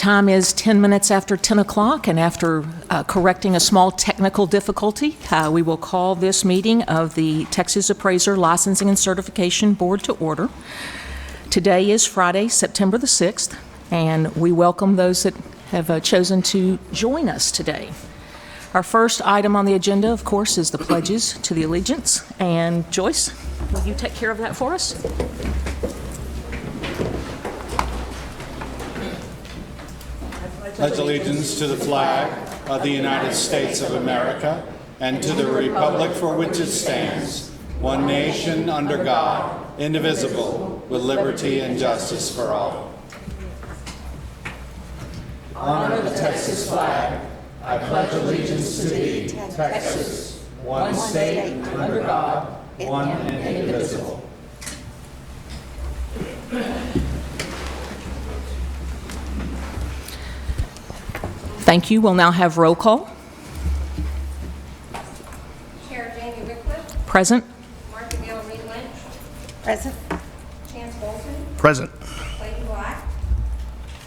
time is 10 minutes after 10 o'clock, and after correcting a small technical difficulty, we will call this meeting of the Texas Appraiser Licensing and Certification Board to order. Today is Friday, September the 6th, and we welcome those that have chosen to join us today. Our first item on the agenda, of course, is the pledges to the allegiance. And Joyce, will you take care of that for us? Pledge allegiance to the flag of the United States of America and to the republic for which it stands, one nation under God, indivisible, with liberty and justice for all. Honor the Texas flag. I pledge allegiance to thee, Texas, one state under God, one and indivisible. Thank you. We'll now have roll call. Chair Jamie Wycliffe. Present. Martha Gail Reed Lynch. Present. Chance Bolton. Present. Clayton Black.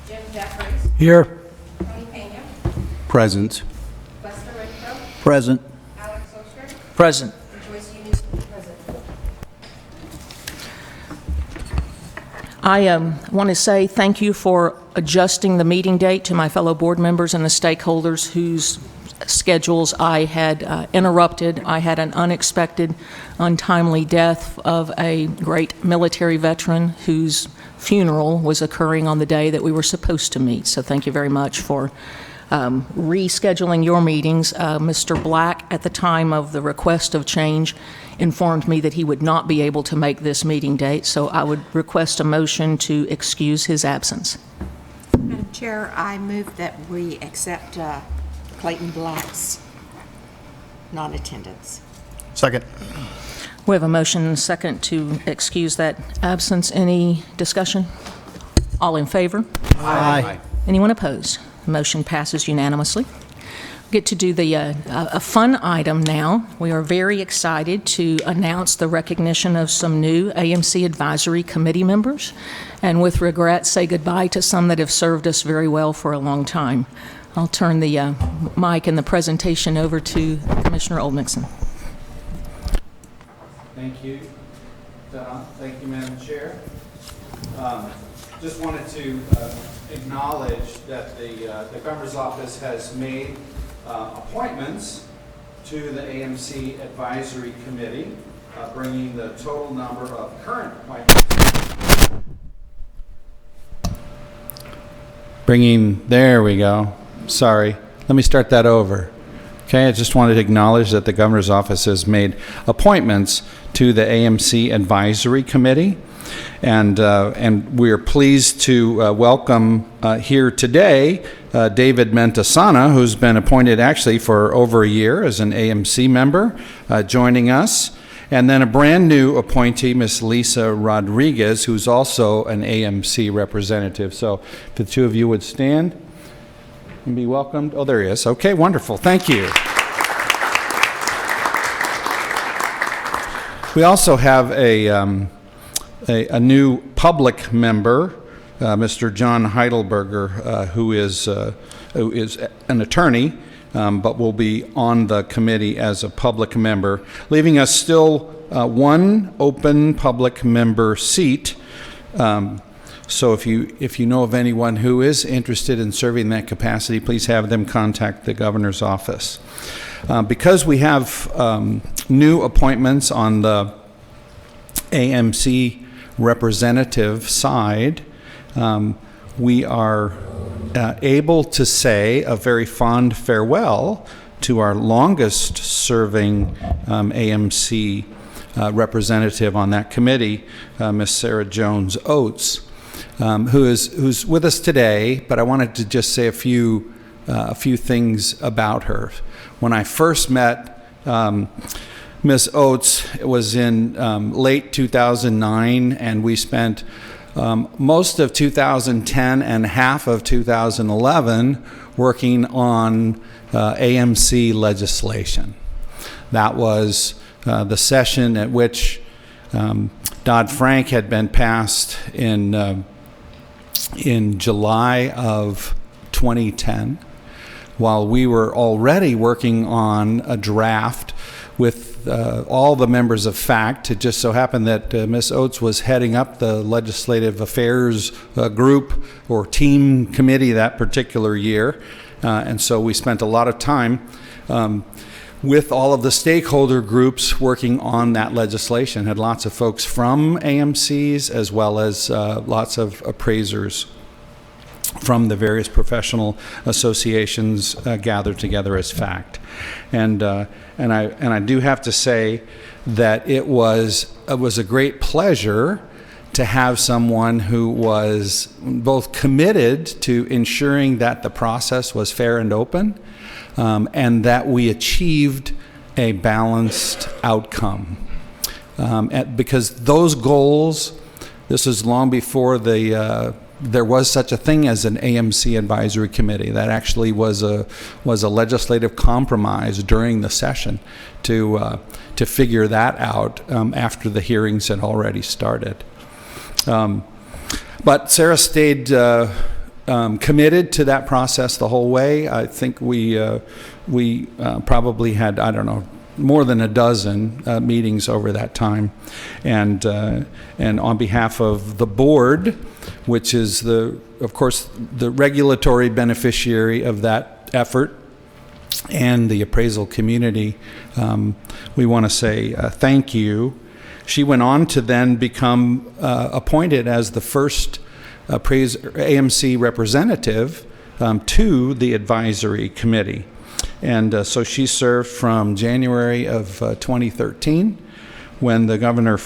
Jim Jeffries. Here. Tony Pena. Present. Lester Redcroft. Present. Alex Oster. Present. And Joyce Eunice present. I want to say thank you for adjusting the meeting date to my fellow board members and the stakeholders whose schedules I had interrupted. I had an unexpected, untimely death of a great military veteran whose funeral was occurring on the day that we were supposed to meet. So thank you very much for rescheduling your meetings. Mr. Black, at the time of the request of change, informed me that he would not be able to make this meeting date, so I would request a motion to excuse his absence. Madam Chair, I move that we accept Clayton Black's non-attendance. Second. We have a motion and a second to excuse that absence. Any discussion? All in favor? Aye. Anyone opposed? Motion passes unanimously. Get to do a fun item now. We are very excited to announce the recognition of some new AMC Advisory Committee members, and with regret say goodbye to some that have served us very well for a long time. I'll turn the mic and the presentation over to Commissioner Oldmixon. Thank you, Don. Thank you, Madam Chair. Just wanted to acknowledge that the Governor's Office has made appointments to the AMC Advisory Committee, bringing the total number of current appointments. There we go. Sorry. Let me start that over. Okay, I just wanted to acknowledge that the Governor's Office has made appointments to the AMC Advisory Committee, and we're pleased to welcome here today David Mentasana, who's been appointed actually for over a year as an AMC member, joining us, and then a brand new appointee, Ms. Lisa Rodriguez, who's also an AMC representative. So if the two of you would stand and be welcomed. Oh, there he is. Okay, wonderful. Thank you. We also have a new public member, Mr. John Heidelberger, who is an attorney, but will be on the committee as a public member, leaving us still one open public member seat. So if you know of anyone who is interested in serving in that capacity, please have them contact the Governor's Office. Because we have new appointments on the AMC representative side, we are able to say a very fond farewell to our longest serving AMC representative on that committee, Ms. Sarah Jones Oates, who's with us today, but I wanted to just say a few things about her. When I first met Ms. Oates, it was in late 2009, and we spent most of 2010 and half of 2011 working on AMC legislation. That was the session at which Dodd-Frank had been passed in July of 2010, while we were already working on a draft with all the members of FACT. It just so happened that Ms. Oates was heading up the Legislative Affairs group or team committee that particular year. And so we spent a lot of time with all of the stakeholder groups working on that legislation. Had lots of folks from AMCs as well as lots of appraisers from the various professional associations gathered together as FACT. And I do have to say that it was a great pleasure to have someone who was both committed to ensuring that the process was fair and open, and that we achieved a balanced outcome. Because those goals, this was long before there was such a thing as an AMC advisory committee. That actually was a legislative compromise during the session to figure that out after the hearings had already started. But Sarah stayed committed to that process the whole way. I think we probably had, I don't know, more than a dozen meetings over that time, and on behalf of the board, which is of course the regulatory beneficiary of that effort, and the appraisal community, we want to say thank you. She went on to then become appointed as the first AMC representative to the advisory committee. And so she served from January of 2013, when the governor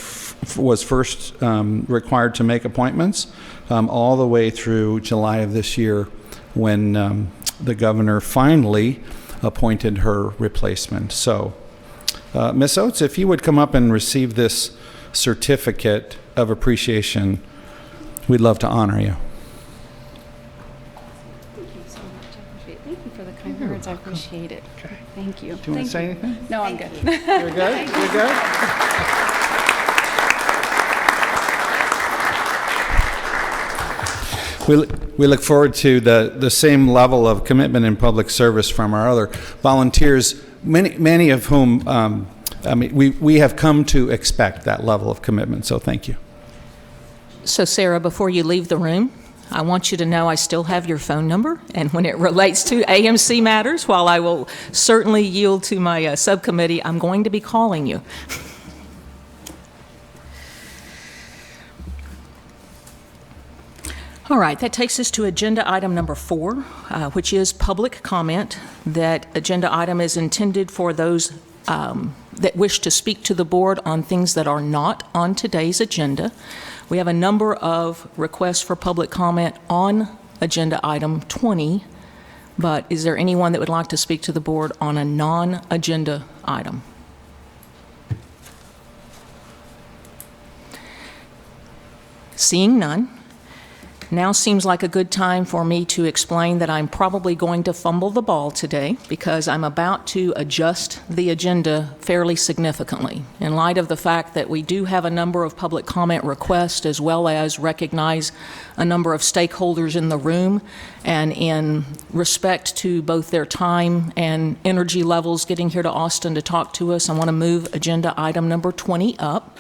was first required to make appointments, all the way through July of this year, when the governor finally appointed her replacement. So, Ms. Oates, if you would come up and receive this certificate of appreciation, we'd love to honor you. Thank you so much. I appreciate it. Thank you for the kind words. I appreciate it. Okay. Thank you. Do you want to say anything? No, I'm good. You're good? You're good? We look forward to the same level of commitment and public service from our other volunteers, many of whom, we have come to expect that level of commitment, so thank you. So Sarah, before you leave the room, I want you to know I still have your phone number, and when it relates to AMC matters, while I will certainly yield to my subcommittee, I'm going to be calling you. All right, that takes us to agenda item number 4, which is public comment. That agenda item is intended for those that wish to speak to the board on things that are not on today's agenda. We have a number of requests for public comment on agenda item 20, but is there anyone that would like to speak to the board on a non-agenda item? Seeing none, now seems like a good time for me to explain that I'm probably going to fumble the ball today because I'm about to adjust the agenda fairly significantly in light of the fact that we do have a number of public comment requests, as well as recognize a number of stakeholders in the room, and in respect to both their time and energy levels getting here to Austin to talk to us, I want to move agenda item number 20 up.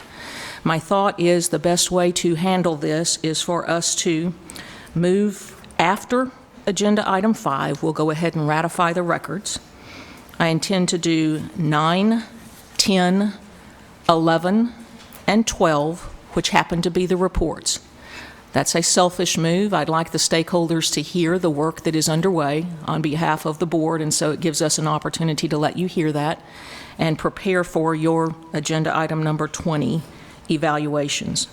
My thought is the best way to handle this is for us to move after agenda item 5. We'll go ahead and ratify the records. I intend to do 9, 10, 11, and 12, which happen to be the reports. That's a selfish move. I'd like the stakeholders to hear the work that is underway on behalf of the board, and so it gives us an opportunity to let you hear that and prepare for your agenda item number 20 evaluations.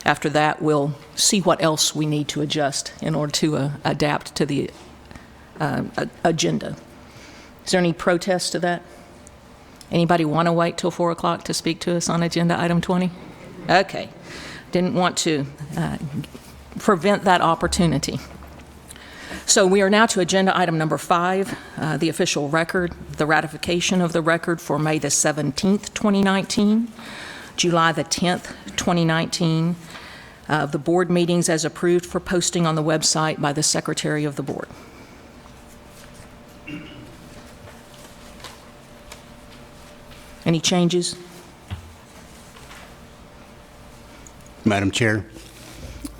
After that, we'll see what else we need to adjust in order to adapt to the agenda. Is there any protest to that? Anybody want to wait till 4 o'clock to speak to us on agenda item 20? Okay. Didn't want to prevent that opportunity. So we are now to agenda item number 5, the official record, the ratification of the record for May the 17th, 2019. July the 10th, 2019, the board meetings as approved for posting on the website by the Secretary of the Board. Any changes? Madam Chair,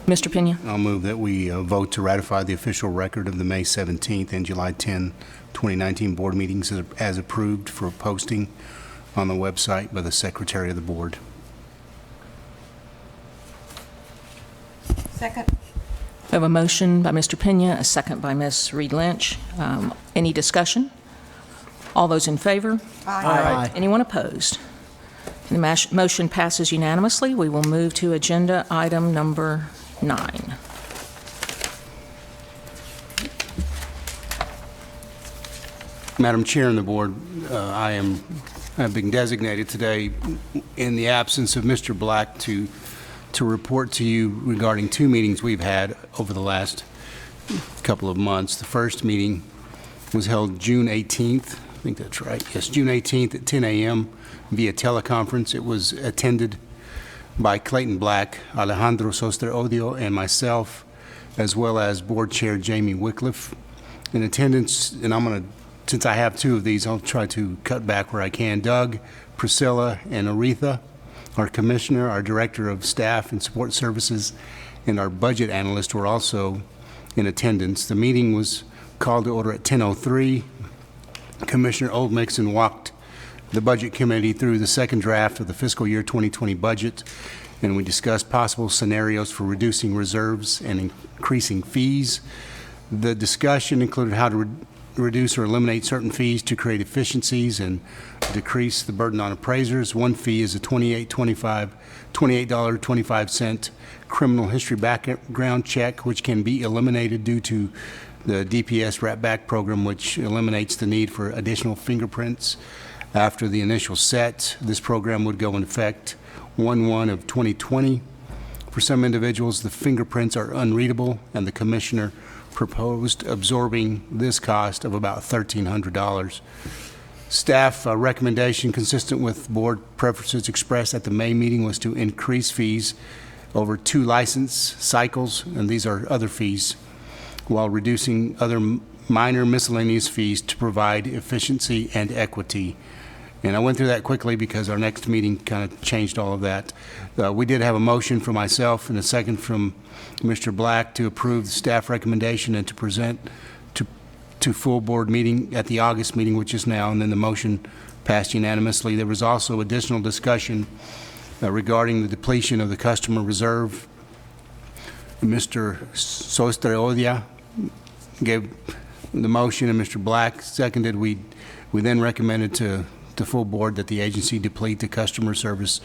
Mr. Pena? I'll move that we vote to ratify the official record of the May 17th and July 10, 2019 board meetings as approved for posting on the website by the Secretary of the Board. Second. We have a motion by Mr. Pena, a second by Ms. Reed Lynch. Any discussion? All those in favor? Aye. Anyone opposed? The motion passes unanimously. We will move to agenda item number 9. Madam Chair and the Board, I've been designated today in the absence of Mr. Black to report to you regarding 2 meetings we've had over the last couple of months. The first meeting was held June 18th. I think that's right. Yes, June 18th at 10 a.m. via teleconference. It was attended by Clayton Black, Alejandro Soster-Odio, and myself, as well as Board Chair Jamie Wycliffe. In attendance, and I'm going to, since I have 2 of these, I'll try to cut back where I can. Doug, Priscilla, and Aretha, our Commissioner, our Director of Staff and Support Services, and our Budget Analyst were also in attendance. The meeting was called to order at 10:03. Commissioner Oldmixon walked the Budget Committee through the second draft of the fiscal year 2020 budget, and we discussed possible scenarios for reducing reserves and increasing fees. The discussion included how to reduce or eliminate certain fees to create efficiencies and decrease the burden on appraisers. One fee is a $28.25 criminal history background check, which can be eliminated due to the DPS Wrap Back program, which eliminates the need for additional fingerprints after the initial set. This program would go in effect 1/1 of 2020. For some individuals, the fingerprints are unreadable, and the Commissioner proposed absorbing this cost of about $1,300. Staff recommendation consistent with board preferences expressed at the May meeting was to increase fees over 2 license cycles, and these are other fees, while reducing other minor miscellaneous fees to provide efficiency and equity. And I went through that quickly because our next meeting kind of changed all of that. We did have a motion from myself and a second from Mr. Black to approve the staff recommendation and to present to full board meeting at the August meeting, which is now, and then the motion passed unanimously. There was also additional discussion regarding the depletion of the customer reserve. Mr. Soster-Odia gave the motion and Mr. Black seconded. We then recommended to full board that the agency deplete the customer service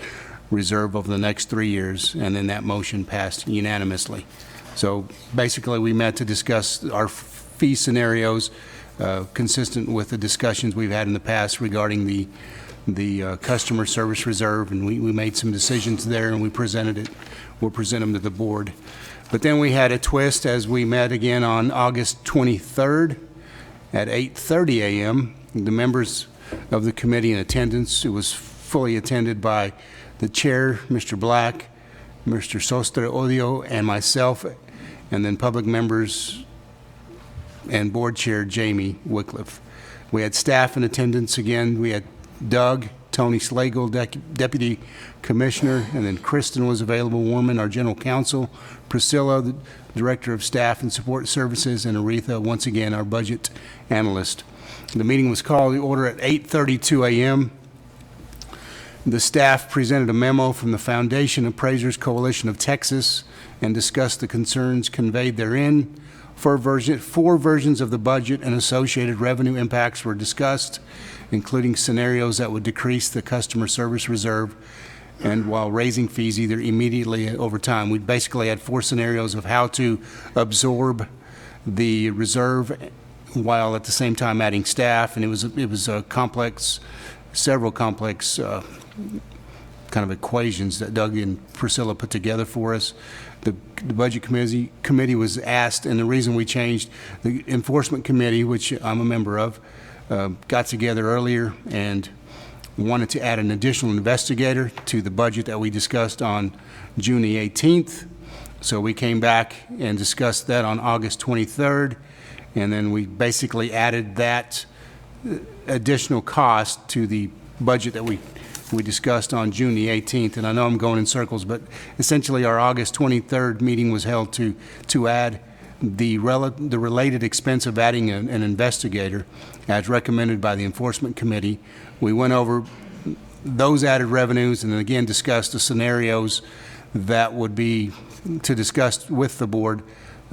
reserve over the next 3 years, and then that motion passed unanimously. So basically, we met to discuss our fee scenarios consistent with the discussions we've had in the past regarding the customer service reserve, and we made some decisions there, and we presented it. We'll present them to the board. But then we had a twist as we met again on August 23rd at 8:30 a.m. The members of the committee in attendance, it was fully attended by the chair, Mr. Black, Mr. Soster-Odio, and myself, and then public members and board chair Jamie Wycliffe. We had staff in attendance again. We had Doug, Tony Slagle, Deputy Commissioner, and then Kristen was available, Warman, our General Counsel, Priscilla, the Director of Staff and Support Services, and Aretha, once again, our Budget Analyst. The meeting was called to order at 8:32 a.m. The staff presented a memo from the Foundation Appraisers Coalition of Texas and discussed the concerns conveyed therein. 4 versions of the budget and associated revenue impacts were discussed, including scenarios that would decrease the customer service reserve and while raising fees either immediately or over time. We basically had 4 scenarios of how to absorb the reserve while at the same time adding staff, and it was a complex, several complex kind of equations that Doug and Priscilla put together for us. The Budget Committee was asked, and the reason we changed, the Enforcement Committee, which I'm a member of, got together earlier and wanted to add an additional investigator to the budget that we discussed on June the 18th. So we came back and discussed that on August 23rd, and then we basically added that additional cost to the budget that we discussed on June the 18th, and I know I'm going in circles, but essentially our August 23rd meeting was held to add the related expense of adding an investigator as recommended by the Enforcement Committee. We went over those added revenues and then again discussed the scenarios that would be to discuss with the board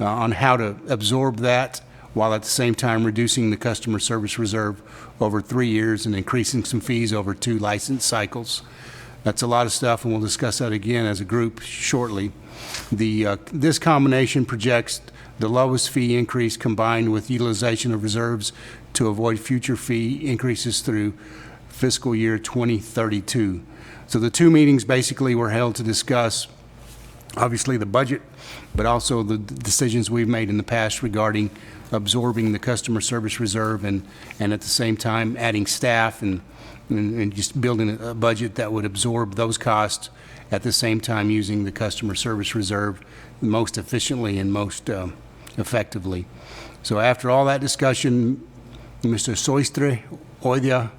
on how to absorb that while at the same time reducing the customer service reserve over 3 years and increasing some fees over 2 license cycles. That's a lot of stuff, and we'll discuss that again as a group shortly. This combination projects the lowest fee increase combined with utilization of reserves to avoid future fee increases through fiscal year 2032. So the 2 meetings basically were held to discuss obviously the budget, but also the decisions we've made in the past regarding absorbing the customer service reserve and at the same time adding staff and just building a budget that would absorb those costs at the same time using the customer service reserve most efficiently and most effectively. So after all that discussion, Mr. Soistre Odia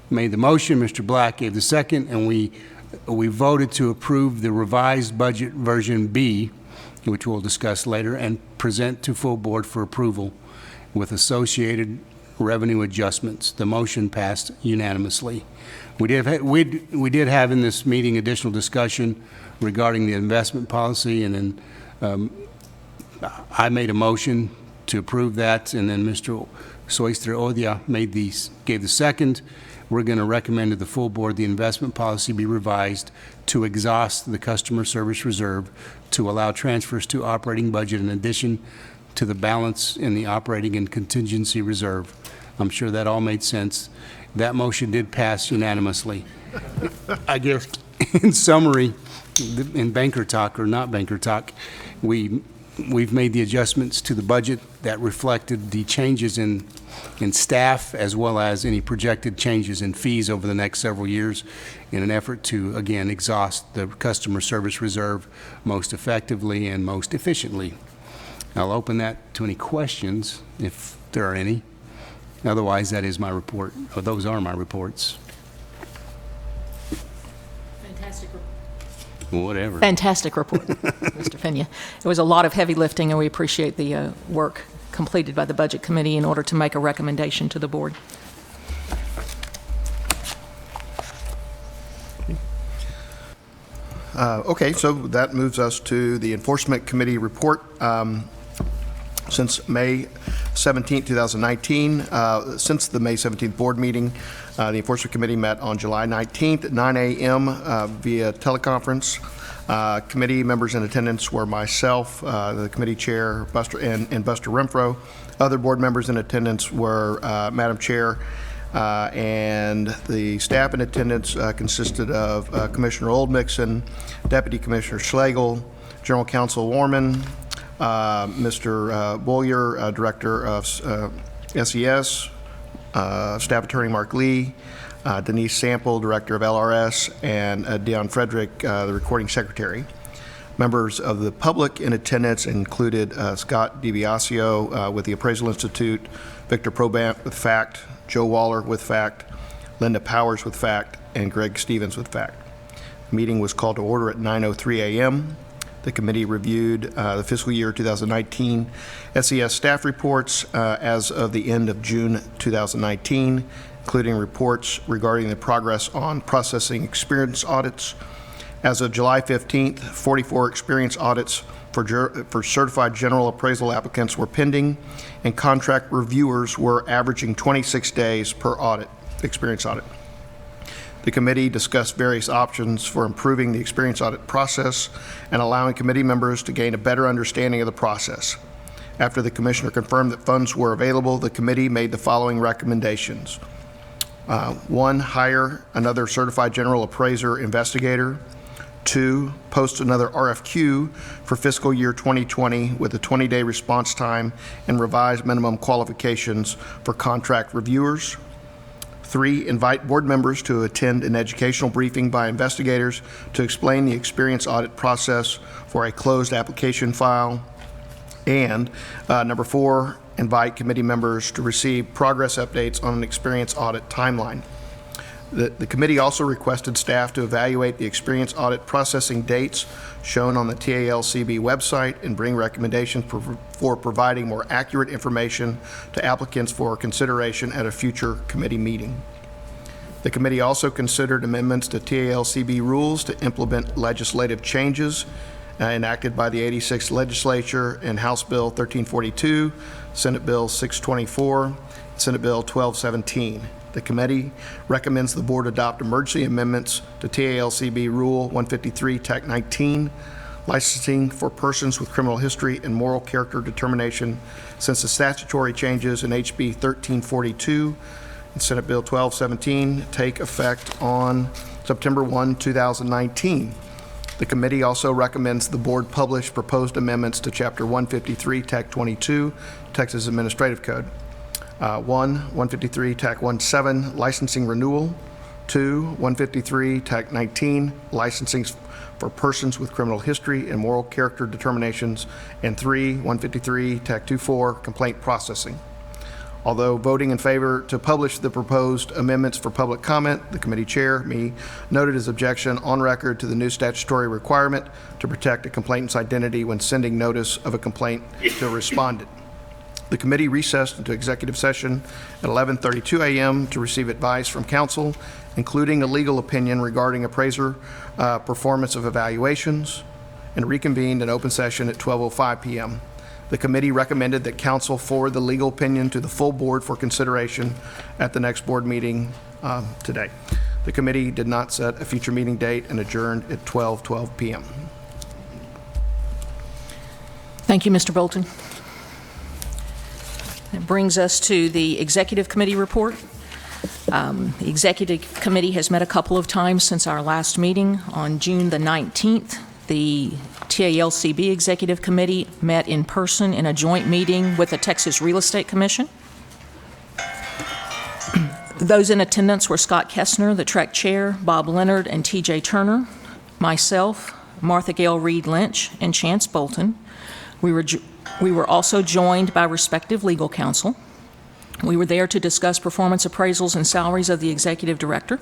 made the motion, Mr. Black gave the second, and we voted to approve the revised budget version B, which we'll discuss later, and present to full board for approval with associated revenue adjustments. The motion passed unanimously. We did have in this meeting additional discussion regarding the investment policy, and then I made a motion to approve that, and then Mr. Soistre Odia gave the second. We're going to recommend to the full board the investment policy be revised to exhaust the customer service reserve to allow transfers to operating budget in addition to the balance in the operating and contingency reserve. I'm sure that all made sense. That motion did pass unanimously. I guess in summary, in banker talk or not banker talk, we've made the adjustments to the budget that reflected the changes in staff as well as any projected changes in fees over the next several years in an effort to, again, exhaust the customer service reserve most effectively and most efficiently. I'll open that to any questions if there are any. Otherwise, that is my report, or those are my reports. Fantastic report. Whatever. Fantastic report, Mr. Pena. It was a lot of heavy lifting, and we appreciate the work completed by the Budget Committee in order to make a recommendation to the board. Okay, so that moves us to the Enforcement Committee report. Since May 17, 2019, since the May 17th board meeting, the Enforcement Committee met on July 19th at 9 a.m. Via teleconference. Committee members in attendance were myself, the committee chair, Buster and Buster Renfro. Other board members in attendance were Madam Chair, and the staff in attendance consisted of Commissioner Oldmixon, Deputy Commissioner Schlegel, General Counsel Warman, Mr. Boyer, Director of SES, Staff Attorney Mark Lee, Denise Sample, Director of LRS, and Dion Frederick, the Recording Secretary. Members of the public in attendance included Scott DiBiasio with the Appraisal Institute, Victor Probant with FACT, Joe Waller with FACT, Linda Powers with FACT, and Greg Stevens with FACT. The meeting was called to order at 9:03 a.m. The committee reviewed the fiscal year 2019 SES staff reports as of the end of June 2019, including reports regarding the progress on processing experience audits. As of July 15th, 44 experience audits for certified general appraisal applicants were pending, and contract reviewers were averaging 26 days per audit, experience audit. The committee discussed various options for improving the experience audit process and allowing committee members to gain a better understanding of the process. After the commissioner confirmed that funds were available, the committee made the following recommendations. 1, hire another certified general appraiser investigator. 2, post another RFQ for fiscal year 2020 with a 20-day response time and revised minimum qualifications for contract reviewers. 3, invite board members to attend an educational briefing by investigators to explain the experience audit process for a closed application file. And number 4, invite committee members to receive progress updates on an experience audit timeline. The committee also requested staff to evaluate the experience audit processing dates shown on the TALCB website and bring recommendations for providing more accurate information to applicants for consideration at a future committee meeting. The committee also considered amendments to TALCB rules to implement legislative changes enacted by the 86th Legislature in House Bill 1342, Senate Bill 624, Senate Bill 1217. The committee recommends the board adopt emergency amendments to TALCB Rule 153, TAC 19, licensing for persons with criminal history and moral character determination, since the statutory changes in HB 1342 and Senate Bill 1217 take effect on September 1, 2019. The committee also recommends the board publish proposed amendments to Chapter 153, TAC 22, Texas Administrative Code. 153 TAC 17, licensing renewal. 2, 153 TAC 19, licensing for persons with criminal history and moral character determinations. And 3, 153 TAC 24, complaint processing. Although voting in favor to publish the proposed amendments for public comment, the committee chair, me, noted his objection on record to the new statutory requirement to protect a complainant's identity when sending notice of a complaint to a respondent. The committee recessed into executive session at 11:32 a.m. to receive advice from counsel, including a legal opinion regarding appraiser performance of evaluations, and reconvened in open session at 12:05 p.m. The committee recommended that counsel forward the legal opinion to the full board for consideration at the next board meeting today. The committee did not set a future meeting date and adjourned at 12:12 p.m. Thank you, Mr. Bolton. That brings us to the Executive Committee report. The Executive Committee has met a couple of times since our last meeting. On June the 19th, the TALCB Executive Committee met in person in a joint meeting with the Texas Real Estate Commission. Those in attendance were Scott Kessner, the TREC Chair, Bob Leonard and T.J. Turner, myself, Martha Gale Reed Lynch, and Chance Bolton. We were also joined by respective legal counsel. We were there to discuss performance appraisals and salaries of the executive director.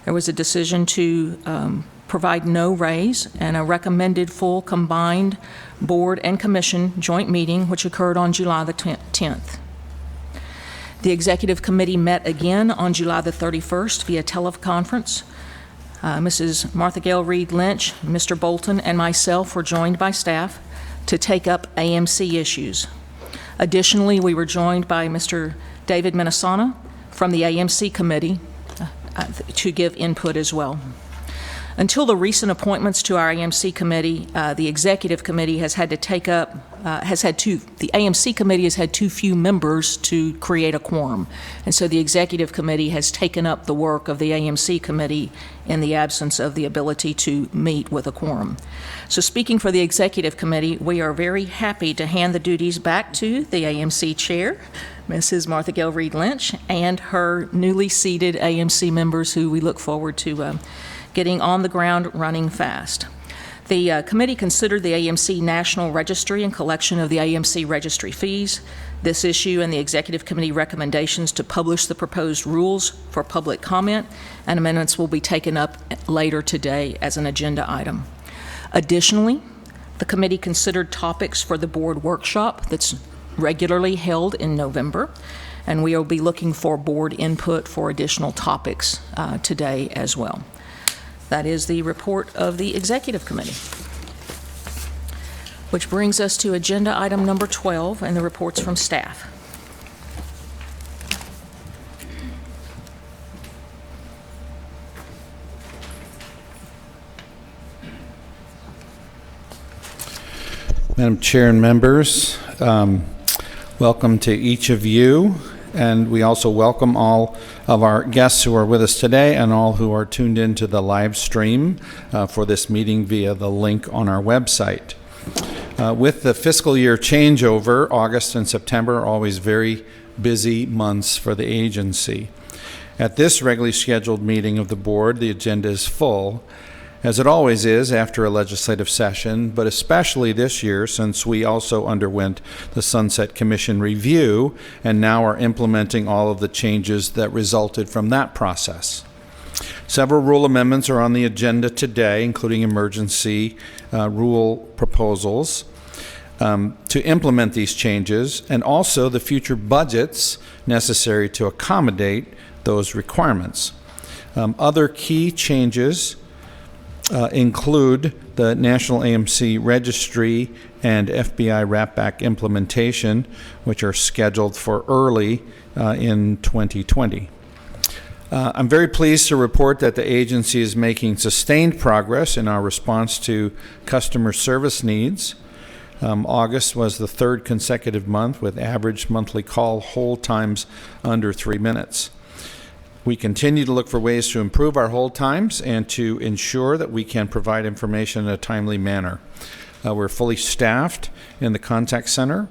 There was a decision to provide no raise and a recommended full combined board and commission joint meeting, which occurred on July the 10th. The executive committee met again on July the 31st via teleconference. Mrs. Martha Gale Reed Lynch, Mr. Bolton, and myself were joined by staff to take up AMC issues. Additionally, we were joined by Mr. David Minnesota from the AMC committee to give input as well. Until the recent appointments to our AMC committee, the executive committee has had to take up, the AMC committee has had too few members to create a quorum. And so the executive committee has taken up the work of the AMC committee in the absence of the ability to meet with a quorum. So speaking for the executive committee, we are very happy to hand the duties back to the AMC chair, Mrs. Martha Gale Reed Lynch, and her newly seated AMC members who we look forward to getting on the ground running fast. The committee considered the AMC National Registry and collection of the AMC registry fees, this issue, and the executive committee recommendations to publish the proposed rules for public comment, and amendments will be taken up later today as an agenda item. Additionally, the committee considered topics for the board workshop that's regularly held in November, and we will be looking for board input for additional topics today as well. That is the report of the Executive Committee. Which brings us to agenda item number 12 and the reports from staff. Madam Chair and members, welcome to each of you. And we also welcome all of our guests who are with us today and all who are tuned into the live stream for this meeting via the link on our website. With the fiscal year changeover, August and September are always very busy months for the agency. At this regularly scheduled meeting of the board, the agenda is full, as it always is after a legislative session, but especially this year since we also underwent the Sunset Commission review and now are implementing all of the changes that resulted from that process. Several rule amendments are on the agenda today, including emergency rule proposals to implement these changes, and also the future budgets necessary to accommodate those requirements. Other key changes include the National AMC Registry and FBI Wrapback implementation, which are scheduled for early in 2020. I'm very pleased to report that the agency is making sustained progress in our response to customer service needs. August was the third consecutive month with average monthly call hold times under 3 minutes. We continue to look for ways to improve our hold times and to ensure that we can provide information in a timely manner. We're fully staffed in the contact center.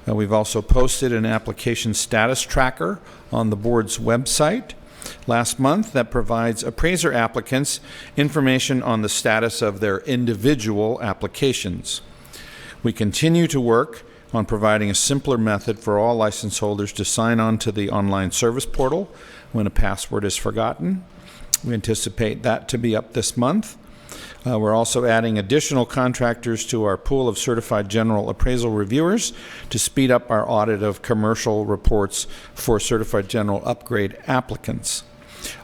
We've also posted an application status tracker on the board's website last month that provides appraiser applicants information on the status of their individual applications. We continue to work on providing a simpler method for all license holders to sign on to the online service portal when a password is forgotten. We anticipate that to be up this month. We're also adding additional contractors to our pool of certified general appraisal reviewers to speed up our audit of commercial reports for certified general upgrade applicants.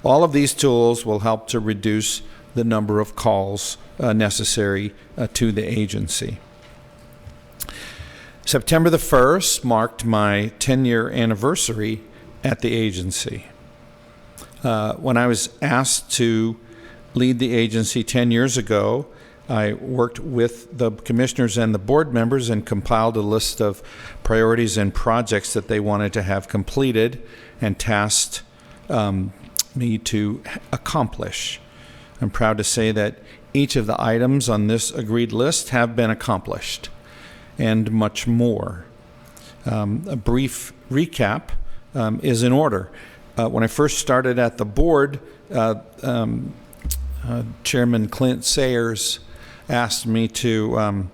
All of these tools will help to reduce the number of calls necessary to the agency. September the 1st marked my 10-year anniversary at the agency. When I was asked to lead the agency 10 years ago, I worked with the commissioners and the board members and compiled a list of priorities and projects that they wanted to have completed and tasked me to accomplish. I'm proud to say that each of the items on this agreed list have been accomplished, and much more. A brief recap is in order. When I first started at the board, Chairman Clint Sayers asked me to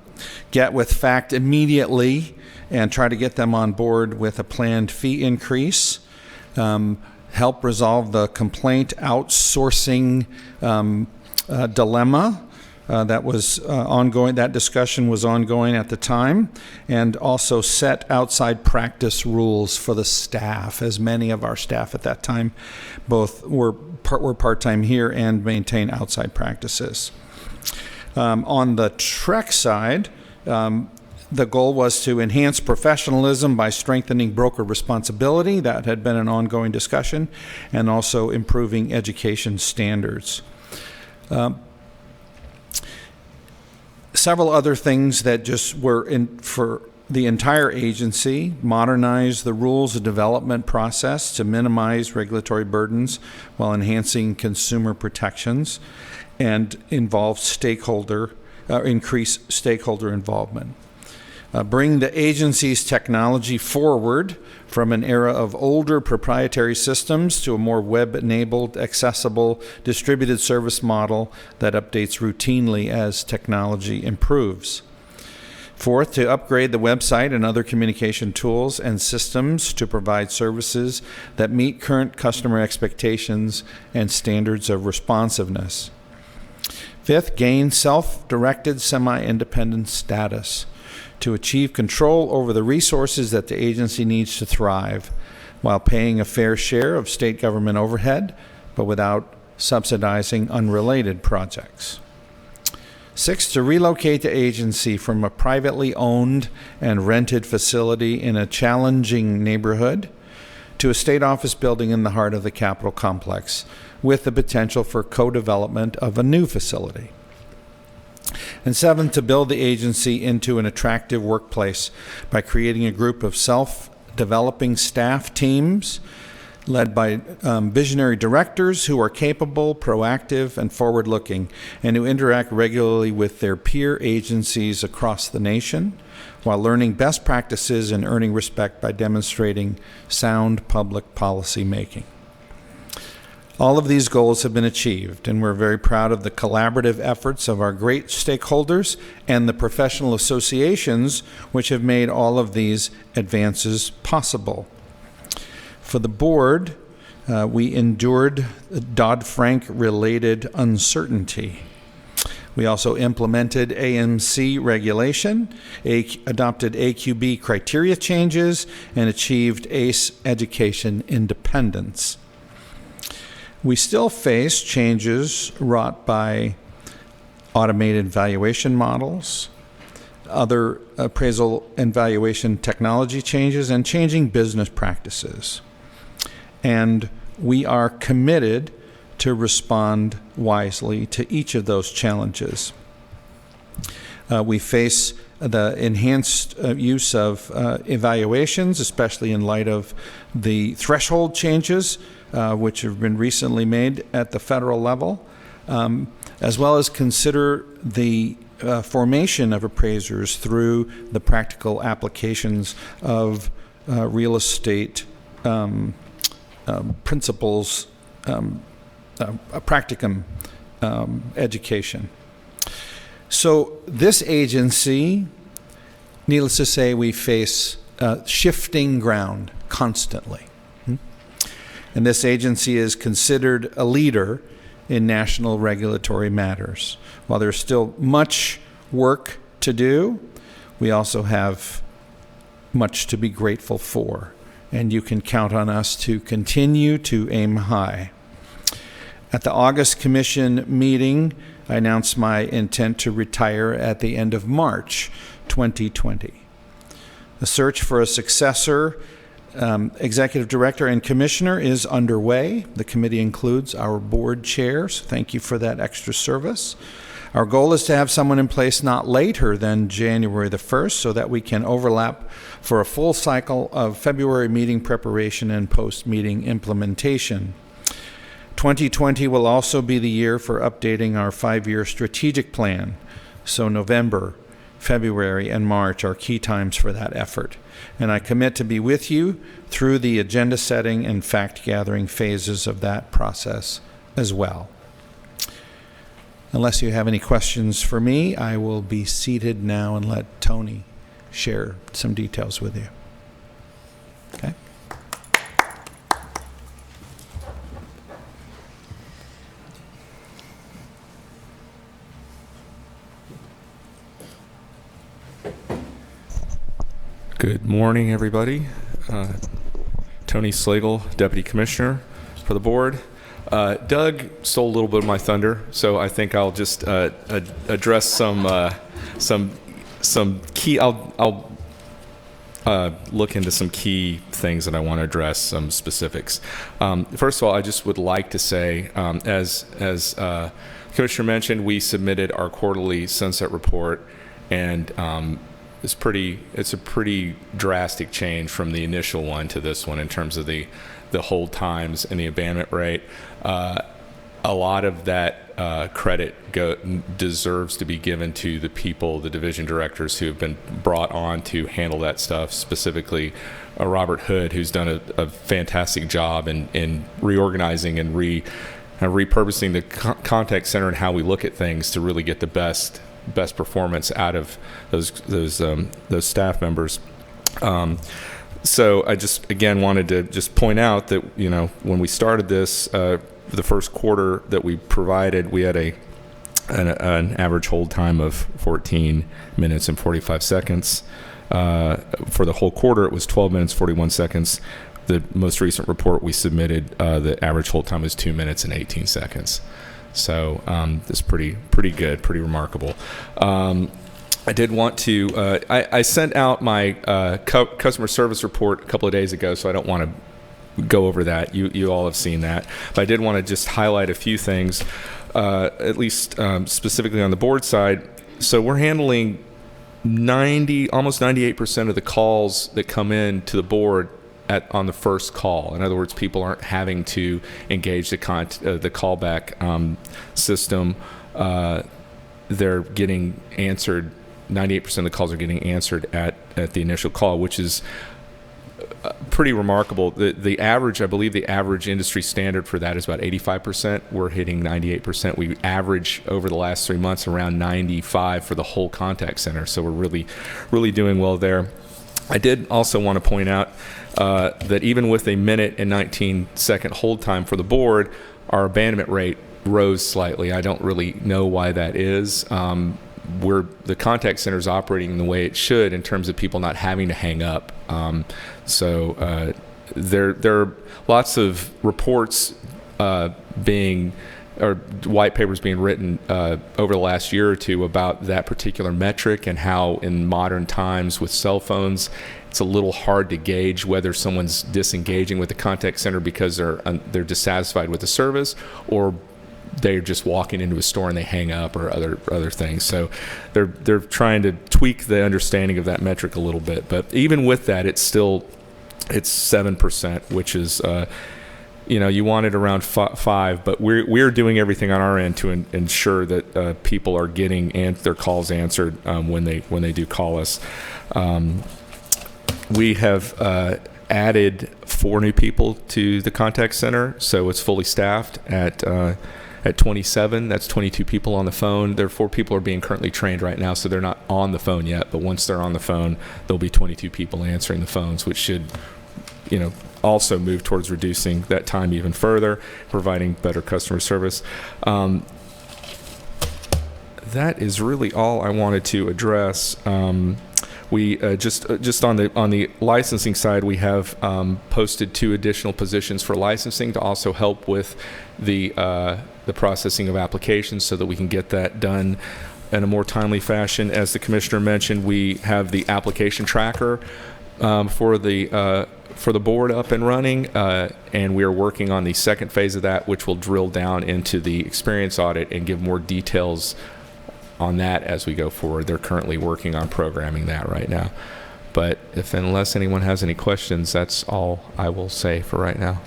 get with FACT immediately and try to get them on board with a planned fee increase, help resolve the complaint outsourcing dilemma that was ongoing. That discussion was ongoing at the time, and also set outside practice rules for the staff, as many of our staff at that time both were part-time here and maintain outside practices. On the TREC side, the goal was to enhance professionalism by strengthening broker responsibility. That had been an ongoing discussion, and also improving education standards. Several other things that just were in for the entire agency: modernize the rules of development process to minimize regulatory burdens while enhancing consumer protections, and increase stakeholder involvement. Bring the agency's technology forward from an era of older proprietary systems to a more web-enabled, accessible, distributed service model that updates routinely as technology improves. Fourth, to upgrade the website and other communication tools and systems to provide services that meet current customer expectations and standards of responsiveness. Fifth, gain self-directed, semi-independent status to achieve control over the resources that the agency needs to thrive, while paying a fair share of state government overhead, but without subsidizing unrelated projects. Sixth, to relocate the agency from a privately owned and rented facility in a challenging neighborhood to a state office building in the heart of the Capitol complex, with the potential for co-development of a new facility. And seventh, to build the agency into an attractive workplace by creating a group of self-developing staff teams led by visionary directors who are capable, proactive, and forward-looking, and who interact regularly with their peer agencies across the nation while learning best practices and earning respect by demonstrating sound public policy making. All of these goals have been achieved, and we're very proud of the collaborative efforts of our great stakeholders and the professional associations which have made all of these advances possible. For the board, We endured Dodd-Frank-related uncertainty. We also implemented AMC regulation, adopted AQB criteria changes, and achieved ACE education independence. We still face changes wrought by automated valuation models, other appraisal and valuation technology changes, and changing business practices. And we are committed to respond wisely to each of those challenges. We face the enhanced use of evaluations, especially in light of the threshold changes which have been recently made at the federal level, as well as consider the formation of appraisers through the practical applications of real estate principles, practicum education. So this agency, needless to say, we face shifting ground constantly. And this agency is considered a leader in national regulatory matters. While there's still much work to do, we also have much to be grateful for. And you can count on us to continue to aim high. At the August Commission meeting, I announced my intent to retire at the end of March 2020. The search for a successor executive director and commissioner is underway. The committee includes our board chairs. Thank you for that extra service. Our goal is to have someone in place not later than January the 1st so that we can overlap for a full cycle of February meeting preparation and post-meeting implementation. 2020 will also be the year for updating our 5-year strategic plan. So November, February, and March are key times for that effort. And I commit to be with you through the agenda setting and fact-gathering phases of that process as well. Unless you have any questions for me, I will be seated now and let Tony share some details with you. Okay? Good morning, everybody. Tony Slagle, Deputy Commissioner for the board. Doug stole a little bit of my thunder, so I think I'll just address some key. I'll look into some key things that I want to address, some specifics. First of all, I just would like to say, as Commissioner mentioned, we submitted our quarterly sunset report, and it's a pretty drastic change from the initial one to this one in terms of the hold times and the abandonment rate. A lot of that credit deserves to be given to the people, the division directors who have been brought on to handle that stuff, specifically Robert Hood, who's done a fantastic job in reorganizing and repurposing the contact center and how we look at things to really get the best performance out of those staff members. So I just again wanted to just point out that when we started this, the first quarter that we provided, we had an average hold time of 14 minutes and 45 seconds. For the whole quarter, it was 12 minutes 41 seconds. The most recent report we submitted, the average hold time was 2 minutes and 18 seconds. So it's pretty good, pretty remarkable. I did want to, I sent out my customer service report a couple of days ago, so I don't want to go over that. You all have seen that. But I did want to just highlight a few things, at least specifically on the board side. So we're handling almost 98% of the calls that come in to the board on the first call. In other words, people aren't having to engage the callback system. They're getting answered. 98% of the calls are getting answered at the initial call, which is pretty remarkable. The average, I believe, the average industry standard for that is about 85%. We're hitting 98%. We average over the last 3 months around 95 for the whole contact center. So we're really doing well there. I did also want to point out that even with a minute and 19-second hold time for the board, our abandonment rate rose slightly. I don't really know why that is. The contact center is operating the way it should in terms of people not having to hang up. There are lots of reports or white papers being written over the last year or two about that particular metric and how in modern times with cell phones, it's a little hard to gauge whether someone's disengaging with the contact center because they're dissatisfied with the service, or they're just walking into a store and they hang up, or other things. So they're trying to tweak the understanding of that metric a little bit. But even with that, it's 7%, which is you want it around 5, but we're doing everything on our end to ensure that people are getting their calls answered when they do call us. We have added 4 new people to the contact center, so it's fully staffed at 27. That's 22 people on the phone. There are 4 people are being currently trained right now, so they're not on the phone yet. But once they're on the phone, there'll be 22 people answering the phones, which should, also move towards reducing that time even further, providing better customer service. That is really all I wanted to address. We just on the licensing side, we have posted 2 additional positions for licensing to also help with the processing of applications so that we can get that done in a more timely fashion. As the commissioner mentioned, we have the application tracker for the board up and running, and we are working on the second phase of that, which will drill down into the experience audit and give more details on that as we go forward. They're currently working on programming that right now. But unless anyone has any questions, that's all I will say for right now.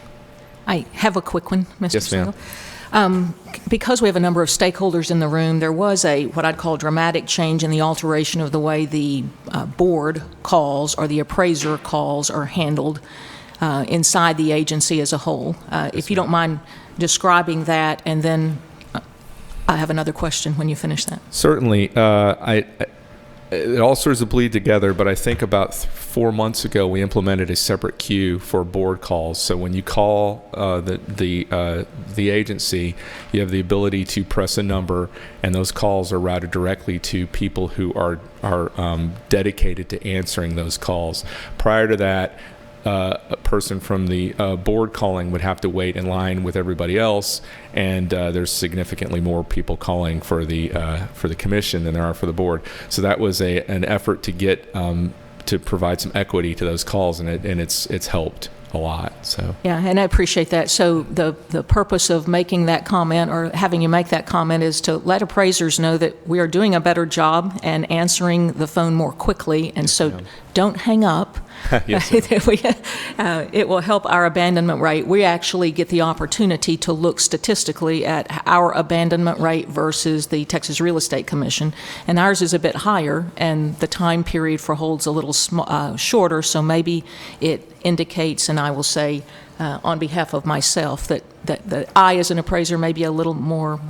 I have a quick one, Mr. Yes, ma'am. Because we have a number of stakeholders in the room, there was what I'd call dramatic change in the alteration of the way the board calls or the appraiser calls are handled inside the agency as a whole. If you don't mind describing that, and then I have another question when you finish that. Certainly. It all sorts of bleed together, but I think about 4 months ago we implemented a separate queue for board calls. So when you call the agency, you have the ability to press a number, and those calls are routed directly to people who are dedicated to answering those calls. Prior to that, a person from the board calling would have to wait in line with everybody else, and there's significantly more people calling for the commission than there are for the board. So that was an effort to get to provide some equity to those calls, and it's helped a lot. So yeah, and I appreciate that. So the purpose of making that comment or having you make that comment is to let appraisers know that we are doing a better job and answering the phone more quickly, and so don't hang up. Yes, it will help our abandonment rate. We actually get the opportunity to look statistically at our abandonment rate versus the Texas Real Estate Commission, and ours is a bit higher, and the time period for holds a little shorter, so maybe it indicates, and I will say on behalf of myself, that I as an appraiser may be a little more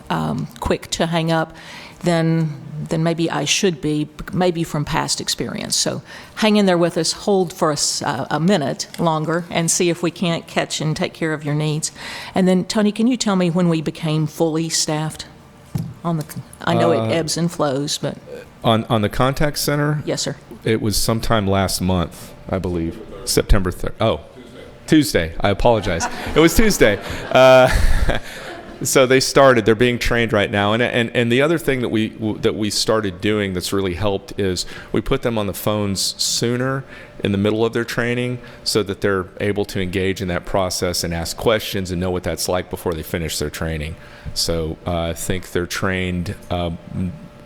quick to hang up than maybe I should be, maybe from past experience. So hang in there with us, hold for us a minute longer, and see if we can't catch and take care of your needs. And then, Tony, can you tell me when we became fully staffed? I know it ebbs and flows, but... On the contact center? Yes, sir. It was sometime last month, I believe. September 3rd. Oh, Tuesday. I apologize. It was Tuesday. So they're being trained right now, and the other thing that we started doing that's really helped is we put them on the phones sooner in the middle of their training so that they're able to engage in that process and ask questions and know what that's like before they finish their training. So I think they're trained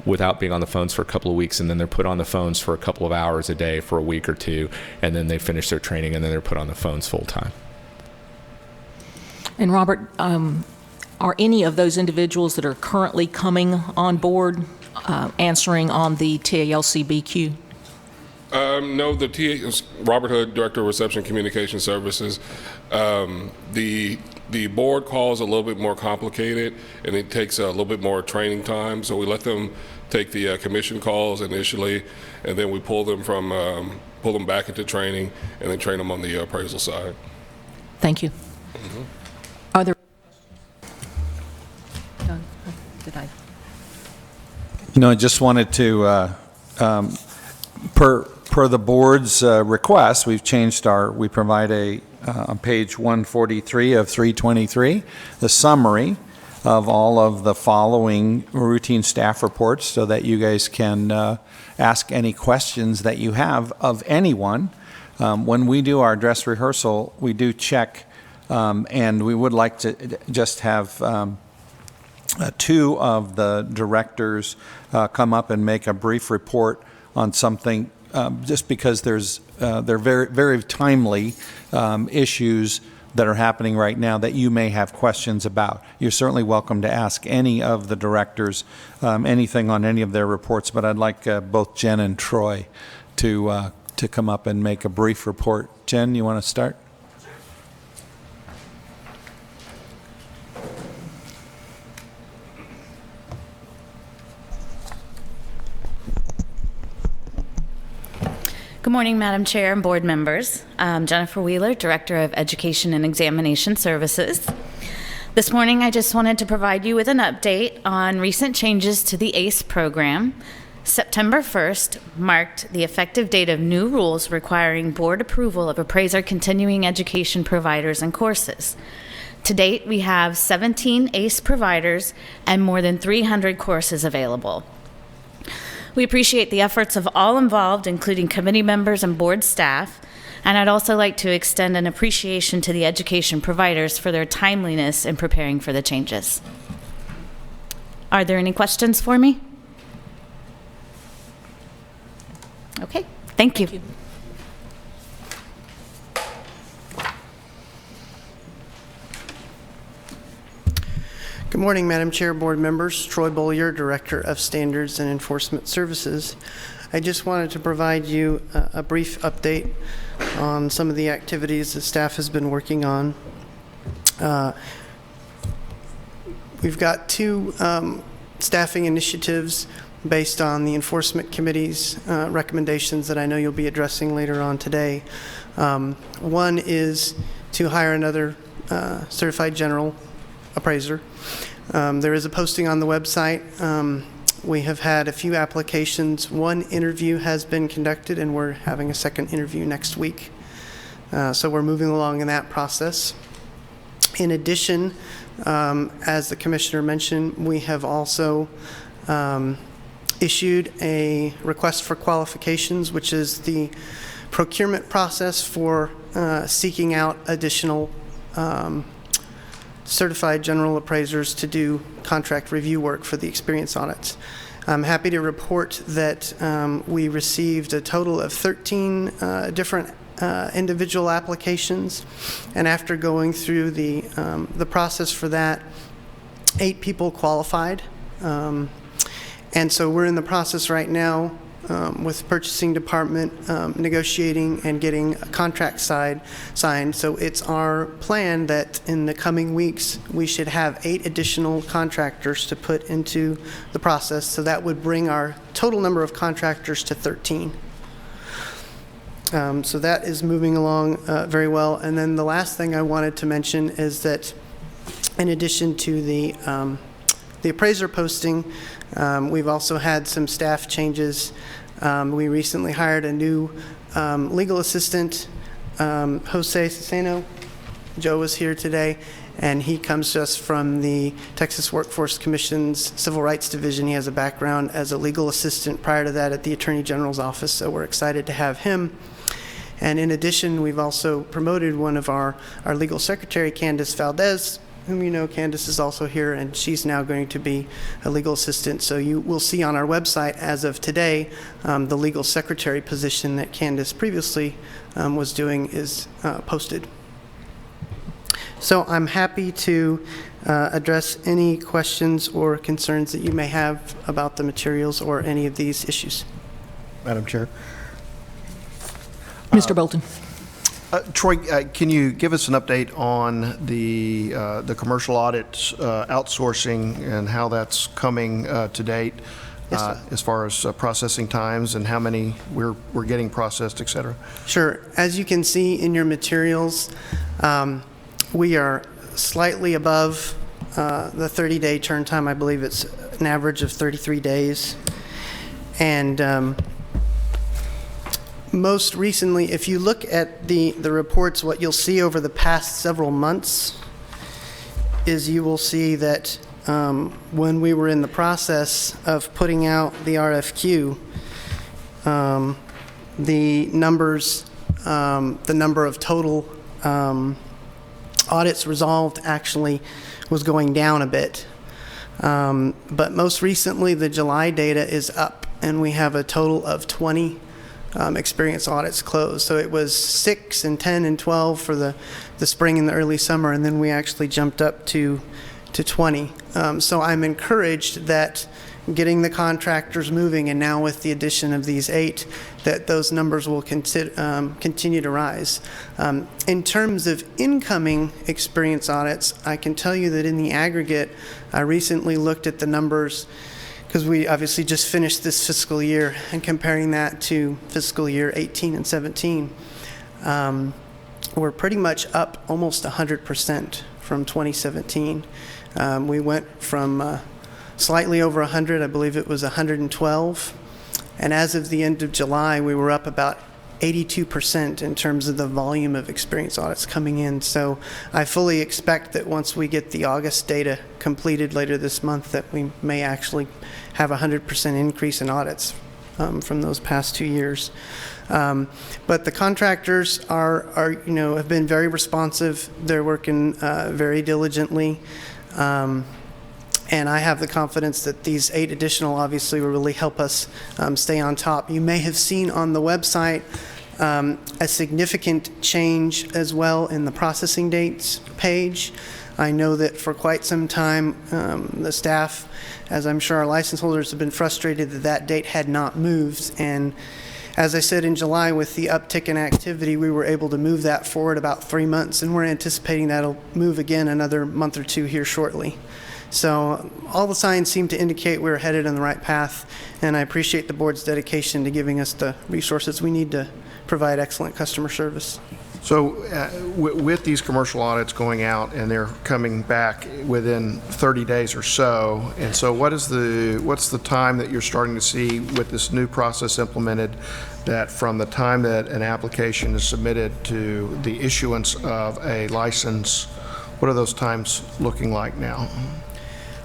without being on the phones for a couple of weeks, and then they're put on the phones for a couple of hours a day for a week or two, and then they finish their training, and then they're put on the phones full time. And Robert, are any of those individuals that are currently coming on board answering on the TALCB queue? No, the Robert Hood, Director of Reception Communication Services. The The board call is a little bit more complicated, and it takes a little bit more training time. So we let them take the commission calls initially, and then we pull them back into training, and then train them on the appraisal side. Thank you. Are there? Did I? I just wanted to, per the board's request, we provide on page 143 of 323, the summary of all of the following routine staff reports so that you guys can ask any questions that you have of anyone. When we do our dress rehearsal, we do check, and we would like to just have two of the directors come up and make a brief report on something, just because they're very, very timely issues that are happening right now that you may have questions about. You're certainly welcome to ask any of the directors anything on any of their reports, but I'd like both Jen and Troy to come up and make a brief report. Jen, you want to start? Good morning, Madam Chair and board members. I'm Jennifer Wheeler, Director of Education and Examination Services. This morning, I just wanted to provide you with an update on recent changes to the ACE program. September 1st marked the effective date of new rules requiring board approval of appraiser continuing education providers and courses. To date, we have 17 ACE providers and more than 300 courses available. We appreciate the efforts of all involved, including committee members and board staff, and I'd also like to extend an appreciation to the education providers for their timeliness in preparing for the changes. Are there any questions for me? Okay, thank you. Good morning, Madam Chair, board members. Troy Bollier, Director of Standards and Enforcement Services. I just wanted to provide you a brief update on some of the activities that staff has been working on. We've got two staffing initiatives based on the Enforcement Committee's recommendations that I know you'll be addressing later on today. One is to hire another certified general appraiser. There is a posting on the website. We have had a few applications. One interview has been conducted, and we're having a second interview next week. So we're moving along in that process. In addition, as the Commissioner mentioned, we have also issued a request for qualifications, which is the procurement process for seeking out additional certified general appraisers to do contract review work for the experience audits. I'm happy to report that we received a total of 13 different individual applications, and after going through the process for that, 8 people qualified. And so we're in the process right now with the purchasing department negotiating and getting a contract signed. So it's our plan that in the coming weeks we should have 8 additional contractors to put into the process. So that would bring our total number of contractors to 13. So that is moving along very well. And then the last thing I wanted to mention is that in addition to the appraiser posting, we've also had some staff changes. We recently hired a new legal assistant, Jose Ceseno. Joe was here today, and he comes to us from the Texas Workforce Commission's Civil Rights Division. He has a background as a legal assistant prior to that at the Attorney General's office, so we're excited to have him. And in addition, we've also promoted one of our legal secretary, Candace Valdez, whom you know. Candace is also here, and she's now going to be a legal assistant. So you will see on our website as of today, the legal secretary position that Candace previously was doing is posted. So I'm happy to address any questions or concerns that you may have about the materials or any of these issues. Madam Chair. Mr. Bolton. Troy, can you give us an update on the commercial audits outsourcing and how that's coming to date? Yes, sir. As far as processing times and how many we're getting processed, et cetera? Sure. As you can see in your materials, we are slightly above the 30-day turn time. I believe it's an average of 33 days. And most recently, if you look at the reports, what you'll see over the past several months is you will see that when we were in the process of putting out the RFQ, the numbers, the number of total audits resolved actually was going down a bit. But most recently, the July data is up, and we have a total of 20 experience audits closed. So it was 6 and 10 and 12 for the spring and the early summer, and then we actually jumped up to 20. So I'm encouraged that getting the contractors moving, and now with the addition of these 8, that those numbers will continue to rise. In terms of incoming experience audits, I can tell you that in the aggregate, I recently looked at the numbers because we obviously just finished this fiscal year, and comparing that to fiscal year 18 and 17, we're pretty much up almost 100% from 2017. We went from slightly over 100, I believe it was 112, and as of the end of July, we were up about 82% in terms of the volume of experience audits coming in. So I fully expect that once we get the August data completed later this month, that we may actually have a 100% increase in audits from those past 2 years. But the contractors are have been very responsive. They're working very diligently. And I have the confidence that these 8 additional obviously will really help us stay on top. You may have seen on the website a significant change as well in the processing dates page. I know that for quite some time, the staff, as I'm sure our license holders, have been frustrated that that date had not moved. And as I said, in July, with the uptick in activity, we were able to move that forward about 3 months, and we're anticipating that'll move again another month or 2 here shortly. So all the signs seem to indicate we're headed in the right path, and I appreciate the board's dedication to giving us the resources we need to provide excellent customer service. So with these commercial audits going out and they're coming back within 30 days or so, and so what's the time that you're starting to see with this new process implemented, that from the time that an application is submitted to the issuance of a license, what are those times looking like now?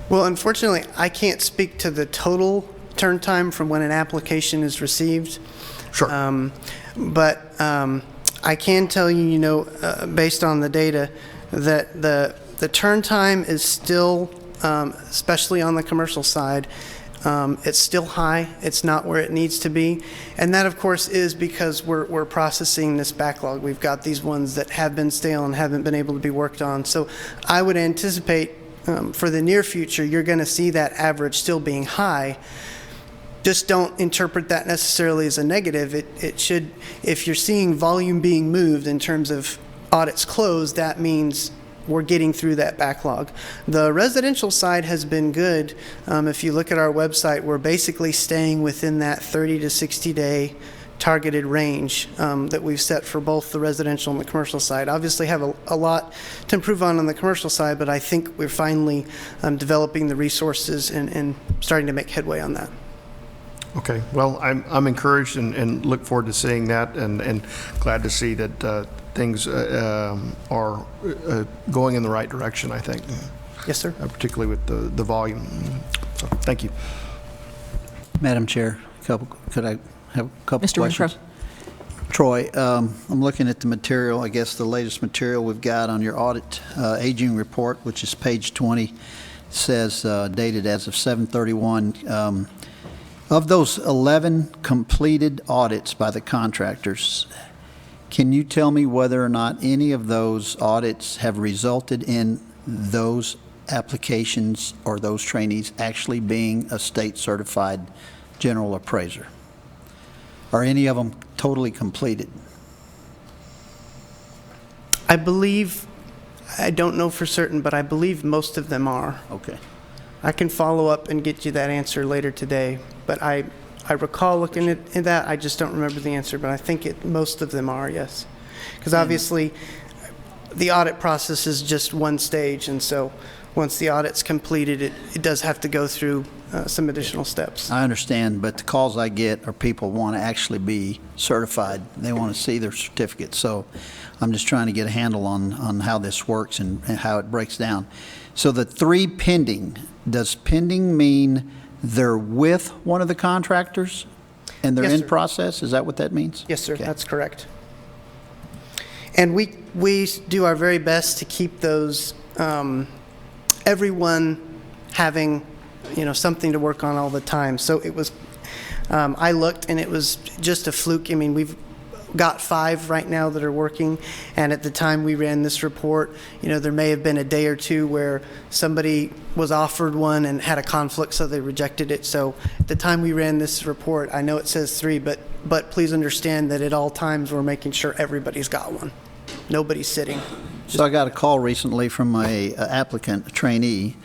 Well, unfortunately, I can't speak to the total turn time from when an application is received. Sure. But I can tell you, based on the data, that the turn time is still, especially on the commercial side, it's still high. It's not where it needs to be. And that, of course, is because we're processing this backlog. We've got these ones that have been stale and haven't been able to be worked on. So I would anticipate for the near future, you're going to see that average still being high. Just don't interpret that necessarily as a negative. It should, if you're seeing volume being moved in terms of audits closed, that means we're getting through that backlog. The residential side has been good. If you look at our website, we're basically staying within that 30 to 60 day targeted range that we've set for both the residential and the commercial side. Obviously have a lot to improve on the commercial side, but I think we're finally developing the resources and starting to make headway on that. Okay, well, I'm encouraged and look forward to seeing that, and glad to see that things are going in the right direction, I think. Yes, sir. Particularly with the volume. So, thank you. Madam Chair, could I have a couple Mr. questions? Renfro. Troy, I'm looking at the material, I guess the latest material we've got on your audit aging report, which is page 20, says dated as of 7/31. Of those 11 completed audits by the contractors, can you tell me whether or not any of those audits have resulted in those applications or those trainees actually being a state certified general appraiser? Are any of them totally completed? I believe, I don't know for certain, but I believe most of them are. Okay. I can follow up and get you that answer later today, but I recall looking at that. I just don't remember the answer, but I think most of them are, yes. Because obviously, the audit process is just one stage, and so once the audit's completed, it does have to go through some additional steps. I understand, but the calls I get are people want to actually be certified. They want to see their certificate. So I'm just trying to get a handle on how this works and how it breaks down. So the 3 pending, does pending mean they're with one of the contractors and they're Yes, in sir. process? Is that what that means? Yes, sir, Okay. that's correct. And we do our very best to keep those, everyone having, something to work on all the time. So it was, I looked and it was just a fluke. I mean, we've got 5 right now that are working, and at the time we ran this report, there may have been a day or two where somebody was offered one and had a conflict, so they rejected it. So at the time we ran this report, I know it says 3, but please understand that at all times we're making sure everybody's got one. Nobody's sitting. So I got a call recently from a applicant, a trainee,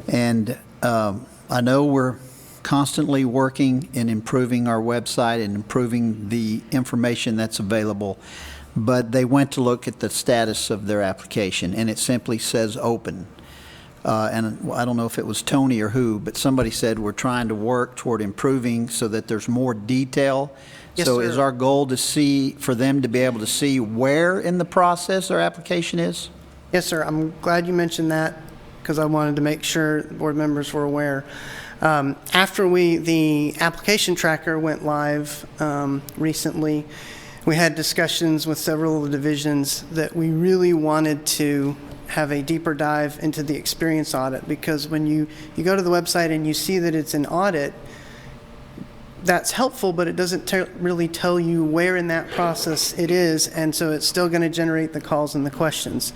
and I know we're constantly working in improving our website and improving the information that's available, but they went to look at the status of their application, and it simply says open. And I don't know if it was Tony or who, but somebody said we're trying to work toward improving so that there's more detail. Yes, So sir. is our goal to see, for them to be able to see where in the process their application is? Yes, sir. I'm glad you mentioned that because I wanted to make sure board members were aware. After the application tracker went live recently, we had discussions with several of the divisions that we really wanted to have a deeper dive into the experience audit, because when you go to the website and you see that it's an audit, that's helpful, but it doesn't really tell you where in that process it is, and so it's still going to generate the calls and the questions.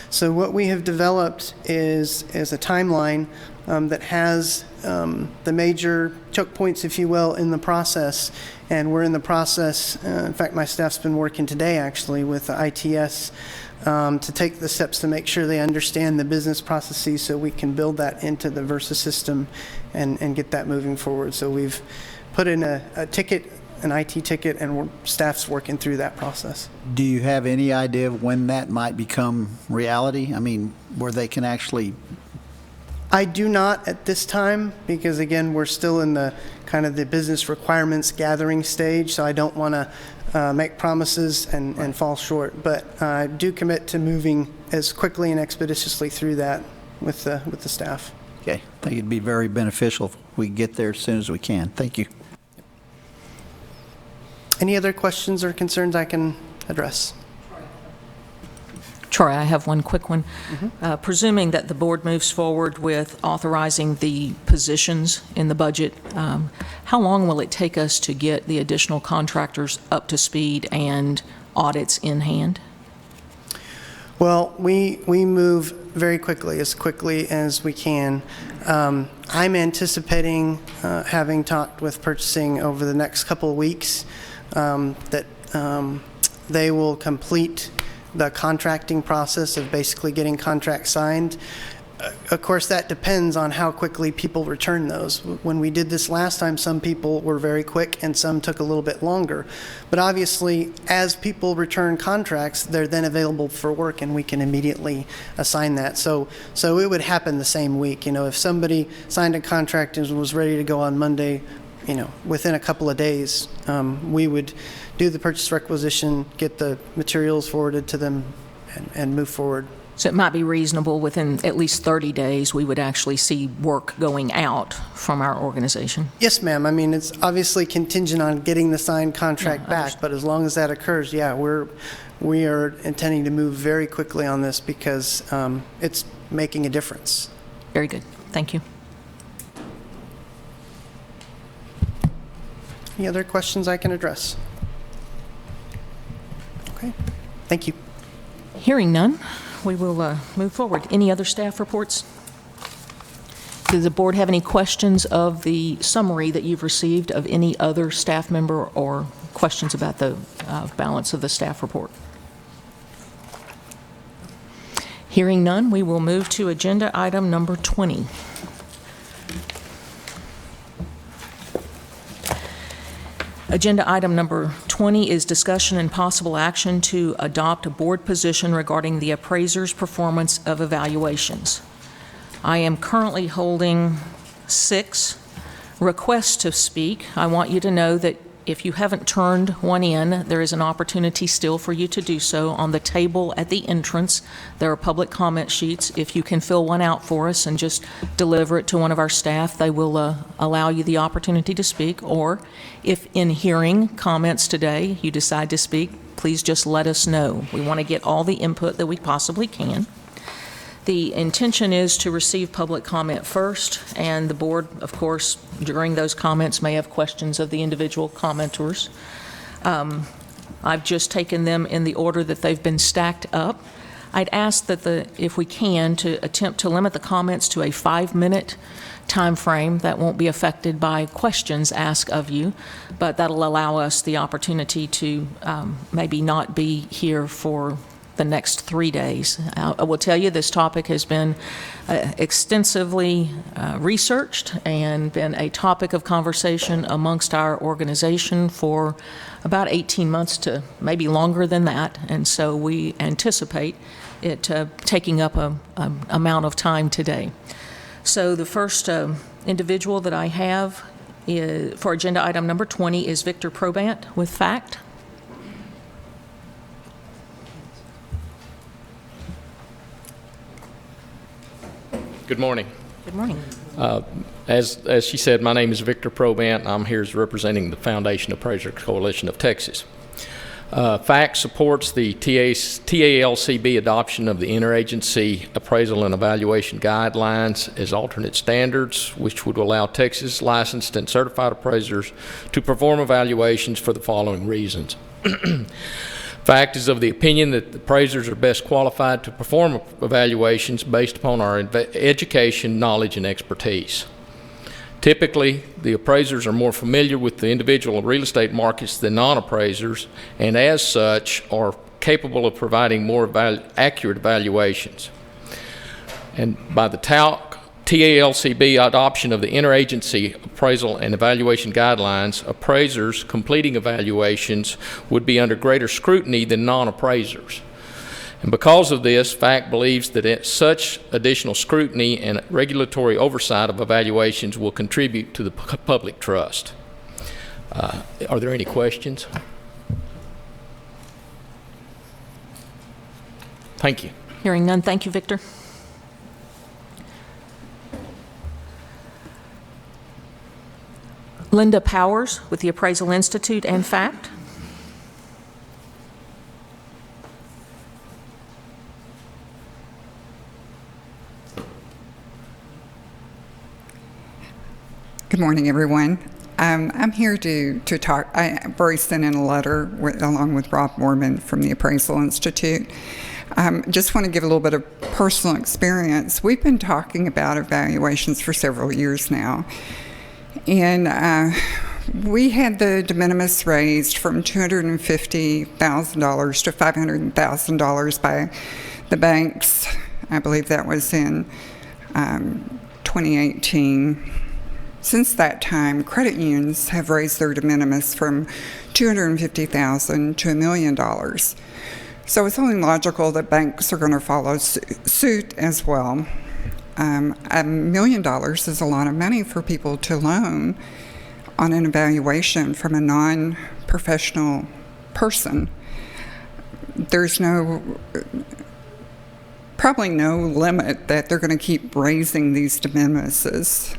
So what we have developed is a timeline that has the major choke points, if you will, in the process, and we're in the process. In fact, my staff's been working today, actually, with the ITS to take the steps to make sure they understand the business processes so we can build that into the Versa system and get that moving forward. So we've put in a ticket, an IT ticket, and staff's working through that process. Do you have any idea of when that might become reality? I mean, where they can actually... I do not at this time, because again, we're still in the kind of the business requirements gathering stage, so I don't want to make promises and fall short. But I do commit to moving as quickly and expeditiously through that with the staff. Okay, I think it'd be very beneficial if we get there as soon as we can. Thank you. Any other questions or concerns I can address? Troy, I have one quick one. Presuming that the board moves forward with authorizing the positions in the budget, how long will it take us to get the additional contractors up to speed and audits in hand? Well, we move very quickly as we can. I'm anticipating, having talked with purchasing over the next couple of weeks, that they will complete the contracting process of basically getting contracts signed. Of course, that depends on how quickly people return those. When we did this last time, some people were very quick and some took a little bit longer. But obviously, as people return contracts, they're then available for work and we can immediately assign that. So it would happen the same week. If somebody signed a contract and was ready to go on Monday, within a couple of days, we would do the purchase requisition, get the materials forwarded to them, and move forward. So it might be reasonable within at least 30 days we would actually see work going out from our organization. Yes, ma'am. I mean, it's obviously contingent on getting the signed contract back, but as long as that occurs, yeah, we are intending to move very quickly on this because it's making a difference. Very good. Thank you. Any other questions I can address? Okay. Thank you. Hearing none, we will move forward. Any other staff reports? Does the board have any questions of the summary that you've received of any other staff member or questions about the balance of the staff report? Hearing none, we will move to agenda item number 20. Agenda item number 20 is discussion and possible action to adopt a board position regarding the appraiser's performance of evaluations. I am currently holding 6 requests to speak. I want you to know that if you haven't turned one in, there is an opportunity still for you to do so. On the table at the entrance, there are public comment sheets. If you can fill one out for us and just deliver it to one of our staff, they will allow you the opportunity to speak. Or if in hearing comments today you decide to speak, please just let us know. We want to get all the input that we possibly can. The intention is to receive public comment first, and the board, of course, during those comments may have questions of the individual commenters. I've just taken them in the order that they've been stacked up. I'd ask that if we can, to attempt to limit the comments to a 5-minute time frame. That won't be affected by questions asked of you, but that'll allow us the opportunity to maybe not be here for the next 3 days. I will tell you this topic has been extensively researched and been a topic of conversation amongst our organization for about 18 months to maybe longer than that, and so we anticipate it taking up an amount of time today. So the first individual that I have for agenda item number 20 is Victor Probant with FACT. Good morning. Good morning. As she said, my name is Victor Probant. I'm here as representing the Foundation Appraiser Coalition of Texas. FACT supports the TALCB adoption of the Interagency Appraisal and Evaluation Guidelines as alternate standards, which would allow Texas licensed and certified appraisers to perform evaluations for the following reasons. FACT is of the opinion that the appraisers are best qualified to perform evaluations based upon our education, knowledge, and expertise. Typically, the appraisers are more familiar with the individual real estate markets than non-appraisers, and as such are capable of providing more accurate evaluations. And by the TALCB adoption of the Interagency Appraisal and Evaluation Guidelines, appraisers completing evaluations would be under greater scrutiny than non-appraisers. And because of this, FACT believes that such additional scrutiny and regulatory oversight of evaluations will contribute to the public trust. Are there any questions? Thank you. Hearing none, thank you, Victor. Linda Powers with the Appraisal Institute and FACT. Good morning, everyone. I'm here to talk. I've already sent in a letter along with Rob Mormon from the Appraisal Institute. Just want to give a little bit of personal experience. We've been talking about evaluations for several years now. And we had the de minimis raised from $250,000 to $500,000 by the banks. I believe that was in 2018. Since that time, credit unions have raised their de minimis from $250,000 to $1 million. So it's only logical that banks are going to follow suit as well. $1 million is a lot of money for people to loan on an evaluation from a non-professional person. There's probably no limit that they're going to keep raising these de minises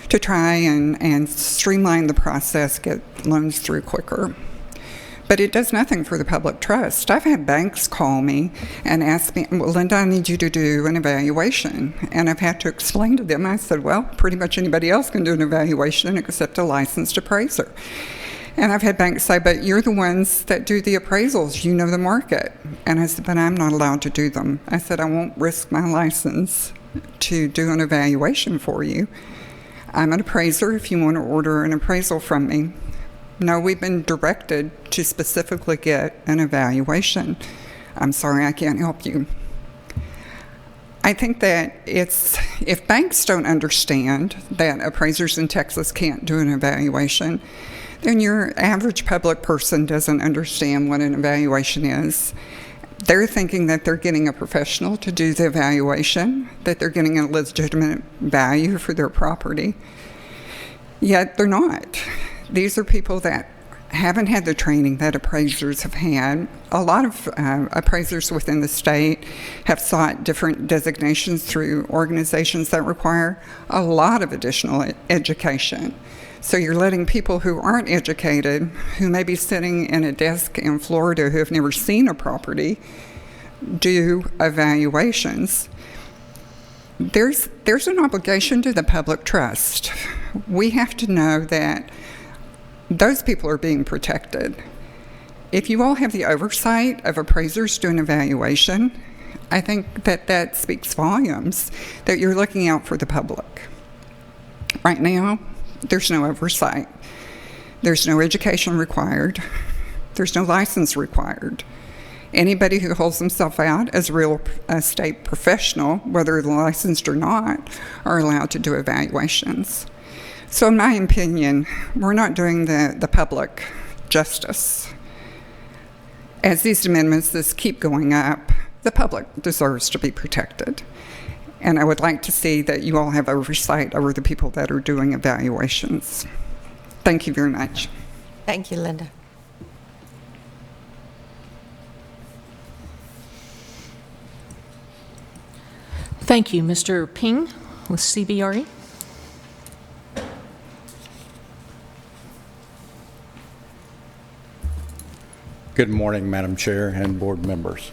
to try and streamline the process, get loans through quicker. But it does nothing for the public trust. I've had banks call me and ask me, well, Linda, I need you to do an evaluation. And I've had to explain to them, I said, well, pretty much anybody else can do an evaluation except a licensed appraiser. And I've had banks say, but you're the ones that do the appraisals, you know the market. And I said, but I'm not allowed to do them. I said, I won't risk my license to do an evaluation for you. I'm an appraiser if you want to order an appraisal from me. No, we've been directed to specifically get an evaluation. I'm sorry, I can't help you. I think that if banks don't understand that appraisers in Texas can't do an evaluation, then your average public person doesn't understand what an evaluation is. They're thinking that they're getting a professional to do the evaluation, that they're getting a legitimate value for their property. Yet they're not. These are people that haven't had the training that appraisers have had. A lot of appraisers within the state have sought different designations through organizations that require a lot of additional education. So you're letting people who aren't educated, who may be sitting in a desk in Florida who have never seen a property, do evaluations. There's an obligation to the public trust. We have to know that those people are being protected. If you all have the oversight of appraisers doing evaluation, I think that speaks volumes, that you're looking out for the public. Right now, there's no oversight. There's no education required. There's no license required. Anybody who holds themselves out as a real estate professional, whether they're licensed or not, are allowed to do evaluations. So in my opinion, we're not doing the public justice. As these amendments keep going up, the public deserves to be protected. And I would like to see that you all have oversight over the people that are doing evaluations. Thank you very much. Thank you, Linda. Thank you. Mr. Ping with CBRE. Good morning, Madam Chair and board members.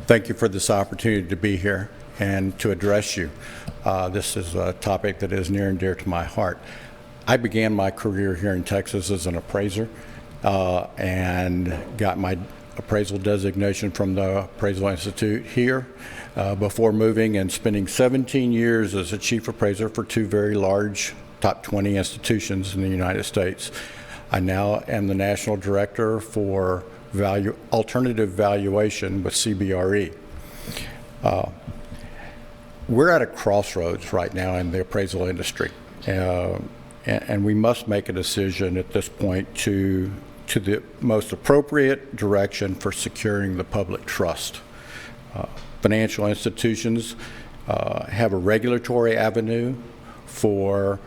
Thank you for this opportunity to be here and to address you. This is a topic that is near and dear to my heart. I began my career here in Texas as an appraiser and got my appraisal designation from the Appraisal Institute here before moving and spending 17 years as a chief appraiser for two very large top 20 institutions in the United States. I now am the national director for alternative valuation with CBRE. We're at a crossroads right now in the appraisal industry, and we must make a decision at this point to the most appropriate direction for securing the public trust. Financial institutions have a regulatory avenue to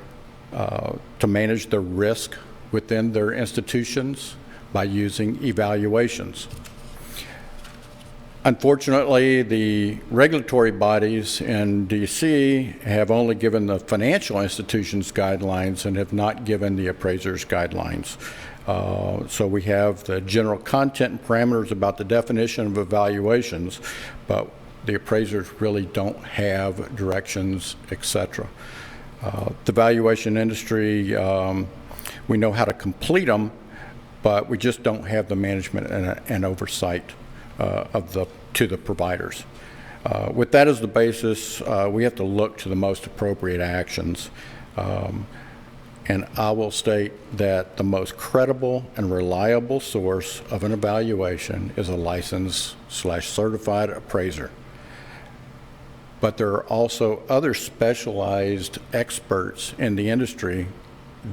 manage the risk within their institutions by using evaluations. Unfortunately, the regulatory bodies in DC have only given the financial institutions guidelines and have not given the appraisers guidelines. So we have the general content and parameters about the definition of evaluations, but the appraisers really don't have directions, etc. The valuation industry, we know how to complete them, but we just don't have the management and oversight to the providers. With that as the basis, we have to look to the most appropriate actions. And I will state that the most credible and reliable source of an evaluation is a licensed/certified appraiser. But there are also other specialized experts in the industry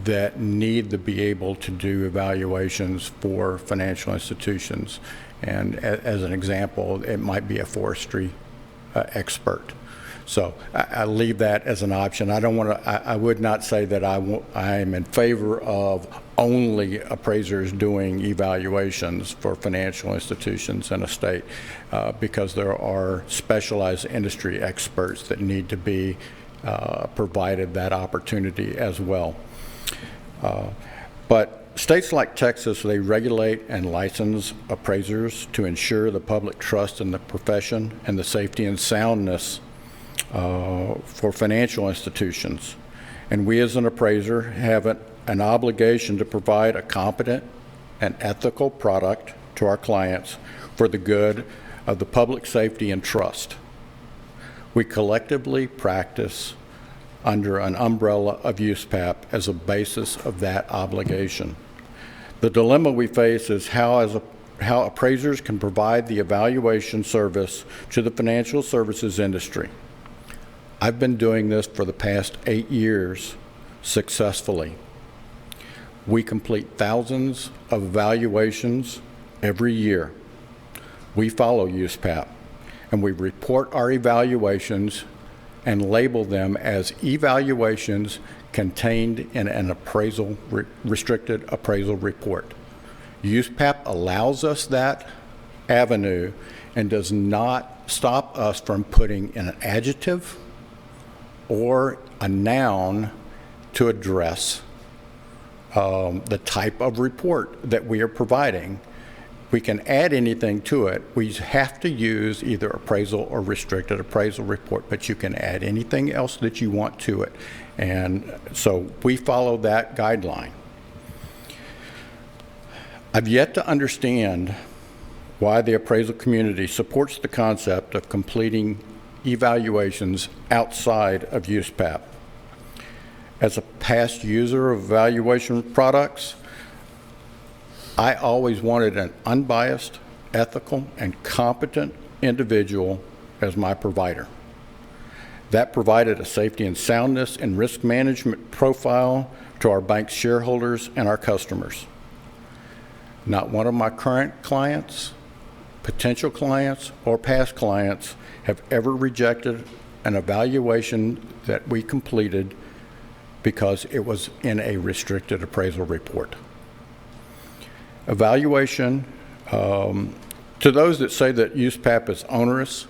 that need to be able to do evaluations for financial institutions. And as an example, it might be a forestry expert. So I leave that as an option. I would not say that I am in favor of only appraisers doing evaluations for financial institutions in a state because there are specialized industry experts that need to be provided that opportunity as well. But states like Texas, they regulate and license appraisers to ensure the public trust in the profession and the safety and soundness for financial institutions. And we as an appraiser have an obligation to provide a competent and ethical product to our clients for the good of the public safety and trust. We collectively practice under an umbrella of USPAP as a basis of that obligation. The dilemma we face is how appraisers can provide the evaluation service to the financial services industry I've been doing this for the past 8 years successfully. We complete thousands of evaluations every year. We follow USPAP, and we report our evaluations and label them as evaluations contained in an restricted appraisal report. USPAP allows us that avenue and does not stop us from putting in an adjective or a noun to address the type of report that we are providing. We can add anything to it. We have to use either appraisal or restricted appraisal report, but you can add anything else that you want to it. And so we follow that guideline. I've yet to understand why the appraisal community supports the concept of completing evaluations outside of USPAP. As a past user of evaluation products, I always wanted an unbiased, ethical, and competent individual as my provider. That provided a safety and soundness and risk management profile to our bank's shareholders and our customers. Not one of my current clients, potential clients, or past clients have ever rejected an evaluation that we completed because it was in a restricted appraisal report. Evaluation, to those that say that USPAP is onerous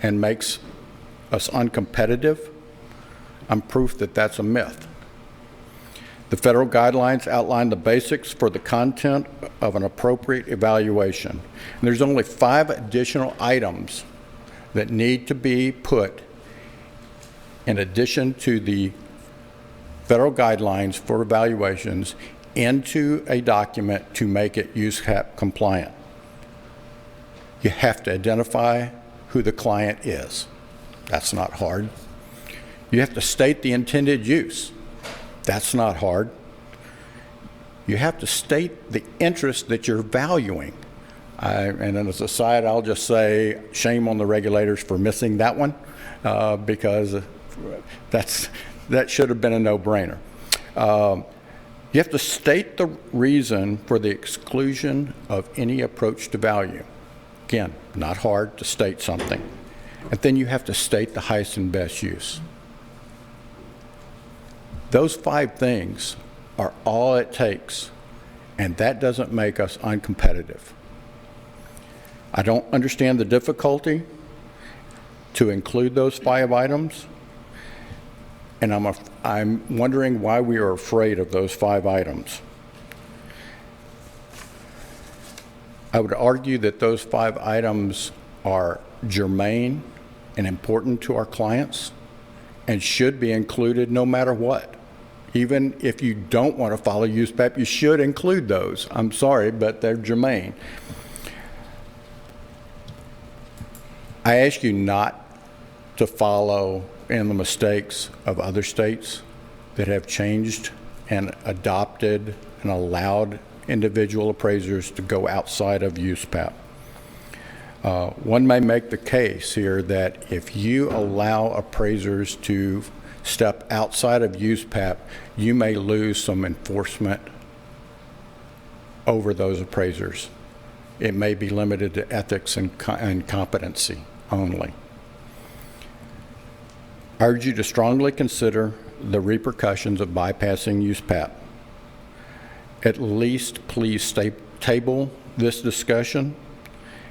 and makes us uncompetitive, I'm proof that that's a myth. The federal guidelines outline the basics for the content of an appropriate evaluation. And there's only 5 additional items that need to be put in addition to the federal guidelines for evaluations into a document to make it USPAP compliant. You have to identify who the client is. That's not hard. You have to state the intended use. That's not hard. You have to state the interest that you're valuing. And as a side, I'll just say shame on the regulators for missing that one because that should have been a no-brainer. You have to state the reason for the exclusion of any approach to value. Again, not hard to state something. And then you have to state the highest and best use. Those 5 things are all it takes, and that doesn't make us uncompetitive. I don't understand the difficulty to include those 5 items, and I'm wondering why we are afraid of those 5 items. I would argue that those 5 items are germane and important to our clients and should be included no matter what. Even if you don't want to follow USPAP, you should include those. I'm sorry, but they're germane. I ask you not to follow in the mistakes of other states that have changed and adopted and allowed individual appraisers to go outside of USPAP. One may make the case here that if you allow appraisers to step outside of USPAP, you may lose some enforcement over those appraisers. It may be limited to ethics and competency only. I urge you to strongly consider the repercussions of bypassing USPAP. At least please table this discussion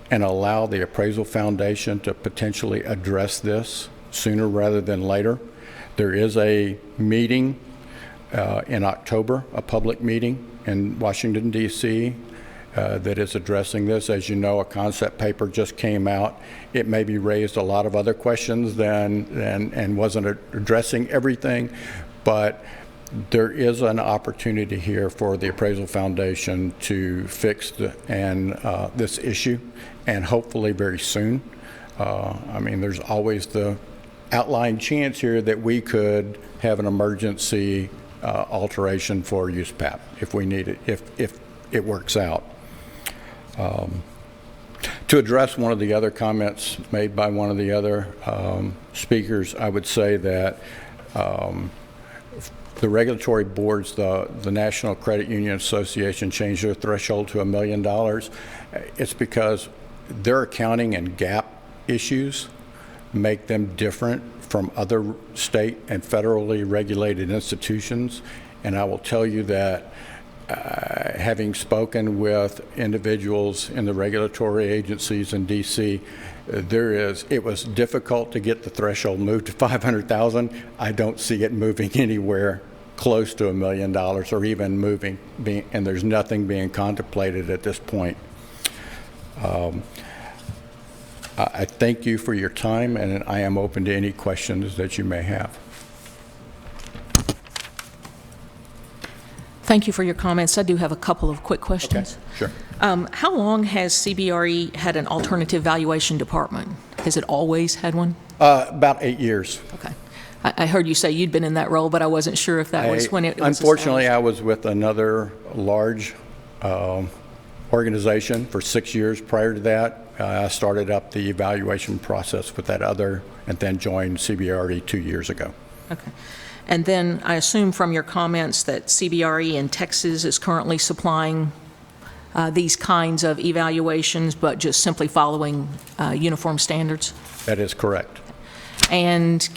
and allow the Appraisal Foundation to potentially address this sooner rather than later. There is a meeting in October, a public meeting in Washington, D.C. That is addressing this. As you know, a concept paper just came out. It maybe raised a lot of other questions and wasn't addressing everything, but there is an opportunity here for the Appraisal Foundation to fix this issue, and hopefully very soon. I mean, there's always the outlying chance here that we could have an emergency alteration for USPAP if we need it, if it works out. To address one of the other comments made by one of the other speakers, I would say that the regulatory boards, the National Credit Union Association, changed their threshold to $1 million. It's because their accounting and GAAP issues make them different from other state and federally regulated institutions. And I will tell you that having spoken with individuals in the regulatory agencies in DC, it was difficult to get the threshold moved to 500,000. I don't see it moving anywhere close to $1 million or even moving, and there's nothing being contemplated at this point. I thank you for your time, and I am open to any questions that you may have. Thank you for your comments. I do have a couple of quick questions. Okay, sure. How long has CBRE had an alternative valuation department? Has it always had one? About 8 years. Okay. I heard you say you'd been in that role, but I wasn't sure if that was when it was Unfortunately, established. I was with another large organization for 6 years prior to that. I started up the evaluation process with that other and then joined CBRE 2 years ago. Okay. And then I assume from your comments that CBRE in Texas is currently supplying these kinds of evaluations, but just simply following uniform standards? That is correct. And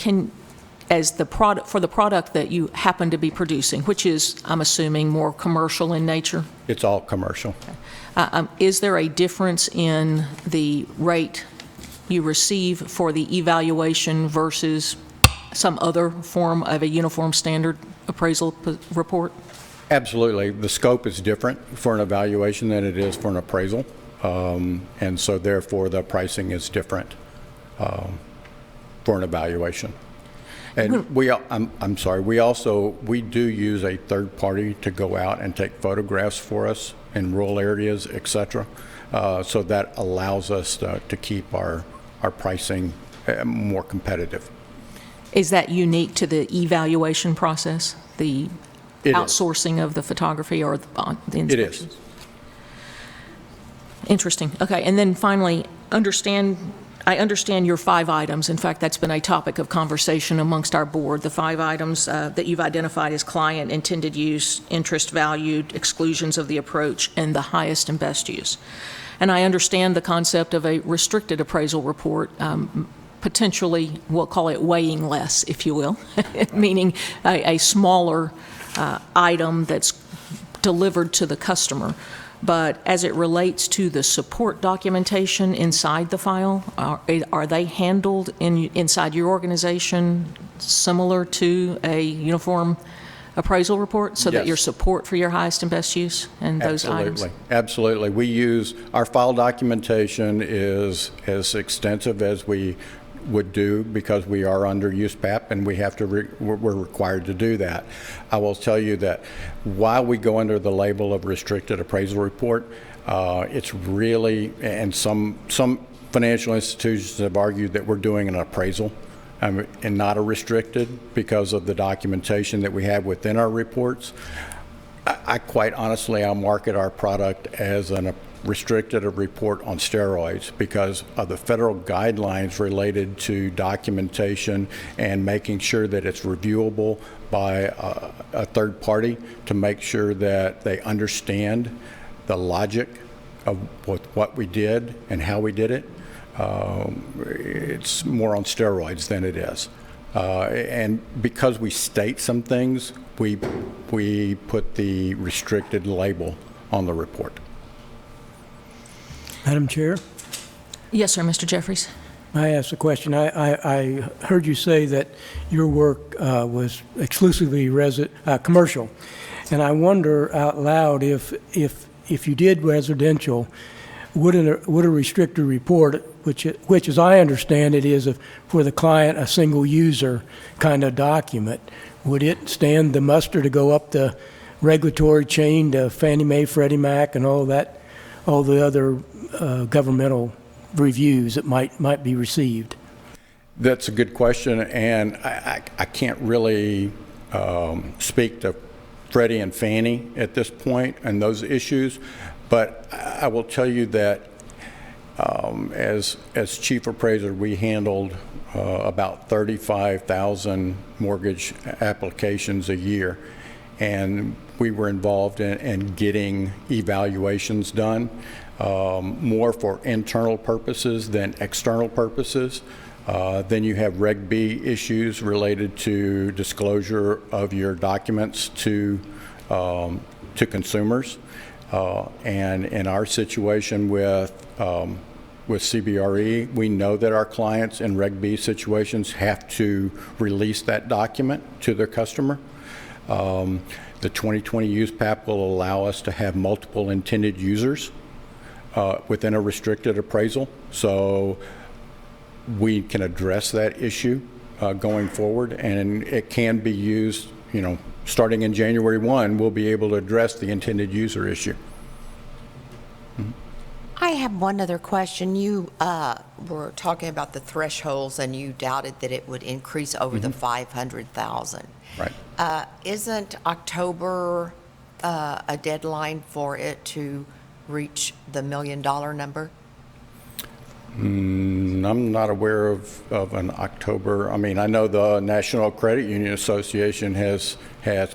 as the product, for the product that you happen to be producing, which is, I'm assuming, more commercial in nature? It's all commercial. Okay. Is there a difference in the rate you receive for the evaluation versus some other form of a uniform standard appraisal report? Absolutely. The scope is different for an evaluation than it is for an appraisal. And so therefore the pricing is different for an evaluation. And I'm sorry, we do use a third party to go out and take photographs for us in rural areas, et cetera. So that allows us to keep our pricing more competitive. Is that unique to the evaluation process, the outsourcing of the photography or the inspections? It is. Interesting. Okay, and then finally, I understand your 5 items. In fact, that's been a topic of conversation amongst our board, the 5 items that you've identified as client, intended use, interest valued, exclusions of the approach, and the highest and best use. And I understand the concept of a restricted appraisal report, potentially, we'll call it weighing less, if you will, meaning a smaller item that's delivered to the customer. But as it relates to the support documentation inside the file, are they handled inside your organization similar to a uniform appraisal report, so that your support for your highest and best use and those items? Absolutely. We use, our file documentation is as extensive as we would do because we are under USPAP and we're required to do that. I will tell you that while we go under the label of restricted appraisal report, it's really, and some financial institutions have argued that we're doing an appraisal and not a restricted because of the documentation that we have within our reports. I quite honestly, I'll market our product as a restricted report on steroids because of the federal guidelines related to documentation and making sure that it's reviewable by a third party to make sure that they understand the logic of what we did and how we did it. It's more on steroids than it is. And because we state some things, we put the restricted label on the report. Madam Chair? Yes, sir, Mr. Jeffries. I asked a question. I heard you say that your work was exclusively commercial, and I wonder out loud if you did residential, would a restricted report, which as I understand it is for the client a single user kind of document, would it stand the muster to go up the regulatory chain to Fannie Mae, Freddie Mac, and all that, all the other governmental reviews that might be received? That's a good question, and I can't really speak to Freddie and Fannie at this point and those issues, but I will tell you that As chief appraiser, we handled about 35,000 mortgage applications a year, and we were involved in getting evaluations done, more for internal purposes than external purposes. Then you have Reg B issues related to disclosure of your documents to consumers. And in our situation with CBRE, we know that our clients in Reg B situations have to release that document to their customer. The 2020 USPAP will allow us to have multiple intended users within a restricted appraisal. So we can address that issue going forward, and it can be used, starting in January 1, we'll be able to address the intended user issue. I have one other question. You were talking about the thresholds, and you doubted that it would increase over the 500,000. Right. Isn't October a deadline for it to reach the $1 million number? I'm not aware of an October. I mean, I know the National Credit Union Association has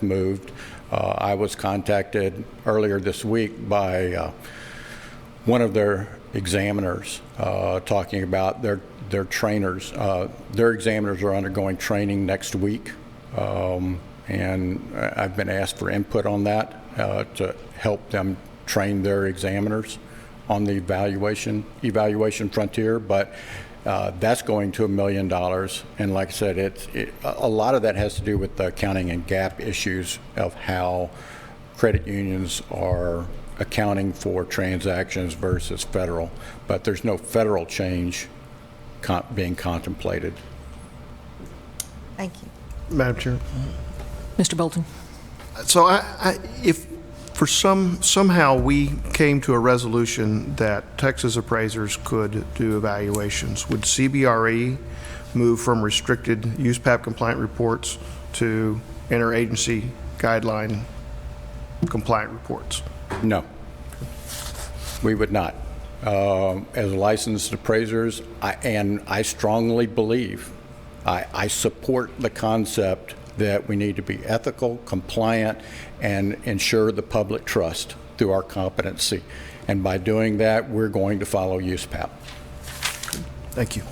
moved. I was contacted earlier this week by one of their examiners talking about their trainers. Their examiners are undergoing training next week, and I've been asked for input on that to help them train their examiners on the evaluation frontier, but that's going to $1 million. And like I said, a lot of that has to do with the accounting and GAAP issues of how credit unions are accounting for transactions versus federal, but there's no federal change being contemplated. Thank you. Madam Chair. Mr. Bolton? So if for somehow we came to a resolution that Texas appraisers could do evaluations, would CBRE move from restricted USPAP compliant reports to interagency guideline compliant reports? No, we would not. As licensed appraisers, I strongly believe, I support the concept that we need to be ethical, compliant, and ensure the public trust through our competency. And by doing that, we're going to follow USPAP. Thank you.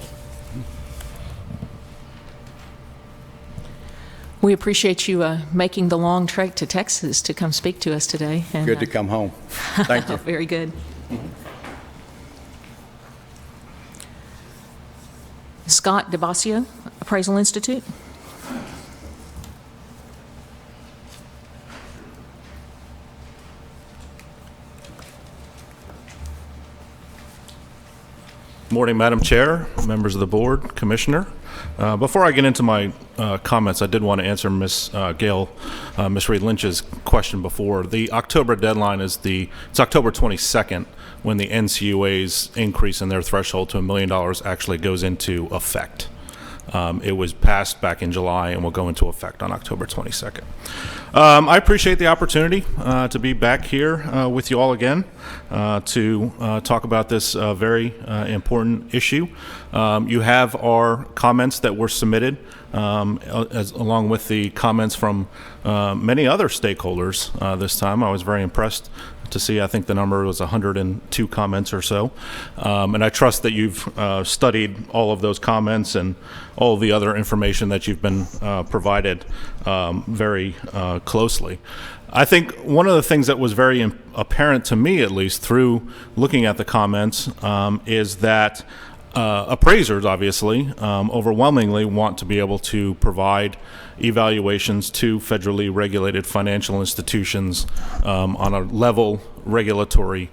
We appreciate you making the long trek to Texas to come speak to us today. And, Good to come home. Thank you. Very good. Scott DeBasio, Appraisal Institute. Morning, Madam Chair, members of the board, Commissioner. Before I get into my comments, I did want to answer Ms. Reed Lynch's question before. The October deadline is it's October 22nd when the NCUA's increase in their threshold to $1 million actually goes into effect. It was passed back in July and will go into effect on October 22nd. I appreciate the opportunity to be back here with you all again to talk about this very important issue. You have our comments that were submitted along with the comments from many other stakeholders this time. I was very impressed to see. I think the number was 102 comments or so. And I trust that you've studied all of those comments and all of the other information that you've been provided very closely. I think one of the things that was very apparent to me, at least through looking at the comments, is that appraisers obviously overwhelmingly want to be able to provide evaluations to federally regulated financial institutions on a level regulatory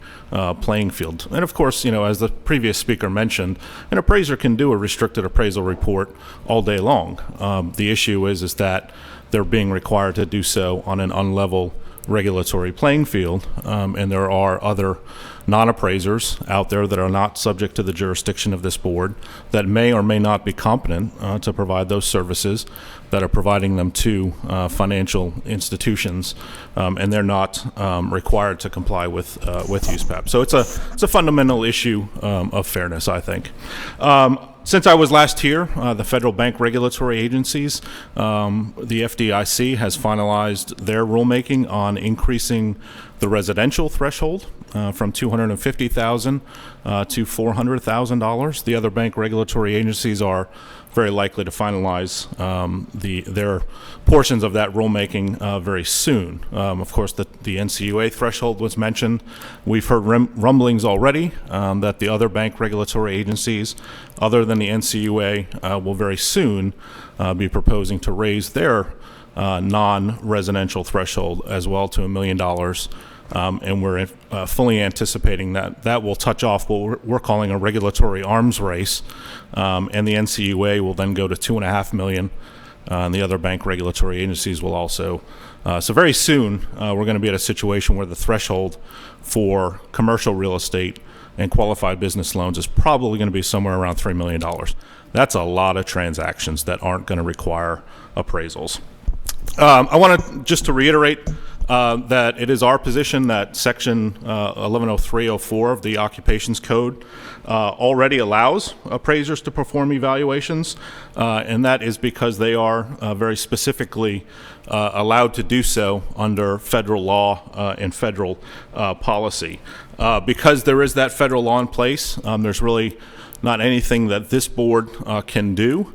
playing field. And of course, as the previous speaker mentioned, an appraiser can do a restricted appraisal report all day long. The issue is that they're being required to do so on an unlevel regulatory playing field, and there are other non-appraisers out there that are not subject to the jurisdiction of this board that may or may not be competent to provide those services, that are providing them to financial institutions, and they're not required to comply with USPAP. So it's a fundamental issue of fairness, I think. Since I was last here, the federal bank regulatory agencies, the FDIC has finalized their rulemaking on increasing the residential threshold from $250,000 to $400,000. The other bank regulatory agencies are very likely to finalize their portions of that rulemaking very soon. Of course, the NCUA threshold was mentioned. We've heard rumblings already that the other bank regulatory agencies, other than the NCUA, will very soon be proposing to raise their non-residential threshold as well to $1 million. And we're fully anticipating that will touch off what we're calling a regulatory arms race, and the NCUA will then go to $2.5 million, and the other bank regulatory agencies will also. So very soon, we're going to be at a situation where the threshold for commercial real estate and qualified business loans is probably going to be somewhere around $3 million. That's a lot of transactions that aren't going to require appraisals. I want to just to reiterate that it is our position that Section 110304 of the Occupations Code already allows appraisers to perform evaluations, and that is because they are very specifically allowed to do so under federal law and federal policy. Because there is that federal law in place, there's really not anything that this board can do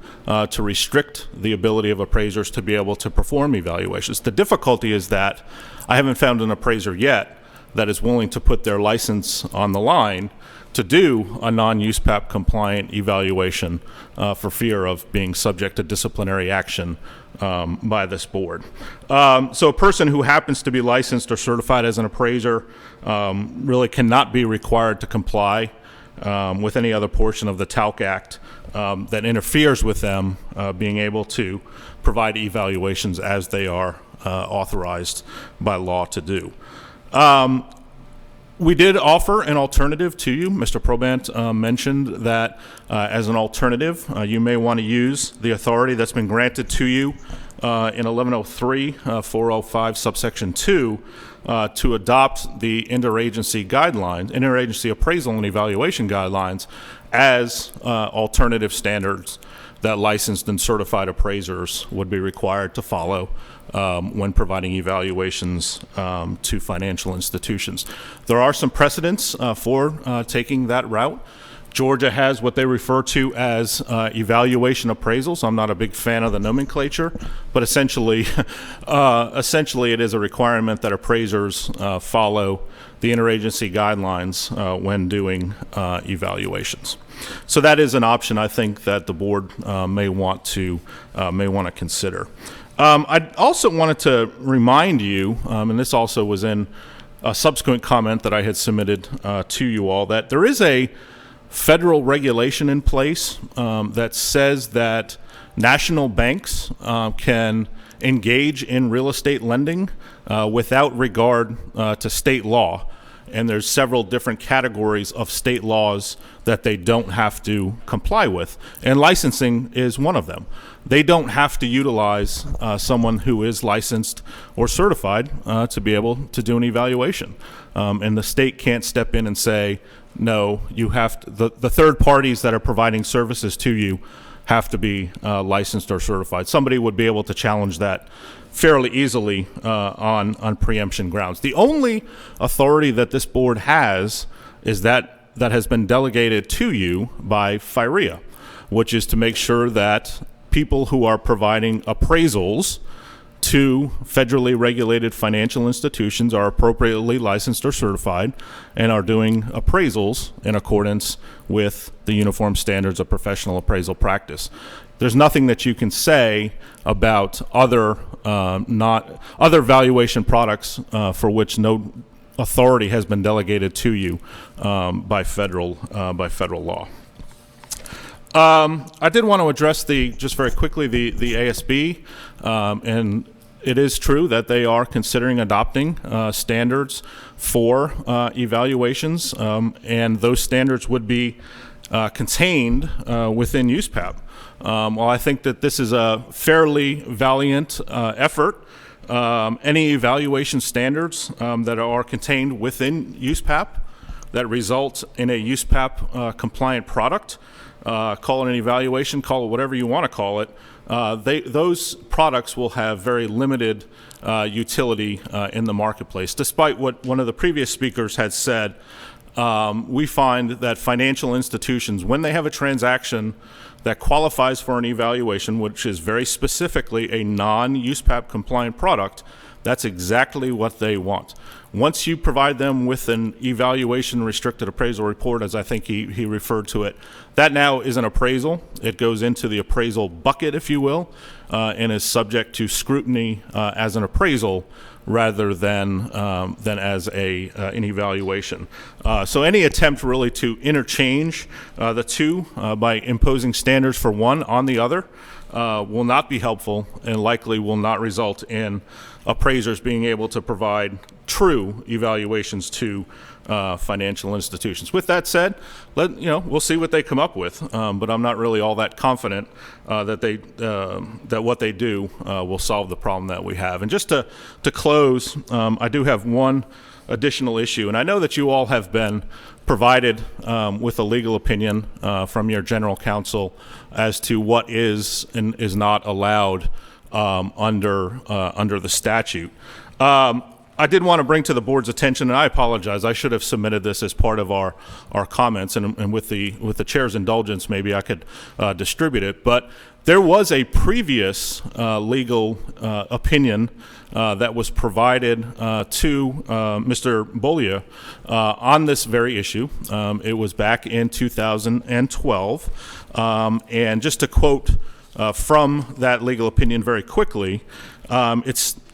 to restrict the ability of appraisers to be able to perform evaluations. The difficulty is that I haven't found an appraiser yet that is willing to put their license on the line to do a non-USPAP compliant evaluation for fear of being subject to disciplinary action by this board. So a person who happens to be licensed or certified as an appraiser really cannot be required to comply with any other portion of the TALC Act that interferes with them being able to provide evaluations as they are authorized by law to do. We did offer an alternative to you. Mr. Probant mentioned that as an alternative, you may want to use the authority that's been granted to you in 1103 405 subsection 2 to adopt the interagency guidelines, interagency appraisal and evaluation guidelines as alternative standards that licensed and certified appraisers would be required to follow when providing evaluations to financial institutions. There are some precedents for taking that route. Georgia has what they refer to as evaluation appraisals. I'm not a big fan of the nomenclature, but essentially it is a requirement that appraisers follow the interagency guidelines when doing evaluations. So that is an option I think that the board may want to consider. I also wanted to remind you, and this also was in a subsequent comment that I had submitted to you all, that there is a federal regulation in place that says that national banks can engage in real estate lending without regard to state law. And there's several different categories of state laws that they don't have to comply with. And licensing is one of them. They don't have to utilize someone who is licensed or certified to be able to do an evaluation. And the state can't step in and say, no, you have to, the third parties that are providing services to you have to be licensed or certified. Somebody would be able to challenge that fairly easily on preemption grounds. The only authority that this board has is that has been delegated to you by FIREA, which is to make sure that people who are providing appraisals to federally regulated financial institutions are appropriately licensed or certified and are doing appraisals in accordance with the uniform standards of professional appraisal practice. There's nothing that you can say about other valuation products for which no authority has been delegated to you by federal law. I did want to address just very quickly the ASB, and it is true that they are considering adopting standards for evaluations, and those standards would be contained within USPAP. While I think that this is a fairly valiant effort, any evaluation standards that are contained within USPAP that result in a USPAP compliant product, call it an evaluation, call it whatever you want to call it, those products will have very limited utility in the marketplace. Despite what one of the previous speakers had said, we find that financial institutions, when they have a transaction that qualifies for an evaluation, which is very specifically a non-USPAP compliant product, that's exactly what they want. Once you provide them with an evaluation restricted appraisal report, as I think he referred to it, that now is an appraisal. It goes into the appraisal bucket, if you will, and is subject to scrutiny as an appraisal rather than as an evaluation. So any attempt really to interchange the two by imposing standards for one on the other will not be helpful and likely will not result in appraisers being able to provide true evaluations to financial institutions. With that said, we'll see what they come up with, but I'm not really all that confident that what they do will solve the problem that we have. And just to close, I do have one additional issue, and I know that you all have been provided with a legal opinion from your general counsel as to what is and is not allowed under the statute. I did want to bring to the board's attention, and I apologize, I should have submitted this as part of our comments, and with the chair's indulgence, maybe I could distribute it. But there was a previous legal opinion that was provided to Mr. Bollier on this very issue. It was back in 2012, and just to quote from that legal opinion very quickly,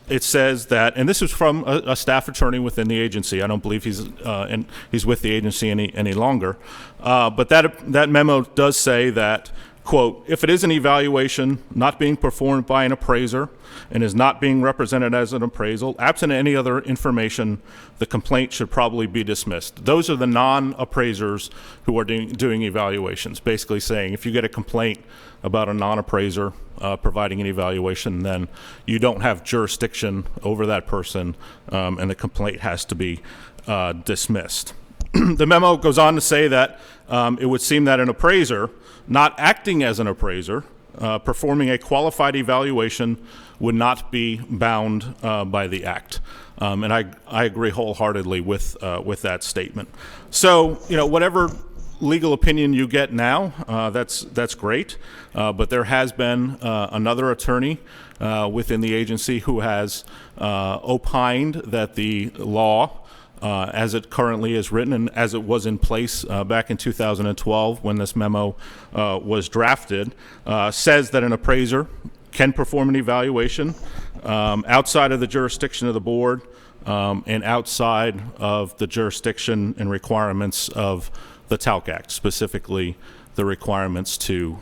it says that, and this is from a staff attorney within the agency. I don't believe he's with the agency any longer. But that memo does say that, quote, if it is an evaluation not being performed by an appraiser and is not being represented as an appraisal, absent any other information, the complaint should probably be dismissed. Those are the non-appraisers who are doing evaluations, basically saying if you get a complaint about a non-appraiser providing an evaluation, then you don't have jurisdiction over that person, and the complaint has to be dismissed. The memo goes on to say that it would seem that an appraiser not acting as an appraiser, performing a qualified evaluation, would not be bound by the act. And I agree wholeheartedly with that statement. So, whatever legal opinion you get now, that's great. But there has been another attorney within the agency who has opined that the law, as it currently is written and as it was in place back in 2012 when this memo was drafted, says that an appraiser can perform an evaluation outside of the jurisdiction of the board and outside of the jurisdiction and requirements of the TALC Act, specifically the requirements to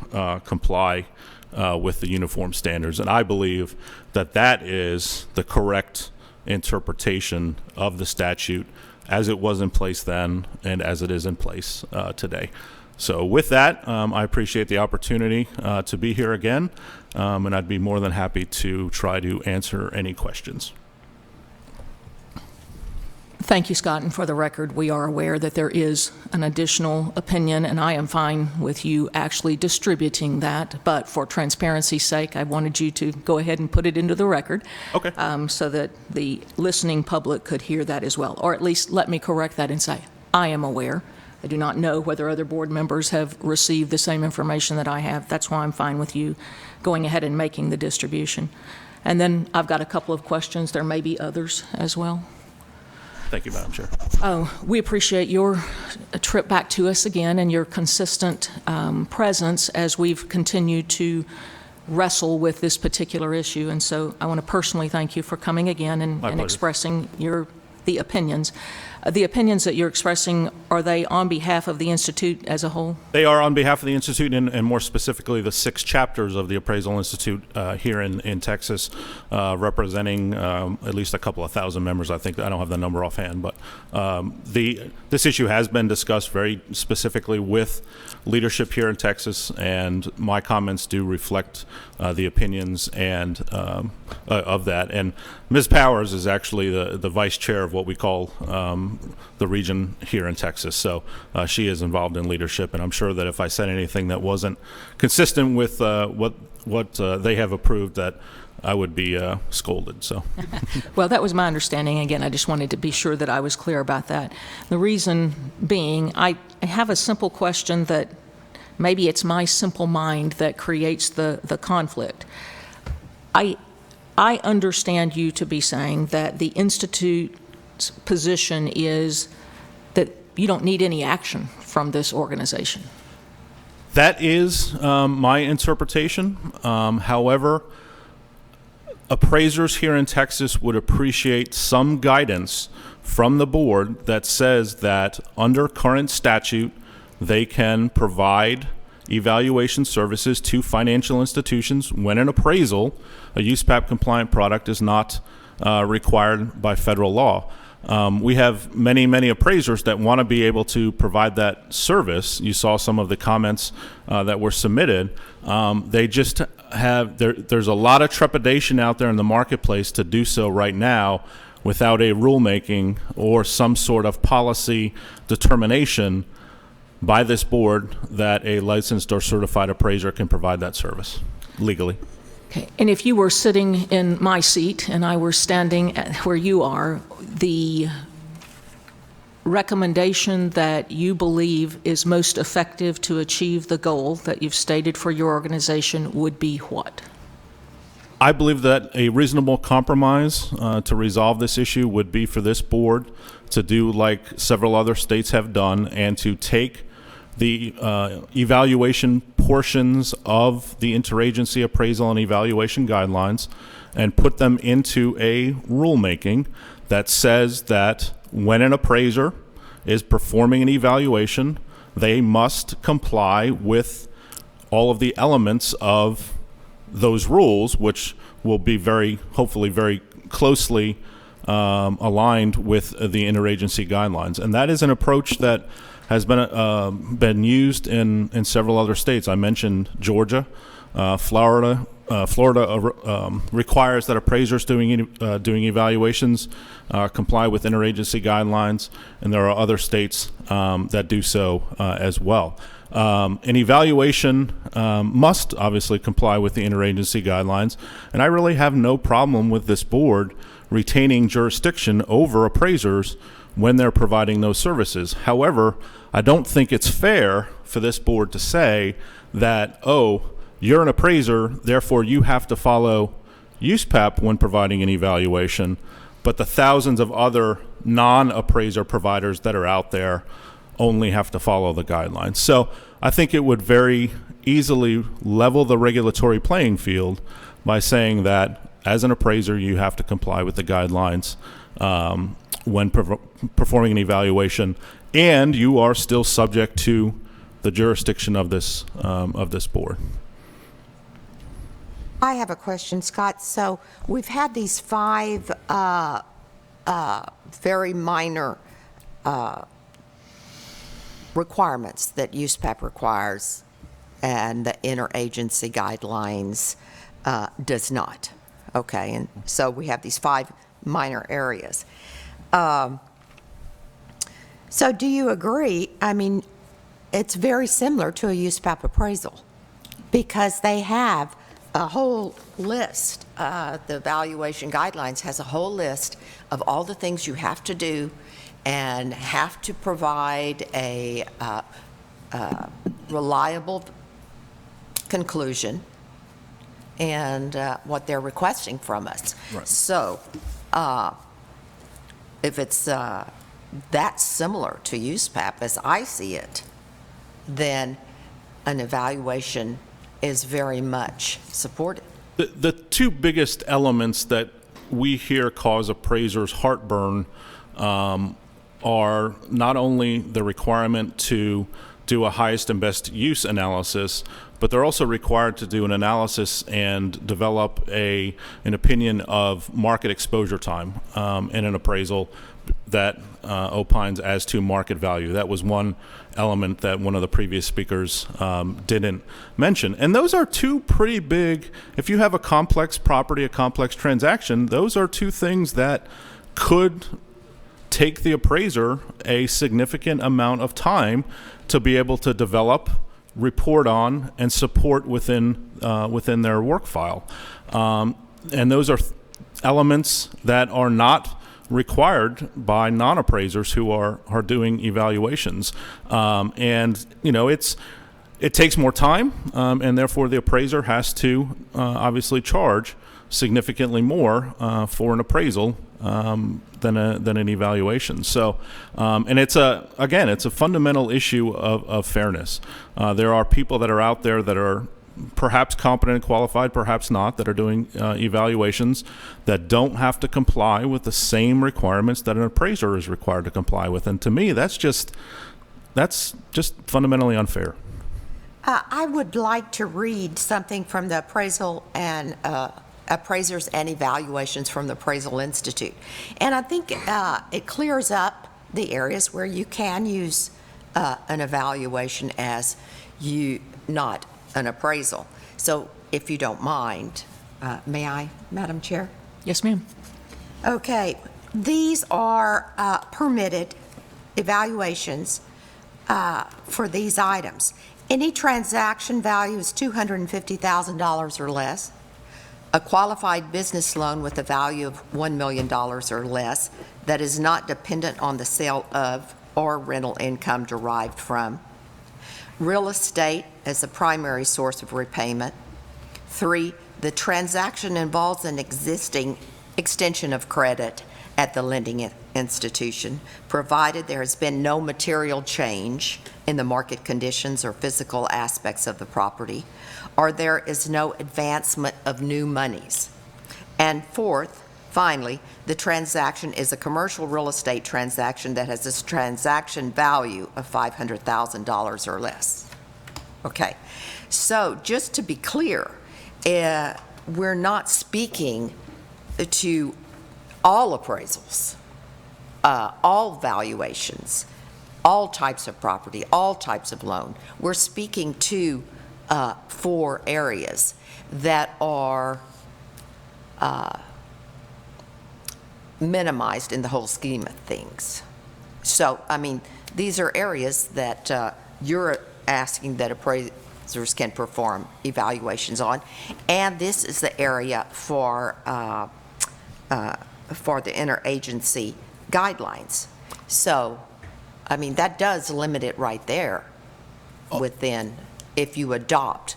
comply with the uniform standards. And I believe that that is the correct interpretation of the statute as it was in place then and as it is in place today. So with that, I appreciate the opportunity to be here again, and I'd be more than happy to try to answer any questions. Thank you, Scott. And for the record, we are aware that there is an additional opinion, and I am fine with you actually distributing that. But for transparency's sake, I wanted you to go ahead and put it into the record. Okay. So that the listening public could hear that as well. Or at least let me correct that and say, I am aware. I do not know whether other board members have received the same information that I have. That's why I'm fine with you going ahead and making the distribution. And then I've got a couple of questions. There may be others as well. Thank you, Madam Chair. We appreciate your trip back to us again and your consistent presence as we've continued to wrestle with this particular issue. And so I want to personally thank you for coming again and expressing the opinions. The opinions that you're expressing, are they on behalf of the Institute as a whole? They are on behalf of the Institute and more specifically the 6 chapters of the Appraisal Institute here in Texas, representing at least a couple of thousand members. I think I don't have the number offhand, but this issue has been discussed very specifically with leadership here in Texas, and my comments do reflect the opinions and of that. And Ms. Powers is actually the vice chair of what we call the region here in Texas. So she is involved in leadership, and I'm sure that if I said anything that wasn't consistent with what they have approved, that I would be scolded. So, well, that was my understanding. Again, I just wanted to be sure that I was clear about that. The reason being, I have a simple question that maybe it's my simple mind that creates the conflict. I understand you to be saying that the Institute's position is that you don't need any action from this organization. that is my interpretation. However, appraisers here in Texas would appreciate some guidance from the board that says that under current statute, they can provide evaluation services to financial institutions when an appraisal, a USPAP compliant product, is not required by federal law. We have many appraisers that want to be able to provide that service. You saw some of the comments that were submitted. They just have, there's a lot of trepidation out there in the marketplace to do so right now without a rulemaking or some sort of policy determination by this board that a licensed or certified appraiser can provide that service legally. Okay. And if you were sitting in my seat and I were standing where you are, the recommendation that you believe is most effective to achieve the goal that you've stated for your organization would be what? I believe that a reasonable compromise to resolve this issue would be for this board to do like several other states have done and to take the evaluation portions of the interagency appraisal and evaluation guidelines and put them into a rulemaking that says that when an appraiser is performing an evaluation, they must comply with all of the elements of those rules, which will be hopefully very closely aligned with the interagency guidelines. And that is an approach that has been used in several other states. I mentioned Georgia, Florida. Florida requires that appraisers doing evaluations comply with interagency guidelines, and there are other states that do so as well. An evaluation must obviously comply with the interagency guidelines, and I really have no problem with this board retaining jurisdiction over appraisers when they're providing those services. However, I don't think it's fair for this board to say that, oh, you're an appraiser, therefore you have to follow USPAP when providing an evaluation, but the thousands of other non-appraiser providers that are out there only have to follow the guidelines. So I think it would very easily level the regulatory playing field by saying that as an appraiser, you have to comply with the guidelines when performing an evaluation, and you are still subject to the jurisdiction of this board. I have a question, Scott. So we've had these 5 very minor requirements that USPAP requires and the interagency guidelines does not. Okay, and so we have these 5 minor areas. So do you agree? I mean, it's very similar to a USPAP appraisal because they have a whole list. The evaluation guidelines has a whole list of all the things you have to do and have to provide a reliable conclusion and what they're requesting from us. Right. So if it's that similar to USPAP as I see it, then an evaluation is very much supported. The 2 biggest elements that we hear cause appraisers heartburn are not only the requirement to do a highest and best use analysis, but they're also required to do an analysis and develop an opinion of market exposure time in an appraisal that opines as to market value. That was one element that one of the previous speakers didn't mention. And those are two pretty big, if you have a complex property, a complex transaction, those are two things that could take the appraiser a significant amount of time to be able to develop, report on, and support within their work file. And those are elements that are not required by non-appraisers who are doing evaluations. And, you know, it takes more time, and therefore the appraiser has to obviously charge significantly more for an appraisal than an evaluation. So, and it's a fundamental issue of fairness. There are people that are out there that are perhaps competent and qualified, perhaps not, that are doing evaluations that don't have to comply with the same requirements that an appraiser is required to comply with. And to me, that's just fundamentally unfair. I would like to read something from the appraisal and appraisers and evaluations from the Appraisal Institute. And I think it clears up the areas where you can use an evaluation as not an appraisal. So if you don't mind, may I, Madam Chair? Yes, ma'am. Okay, these are permitted evaluations for these items. Any transaction value is $250,000 or less. A qualified business loan with a value of $1 million or less that is not dependent on the sale of or rental income derived from. Real estate as the primary source of repayment. 3, the transaction involves an existing extension of credit at the lending institution, provided there has been no material change in the market conditions or physical aspects of the property, or there is no advancement of new monies. And 4th, finally, the transaction is a commercial real estate transaction that has a transaction value of $500,000 or less. Okay, so just to be clear, we're not speaking to all appraisals, all valuations, all types of property, all types of loan. We're speaking to 4 areas that are minimized in the whole scheme of things. So, I mean, these are areas that you're asking that appraisers can perform evaluations on, and this is the area for the interagency guidelines. So, I mean, that does limit it right there within, if you adopt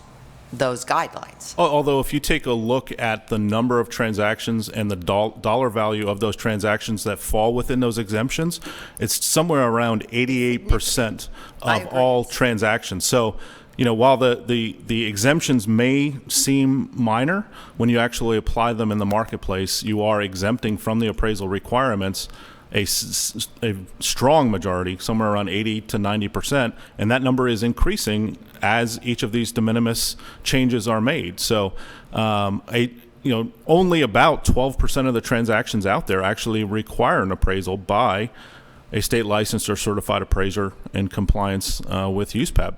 those guidelines. Although if you take a look at the number of transactions and the dollar value of those transactions that fall within those exemptions, it's somewhere around 88% of all transactions. So, you know, while the exemptions may seem minor, when you actually apply them in the marketplace, you are exempting from the appraisal requirements a strong majority, somewhere around 80 to 90%, and that number is increasing as each of these de minimis changes are made. So, only about 12% of the transactions out there actually require an appraisal by a state licensed or certified appraiser in compliance with USPAP.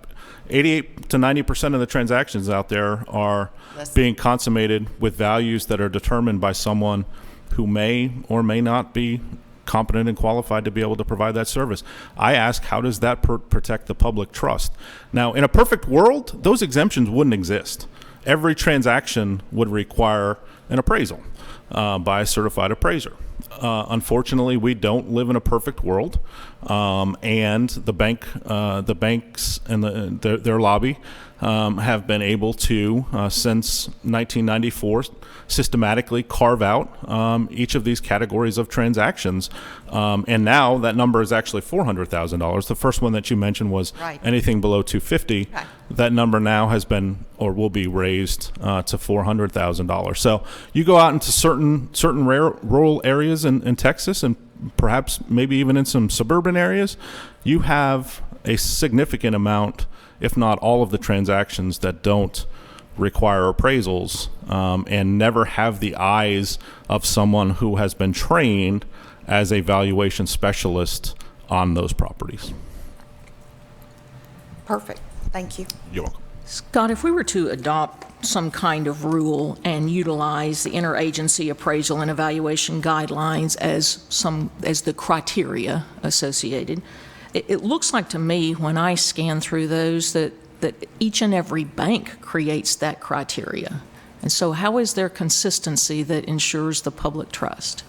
88 to 90% of the transactions out there are being consummated with values that are determined by someone who may or may not be competent and qualified to be able to provide that service. I ask, how does that protect the public trust? Now, in a perfect world, those exemptions wouldn't exist. Every transaction would require an appraisal by a certified appraiser. Unfortunately, we don't live in a perfect world, and the banks and their lobby have been able to, since 1994, systematically carve out each of these categories of transactions. And now that number is actually $400,000. The first one that you mentioned was anything below $250,000. Right. That number now has been or will be raised to $400,000. So you go out into certain rural areas in Texas, and perhaps maybe even in some suburban areas, you have a significant amount, if not all of the transactions that don't require appraisals and never have the eyes of someone who has been trained as a valuation specialist on those properties. Perfect. Thank you. You're welcome. Scott, if we were to adopt some kind of rule and utilize the interagency appraisal and evaluation guidelines as the criteria associated, it looks like to me when I scan through those that each and every bank creates that criteria. And so how is there consistency that ensures the public trust?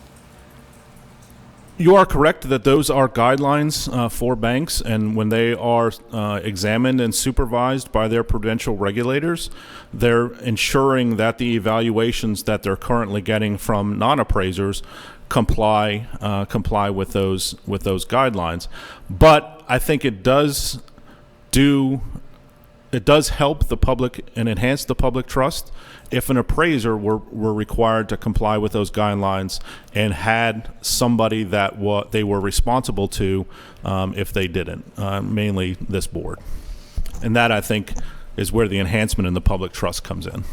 You are correct that those are guidelines for banks, and when they are examined and supervised by their prudential regulators, they're ensuring that the evaluations that they're currently getting from non-appraisers comply with those guidelines. But I think it does help the public and enhance the public trust if an appraiser were required to comply with those guidelines and had somebody that they were responsible to if they didn't, mainly this board. And that, I think, is where the enhancement in the public trust comes in.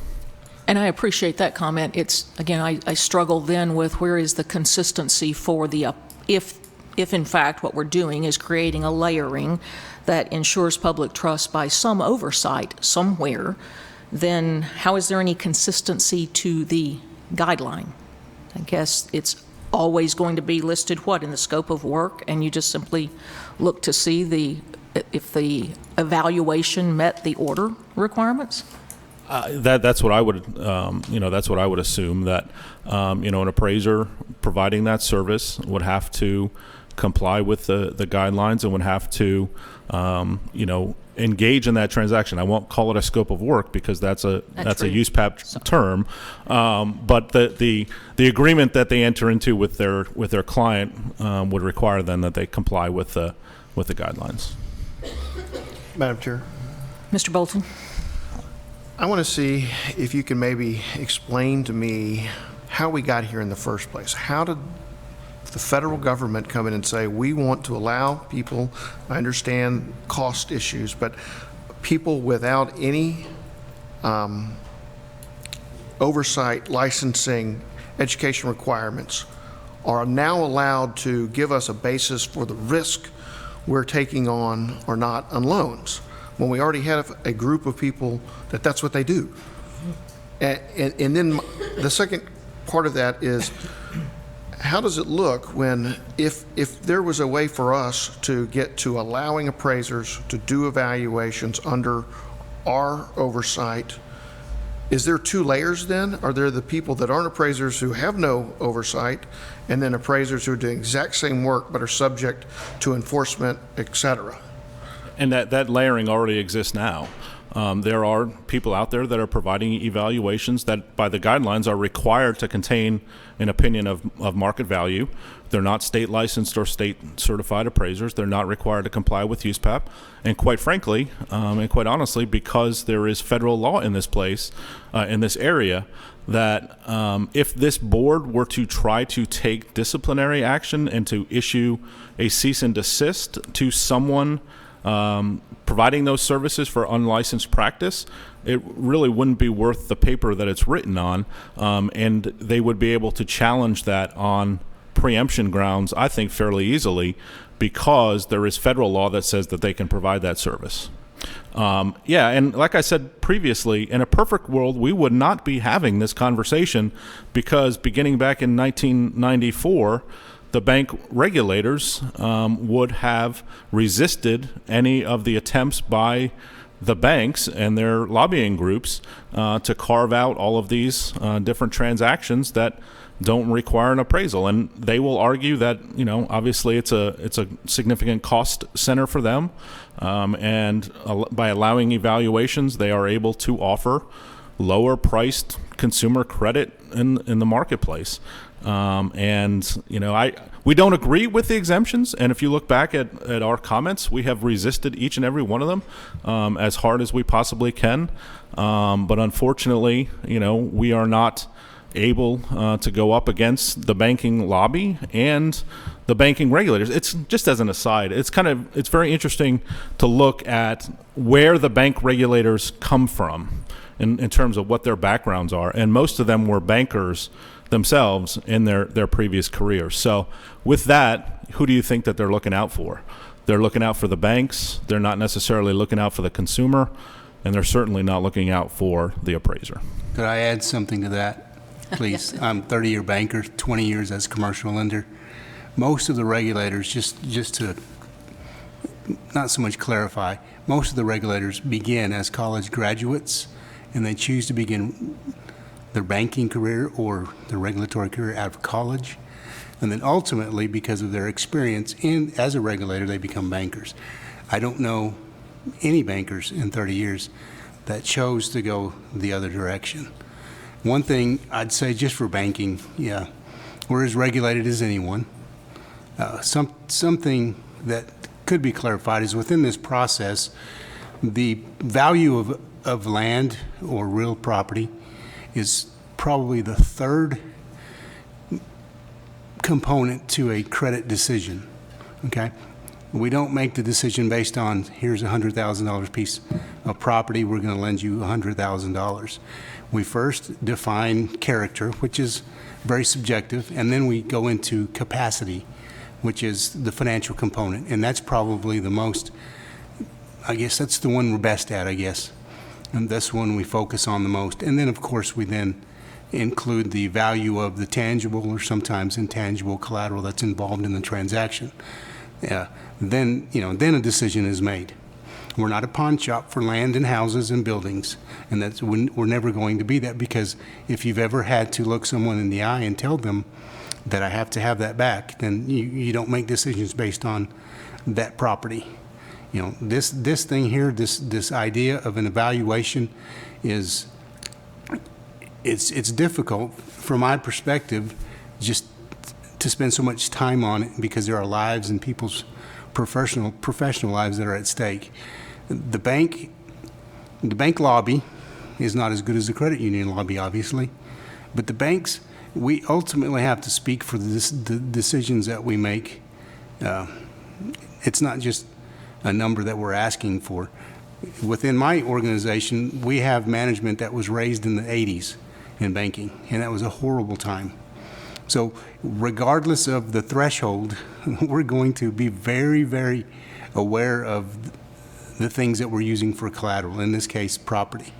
And I appreciate that comment. It's, again, I struggle then with where is the consistency for the, if in fact what we're doing is creating a layering that ensures public trust by some oversight somewhere, then how is there any consistency to the guideline? I guess it's always going to be listed, what, in the scope of work, and you just simply look to see if the evaluation met the order requirements? That's what I would, that's what I would assume, that, an appraiser providing that service would have to comply with the guidelines and would have to, engage in that transaction. I won't call it a scope of work because that's a USPAP term, but the agreement that they enter into with their client would require then that they comply with the guidelines. Madam Chair. Mr. Bolton. I want to see if you can maybe explain to me how we got here in the first place. How did the federal government come in and say, we want to allow people, I understand cost issues, but people without any oversight, licensing, education requirements are now allowed to give us a basis for the risk we're taking on or not on loans, when we already have a group of people that's what they do. And then the second part of that is, how does it look when, if there was a way for us to get to allowing appraisers to do evaluations under our oversight, is there two layers then? Are there the people that aren't appraisers who have no oversight, and then appraisers who are doing exact same work but are subject to enforcement, et cetera? And that layering already exists now. There are people out there that are providing evaluations that by the guidelines are required to contain an opinion of market value. They're not state licensed or state certified appraisers. They're not required to comply with USPAP. And quite frankly, and quite honestly, because there is federal law in this place, in this area, that if this board were to try to take disciplinary action and to issue a cease and desist to someone providing those services for unlicensed practice, it really wouldn't be worth the paper that it's written on, and they would be able to challenge that on preemption grounds, I think, fairly easily, because there is federal law that says that they can provide that service. And like I said previously, in a perfect world, we would not be having this conversation, because beginning back in 1994, the bank regulators would have resisted any of the attempts by the banks and their lobbying groups to carve out all of these different transactions that don't require an appraisal. And they will argue that, obviously it's a significant cost center for them. And by allowing evaluations, they are able to offer lower priced consumer credit in the marketplace. We don't agree with the exemptions, and if you look back at our comments, we have resisted each and every one of them as hard as we possibly can. But unfortunately, we are not able to go up against the banking lobby and the banking regulators. It's just as an aside, it's very interesting to look at where the bank regulators come from in terms of what their backgrounds are. And most of them were bankers themselves in their previous careers. So with that, who do you think that they're looking out for? They're looking out for the banks. They're not necessarily looking out for the consumer, and they're certainly not looking out for the appraiser. Could I add something to that, please? I'm a 30-year banker, 20 years as a commercial lender. Most of the regulators, just to not so much clarify, most of the regulators begin as college graduates, and they choose to begin their banking career or their regulatory career out of college. And then ultimately, because of their experience as a regulator, they become bankers. I don't know any bankers in 30 years that chose to go the other direction. One thing I'd say just for banking, yeah, we're as regulated as anyone. Something that could be clarified is within this process, the value of land or real property is probably the third component to a credit decision, okay? We don't make the decision based on, here's a $100,000 piece of property, we're going to lend you $100,000. We first define character, which is very subjective, and then we go into capacity, which is the financial component, and that's probably the most, I guess that's the one we're best at, I guess, and that's one we focus on the most. And then, of course, we then include the value of the tangible or sometimes intangible collateral that's involved in the transaction. Then a decision is made. We're not a pawn shop for land and houses and buildings, and we're never going to be that, because if you've ever had to look someone in the eye and tell them that I have to have that back, then you don't make decisions based on that property. This thing here, this idea of an evaluation is it's difficult from my perspective just to spend so much time on it, because there are lives and people's professional lives that are at stake. The bank lobby is not as good as the credit union lobby, obviously, but the banks, we ultimately have to speak for the decisions that we make. It's not just a number that we're asking for. Within my organization, we have management that was raised in the 80s in banking, and that was a horrible time. So regardless of the threshold, we're going to be very, very aware of the things that we're using for collateral, in this case, property.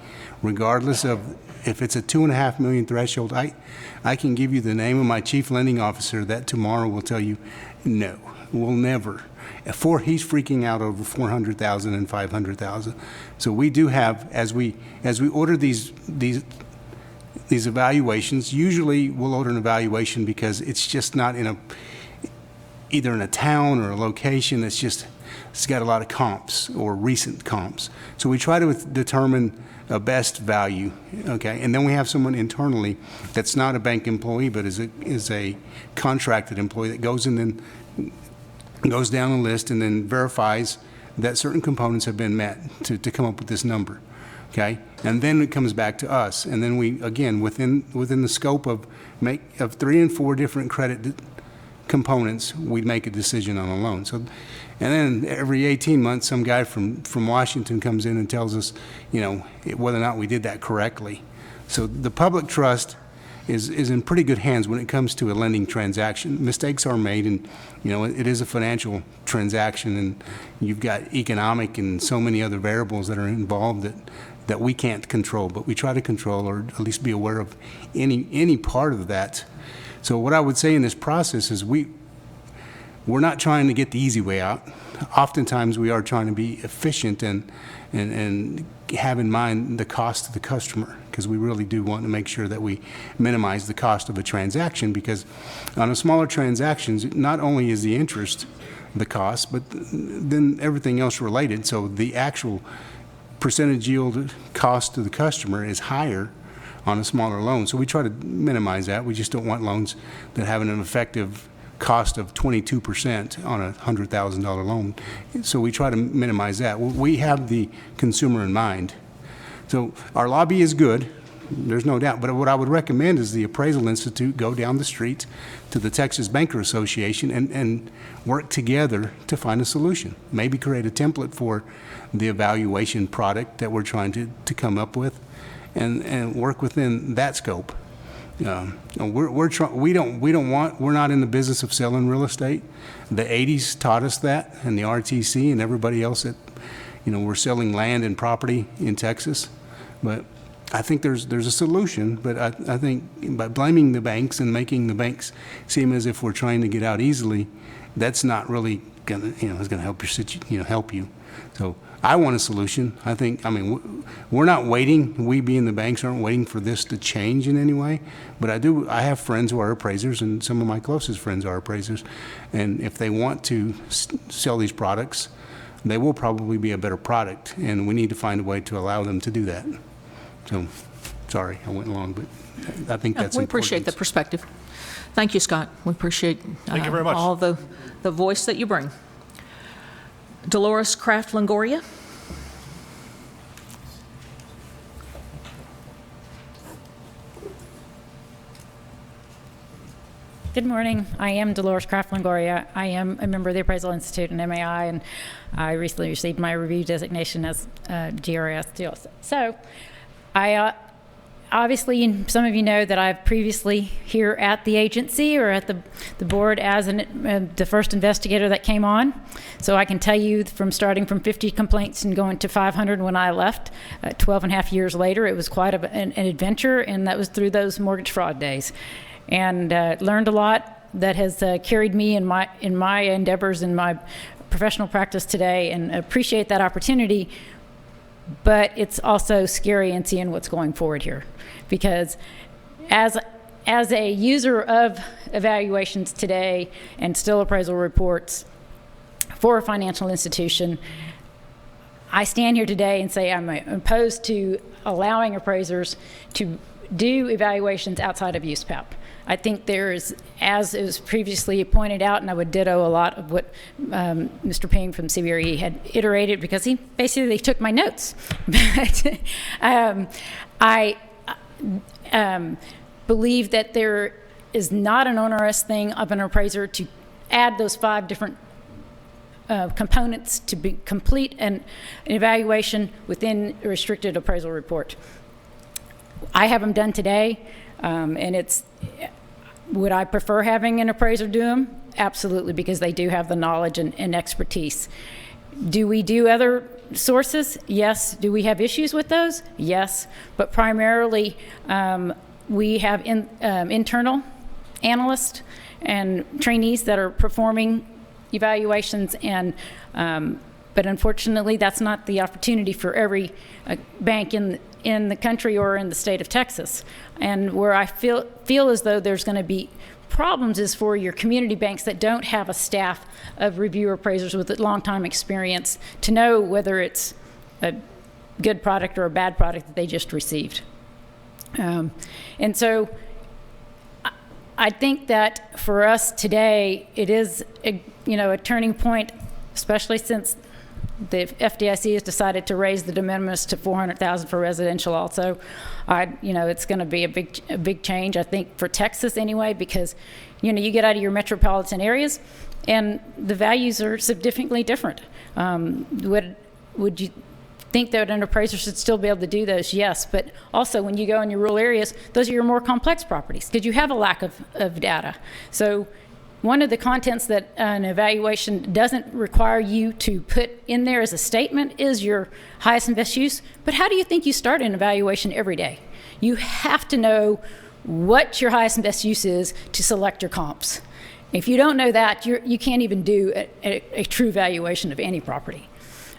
Regardless of if it's a $2.5 million threshold, I can give you the name of my chief lending officer that tomorrow will tell you, no, we'll never. He's freaking out over 400,000 and 500,000. So we do have, as we order these evaluations, usually we'll order an evaluation because it's just not either in a town or a location that's it's got a lot of comps or recent comps. So we try to determine a best value, okay? And then we have someone internally that's not a bank employee, but is a contracted employee that goes in and goes down the list and then verifies that certain components have been met to come up with this number, okay? And then it comes back to us, and then we, again, within the scope of 3 and 4 different credit components, we make a decision on a loan. So, and then every 18 months, some guy from Washington comes in and tells us, whether or not we did that correctly. So the public trust is in pretty good hands when it comes to a lending transaction. Mistakes are made, and it is a financial transaction, and you've got economic and so many other variables that are involved that we can't control, but we try to control, or at least be aware of any part of that. So what I would say in this process is we're not trying to get the easy way out. Oftentimes we are trying to be efficient and have in mind the cost to the customer, because we really do want to make sure that we minimize the cost of a transaction, because on a smaller transactions, not only is the interest the cost, but then everything else related. So the actual percentage yield cost to the customer is higher on a smaller loan. So we try to minimize that. We just don't want loans that have an effective cost of 22% on a $100,000 loan. So we try to minimize that. We have the consumer in mind. So our lobby is good. There's no doubt. But what I would recommend is the Appraisal Institute go down the street to the Texas Banker Association and work together to find a solution. Maybe create a template for the evaluation product that we're trying to come up with, and work within that scope. We're not in the business of selling real estate. The 80s taught us that, and the RTC and everybody else that, we're selling land and property in Texas. But I think there's a solution, but I think by blaming the banks and making the banks seem as if we're trying to get out easily, that's not really gonna, is gonna help help you. So I want a solution. We're not waiting, we being the banks aren't waiting for this to change in any way, but I have friends who are appraisers, and some of my closest friends are appraisers, and if they want to sell these products, they will probably be a better product, and we need to find a way to allow them to do that. So, sorry, I went long, but I think that's important. We appreciate the perspective. Thank you, Scott. We appreciate Thank you very much. all the voice that you bring. Dolores Kraft Longoria. Good morning. I am Dolores Kraft Longoria. I am a member of the Appraisal Institute and MAI, and I recently received my review designation as GRS too. So I obviously, some of you know that I've previously here at the agency or at the board as the first investigator that came on. So I can tell you from starting from 50 complaints and going to 500 when I left, 12 and a half years later, it was quite an adventure, and that was through those mortgage fraud days. And learned a lot that has carried me in my endeavors in my professional practice today, and appreciate that opportunity. But it's also scary in seeing what's going forward here, because as a user of evaluations today and still appraisal reports for a financial institution, I stand here today and say I'm opposed to allowing appraisers to do evaluations outside of USPAP. I think there is, as it was previously pointed out, and I would ditto a lot of what Mr. Ping from CBRE had iterated, because he basically took my notes. But I believe that there is not an onerous thing of an appraiser to add those 5 different components to complete an evaluation within a restricted appraisal report. I have them done today, and would I prefer having an appraiser do them? Absolutely, because they do have the knowledge and expertise. Do we do other sources? Yes. Do we have issues with those? Yes. But primarily, we have internal analysts and trainees that are performing evaluations, and but unfortunately, that's not the opportunity for every bank in the country or in the state of Texas. And where I feel as though there's going to be problems is for your community banks that don't have a staff of reviewer appraisers with a long time experience to know whether it's a good product or a bad product that they just received. And so I think that for us today, it is a turning point, especially since the FDIC has decided to raise the de minimis to $400,000 for residential also. It's going to be a big change, I think, for Texas anyway, because, you get out of your metropolitan areas and the values are significantly different. Would you think that an appraiser should still be able to do those? Yes, but also when you go in your rural areas, those are your more complex properties because you have a lack of data. So one of the contents that an evaluation doesn't require you to put in there as a statement is your highest and best use. But how do you think you start an evaluation every day? You have to know what your highest and best use is to select your comps. If you don't know that, you can't even do a true valuation of any property.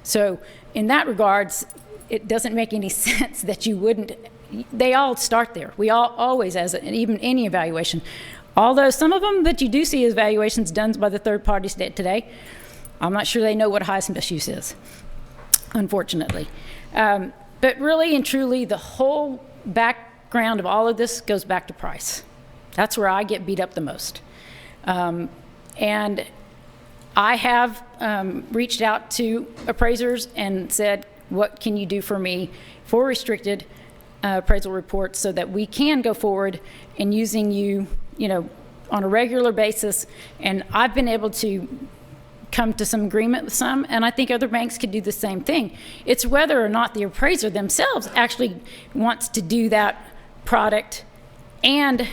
So in that regards, it doesn't make any sense that you wouldn't. They all start there. We all always, even any evaluation. Although some of them that you do see as evaluations done by the third parties today, I'm not sure they know what highest and best use is, unfortunately. But really and truly, the whole background of all of this goes back to price. That's where I get beat up the most. And I have reached out to appraisers and said, what can you do for me for restricted appraisal report so that we can go forward in using you, on a regular basis. And I've been able to come to some agreement with some, and I think other banks could do the same thing. It's whether or not the appraiser themselves actually wants to do that product and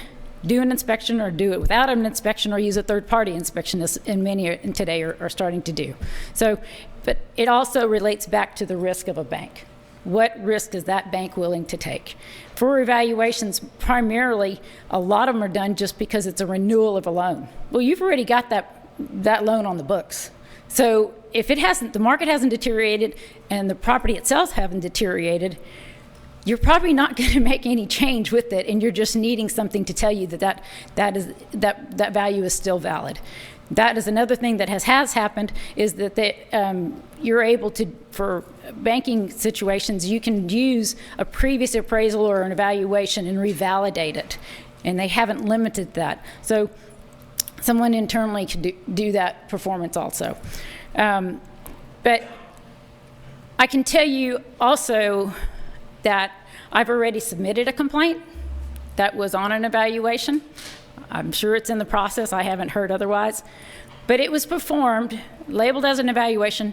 do an inspection, or do it without an inspection, or use a third-party inspection, as many today are starting to do. So, but it also relates back to the risk of a bank. What risk is that bank willing to take? For evaluations, primarily, a lot of them are done just because it's a renewal of a loan. Well, you've already got that loan on the books. So if the market hasn't deteriorated and the property itself hasn't deteriorated, you're probably not going to make any change with it, and you're just needing something to tell you that value is still valid. That is another thing that has happened, is that you're able to, for banking situations, you can use a previous appraisal or an evaluation and revalidate it, and they haven't limited that. So someone internally could do that performance also. But I can tell you also that I've already submitted a complaint that was on an evaluation. I'm sure it's in the process. I haven't heard otherwise. But it was performed, labeled as an evaluation.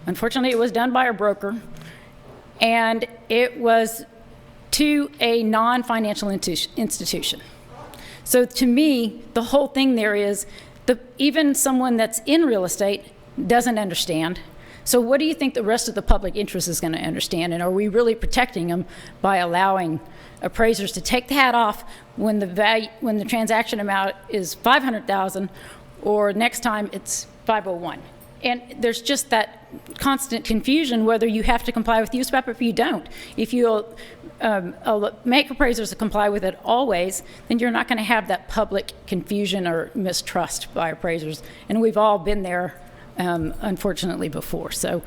Unfortunately, it was done by a broker, and it was to a non-financial institution. So to me, the whole thing there is, even someone that's in real estate doesn't understand. So what do you think the rest of the public interest is going to understand? And are we really protecting them by allowing appraisers to take the hat off when the transaction amount is $500,000, or next time it's $501? And there's just that constant confusion whether you have to comply with USPAP or if you don't. If you make appraisers to comply with it always, then you're not going to have that public confusion or mistrust by appraisers. And we've all been there, unfortunately, before. So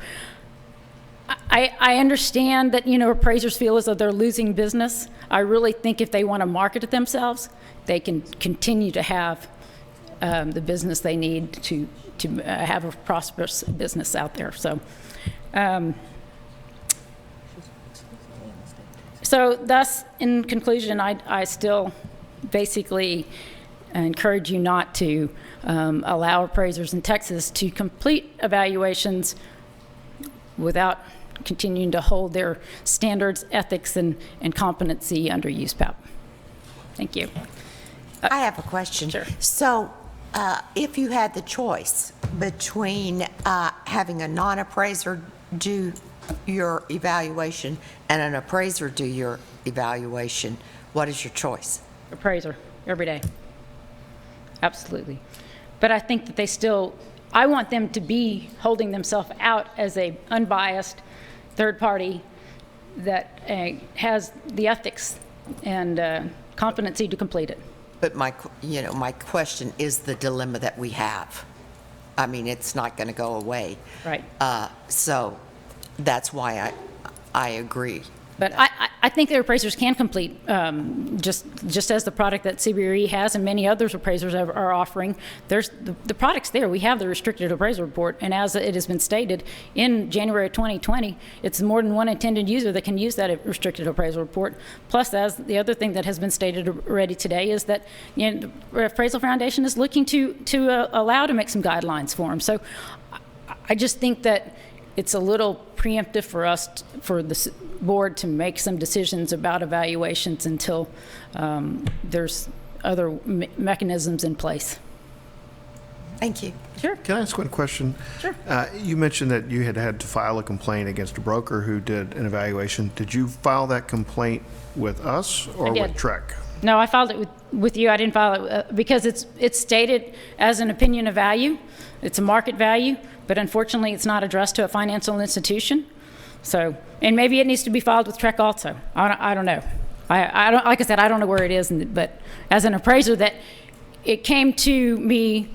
I understand that, appraisers feel as though they're losing business. I really think if they want to market it themselves, they can continue to have the business they need to have a prosperous business out there. So, so thus, in conclusion, I still basically encourage you not to allow appraisers in Texas to complete evaluations without continuing to hold their standards, ethics, and competency under USPAP. Thank you. I have a question. Sure. So if you had the choice between having a non-appraiser do your evaluation and an appraiser do your evaluation, what is your choice? Appraiser, every day. Absolutely. But I think that I want them to be holding themselves out as a unbiased third party that has the ethics and competency to complete it. But my question is the dilemma that we have. I mean, it's not going to go away. Right. So that's why I agree. But I think the appraisers can complete, just as the product that CBRE has and many others appraisers are offering. There's the product's there. We have the restricted appraisal report, and as it has been stated in January of 2020, it's more than one intended user that can use that restricted appraisal report. Plus, as the other thing that has been stated already today is that the Appraisal Foundation is looking to allow to make some guidelines for them. So I just think that it's a little preemptive for us, for the board to make some decisions about evaluations until there's other mechanisms in place. Thank you. Sure. Can I ask one question? Sure. You mentioned that you had to file a complaint against a broker who did an evaluation. Did you file that complaint with us or with Trek? No, I filed it with you. I didn't file it because it's stated as an opinion of value. It's a market value, but unfortunately it's not addressed to a financial institution. So, and maybe it needs to be filed with Trek also. I don't know. I don't, like I said, I don't know where it is, but as an appraiser, that it came to me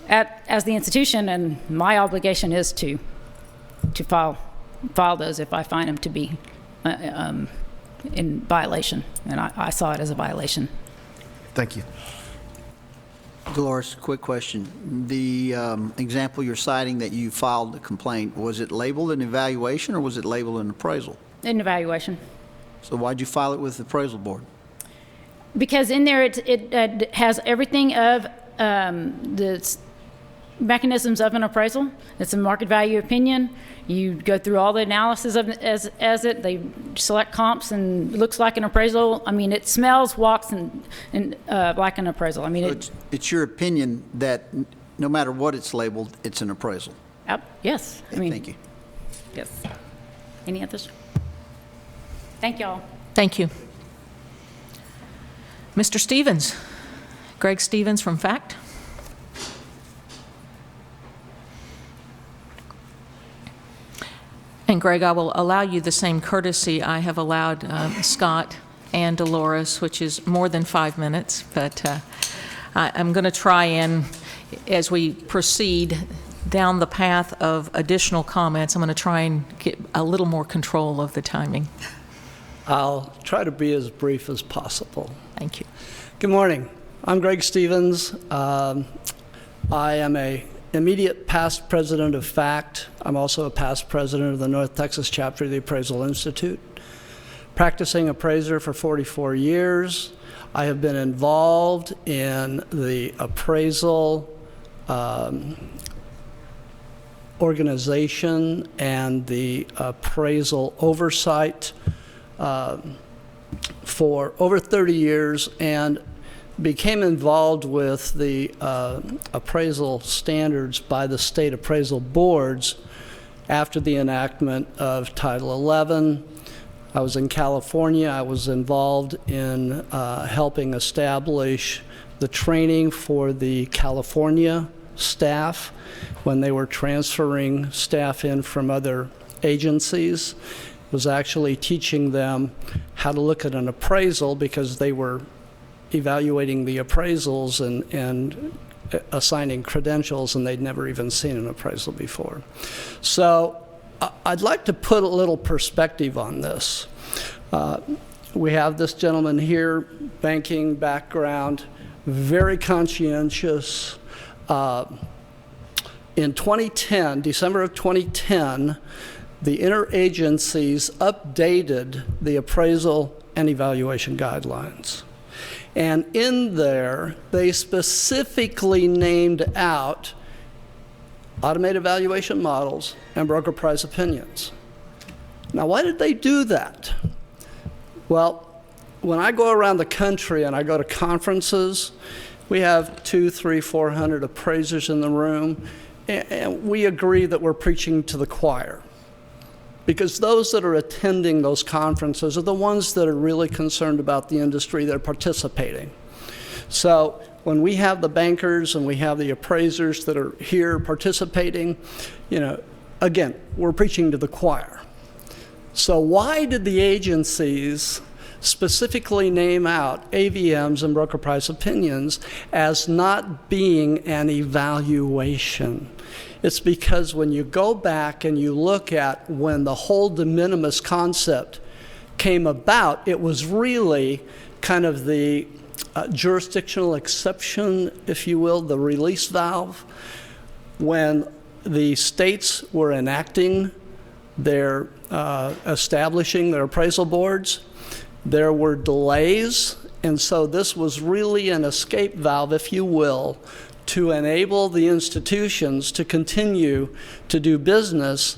as the institution, and my obligation is to file those if I find them to be in violation, and I saw it as a violation. Thank you. Dolores, quick question. The example you're citing that you filed the complaint, was it labeled an evaluation or was it labeled an appraisal? An evaluation. So why'd you file it with the appraisal board? Because in there, it has everything of the mechanisms of an appraisal. It's a market value opinion. You go through all the analysis of it as it. They select comps and looks like an appraisal. I mean, it smells, walks, and like an appraisal. I mean, So it's your opinion that no matter what it's labeled, it's an appraisal? Yes. I mean, thank you. Yes. Any others? Thank y'all. Thank you. Mr. Stevens, Greg Stevens from FACT. And Greg, I will allow you the same courtesy I have allowed Scott and Dolores, which is more than 5 minutes, but I'm going to try and, as we proceed down the path of additional comments, I'm going to try and get a little more control of the timing. I'll try to be as brief as possible. Thank you. Good morning. I'm Greg Stevens. I am a immediate past president of FACT. I'm also a past president of the North Texas chapter of the Appraisal Institute. Practicing appraiser for 44 years. I have been involved in the appraisal organization and the appraisal oversight for over 30 years, and became involved with the appraisal standards by the state appraisal boards after the enactment of Title 11. I was in California. I was involved in helping establish the training for the California staff when they were transferring staff in from other agencies. Was actually teaching them how to look at an appraisal because they were evaluating the appraisals and assigning credentials, and they'd never even seen an appraisal before. So I'd like to put a little perspective on this. We have this gentleman here, banking background, very conscientious. In 2010, December of 2010, the interagencies updated the appraisal and evaluation guidelines. And in there, they specifically named out automated valuation models and broker price opinions. Now, why did they do that? Well, when I go around the country and I go to conferences, we have 200, 300, 400 appraisers in the room, and we agree that we're preaching to the choir. Because those that are attending those conferences are the ones that are really concerned about the industry that are participating. So when we have the bankers and we have the appraisers that are here participating, you know, again, we're preaching to the choir. So why did the agencies specifically name out AVMs and broker price opinions as not being an evaluation? It's because when you go back and you look at when the whole de minimis concept came about, it was really kind of the jurisdictional exception, if you will, the release valve. When the states were enacting their, establishing their appraisal boards, there were delays, and so this was really an escape valve, if you will, to enable the institutions to continue to do business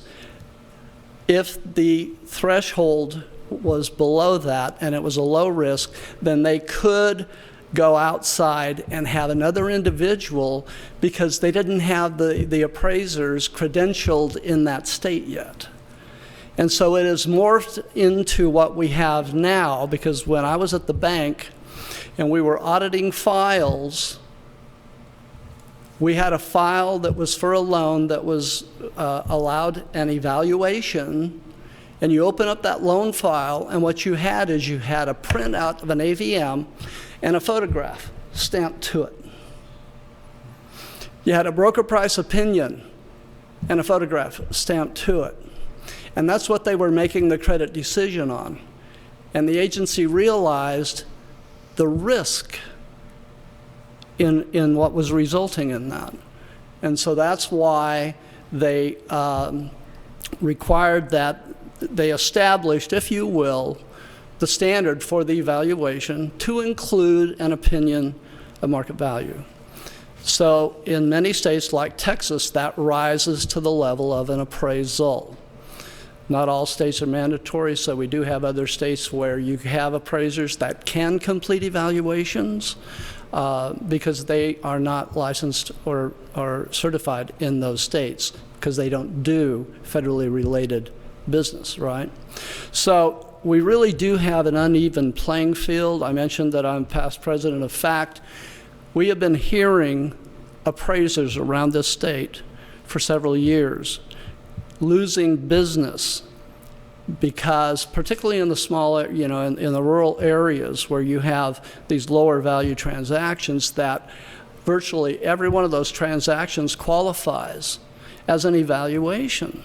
if the threshold was below that and it was a low risk, then they could go outside and have another individual because they didn't have the appraisers credentialed in that state yet. And so it has morphed into what we have now, because when I was at the bank and we were auditing files, we had a file that was for a loan that was allowed an evaluation, and you open up that loan file, and what you had is you had a printout of an AVM and a photograph stamped to it. You had a broker price opinion and a photograph stamped to it. And that's what they were making the credit decision on. And the agency realized the risk in what was resulting in that. And so that's why they required that, they established, if you will, the standard for the evaluation to include an opinion of market value. So in many states like Texas, that rises to the level of an appraisal. Not all states are mandatory, so we do have other states where you have appraisers that can complete evaluations because they are not licensed or certified in those states because they don't do federally related business, right? So we really do have an uneven playing field. I mentioned that I'm past president of FACT. We have been hearing appraisers around this state for several years losing business because, particularly in the smaller, you know, in the rural areas where you have these lower value transactions, that virtually every one of those transactions qualifies as an evaluation.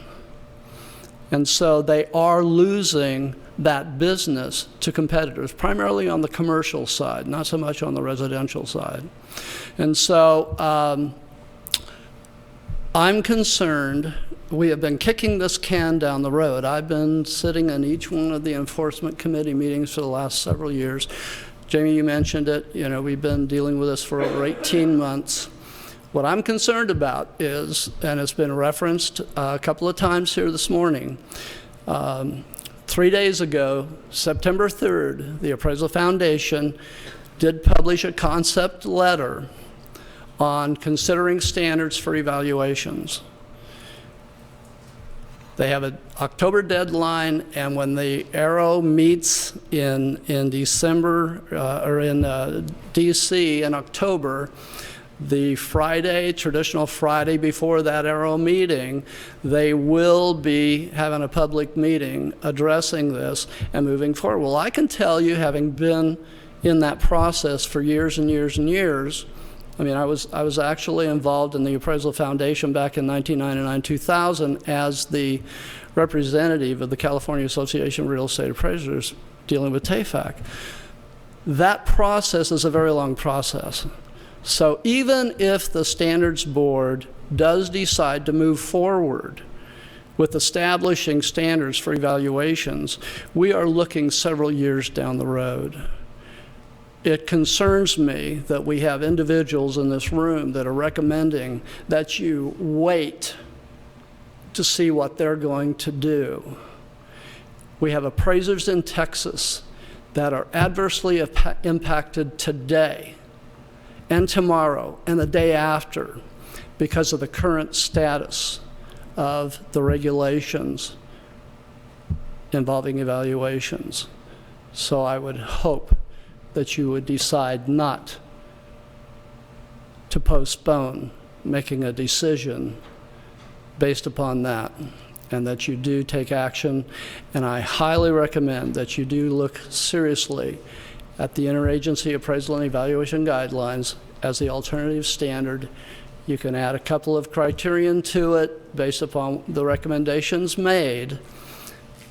And so they are losing that business to competitors, primarily on the commercial side, not so much on the residential side. And so I'm concerned. We have been kicking this can down the road. I've been sitting in each one of the enforcement committee meetings for the last several years. Jamie, you mentioned it. You know, we've been dealing with this for over 18 months. What I'm concerned about is, and it's been referenced a couple of times here this morning, 3 days ago, September 3rd, the Appraisal Foundation did publish a concept letter on considering standards for evaluations. They have an October deadline, and when the arrow meets in December or in DC in October, the Friday, traditional Friday before that arrow meeting, they will be having a public meeting addressing this and moving forward. Well, I can tell you, having been in that process for years and years and years, I mean, I was actually involved in the Appraisal Foundation back in 1999-2000 as the representative of the California Association of Real Estate Appraisers dealing with TAFAC. That process is a very long process. So even if the Standards Board does decide to move forward with establishing standards for evaluations, we are looking several years down the road. It concerns me that we have individuals in this room that are recommending that you wait to see what they're going to do. We have appraisers in Texas that are adversely impacted today and tomorrow and the day after because of the current status of the regulations involving evaluations. So I would hope that you would decide not to postpone making a decision based upon that, and that you do take action. And I highly recommend that you do look seriously at the Interagency Appraisal and Evaluation Guidelines as the alternative standard. You can add a couple of criterion to it based upon the recommendations made,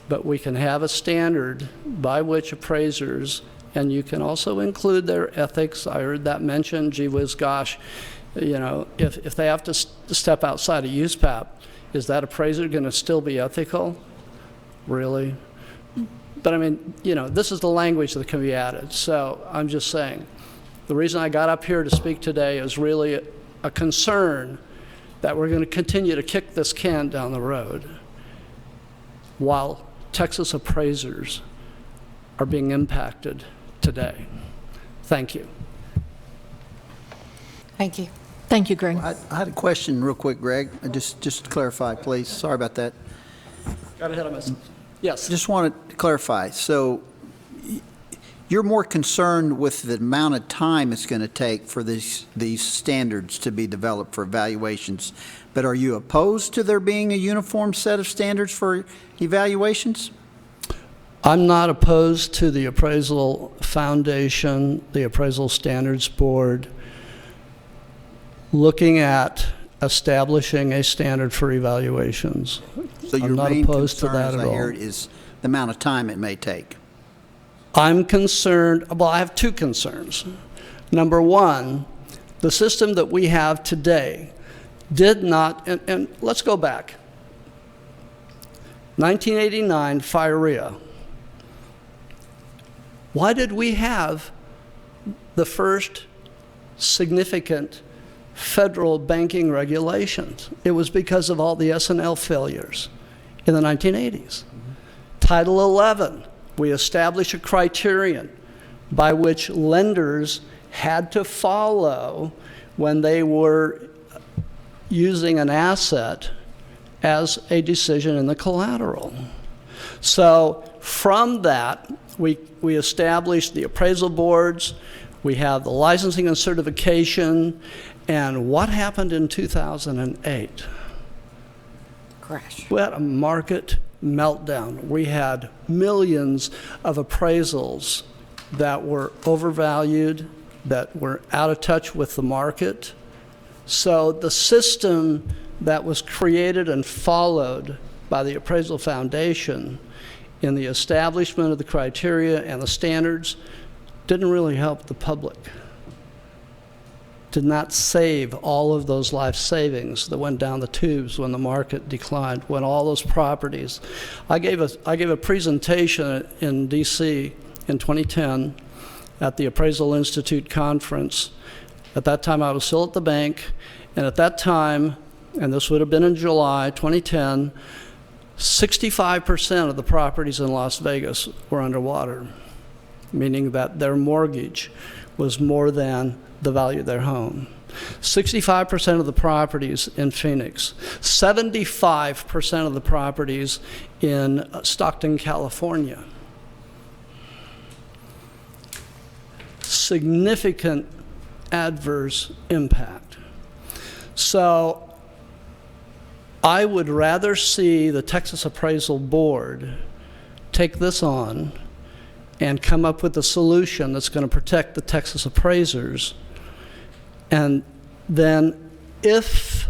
but we can have a standard by which appraisers, and you can also include their ethics. I heard that mentioned. Gee whiz, gosh, you know, if they have to step outside of USPAP, is that appraiser going to still be ethical? Really? But I mean, you know, this is the language that can be added. So I'm just saying, the reason I got up here to speak today is really a concern that we're going to continue to kick this can down the road while Texas appraisers are being impacted today. Thank you. Thank you. Thank you, Greg. I had a question real quick, Greg, just to clarify, please. Sorry about that. Got ahead of myself. Yes. Just wanted to clarify. So you're more concerned with the amount of time it's going to take for these standards to be developed for evaluations, but are you opposed to there being a uniform set of standards for evaluations? I'm not opposed to the Appraisal Foundation, the Appraisal Standards Board, looking at establishing a standard for evaluations. So your I'm not main opposed to concern, that as at I hear all. it, is the amount of time it may take. I'm concerned, well, I have two concerns. Number one, the system that we have today did not, and let's go back. 1989, FIREA. Why did we have the first significant federal banking regulations? It was because of all the S&L failures in the 1980s. Title 11, we established a criterion by which lenders had to follow when they were using an asset as a decision in the collateral. So from that, we established the appraisal boards, we have the licensing and certification, and what happened in 2008? Crash. We had a market meltdown. We had millions of appraisals that were overvalued, that were out of touch with the market. So the system that was created and followed by the Appraisal Foundation in the establishment of the criteria and the standards didn't really help the public. Did not save all of those life savings that went down the tubes when the market declined, when all those properties. I gave a presentation in DC in 2010 at the Appraisal Institute conference. At that time, I was still at the bank, and at that time, and this would have been in July 2010, 65% of the properties in Las Vegas were underwater, meaning that their mortgage was more than the value of their home. 65% of the properties in Phoenix, 75% of the properties in Stockton, California. Significant adverse impact. So I would rather see the Texas Appraisal Board take this on and come up with a solution that's going to protect the Texas appraisers. And then if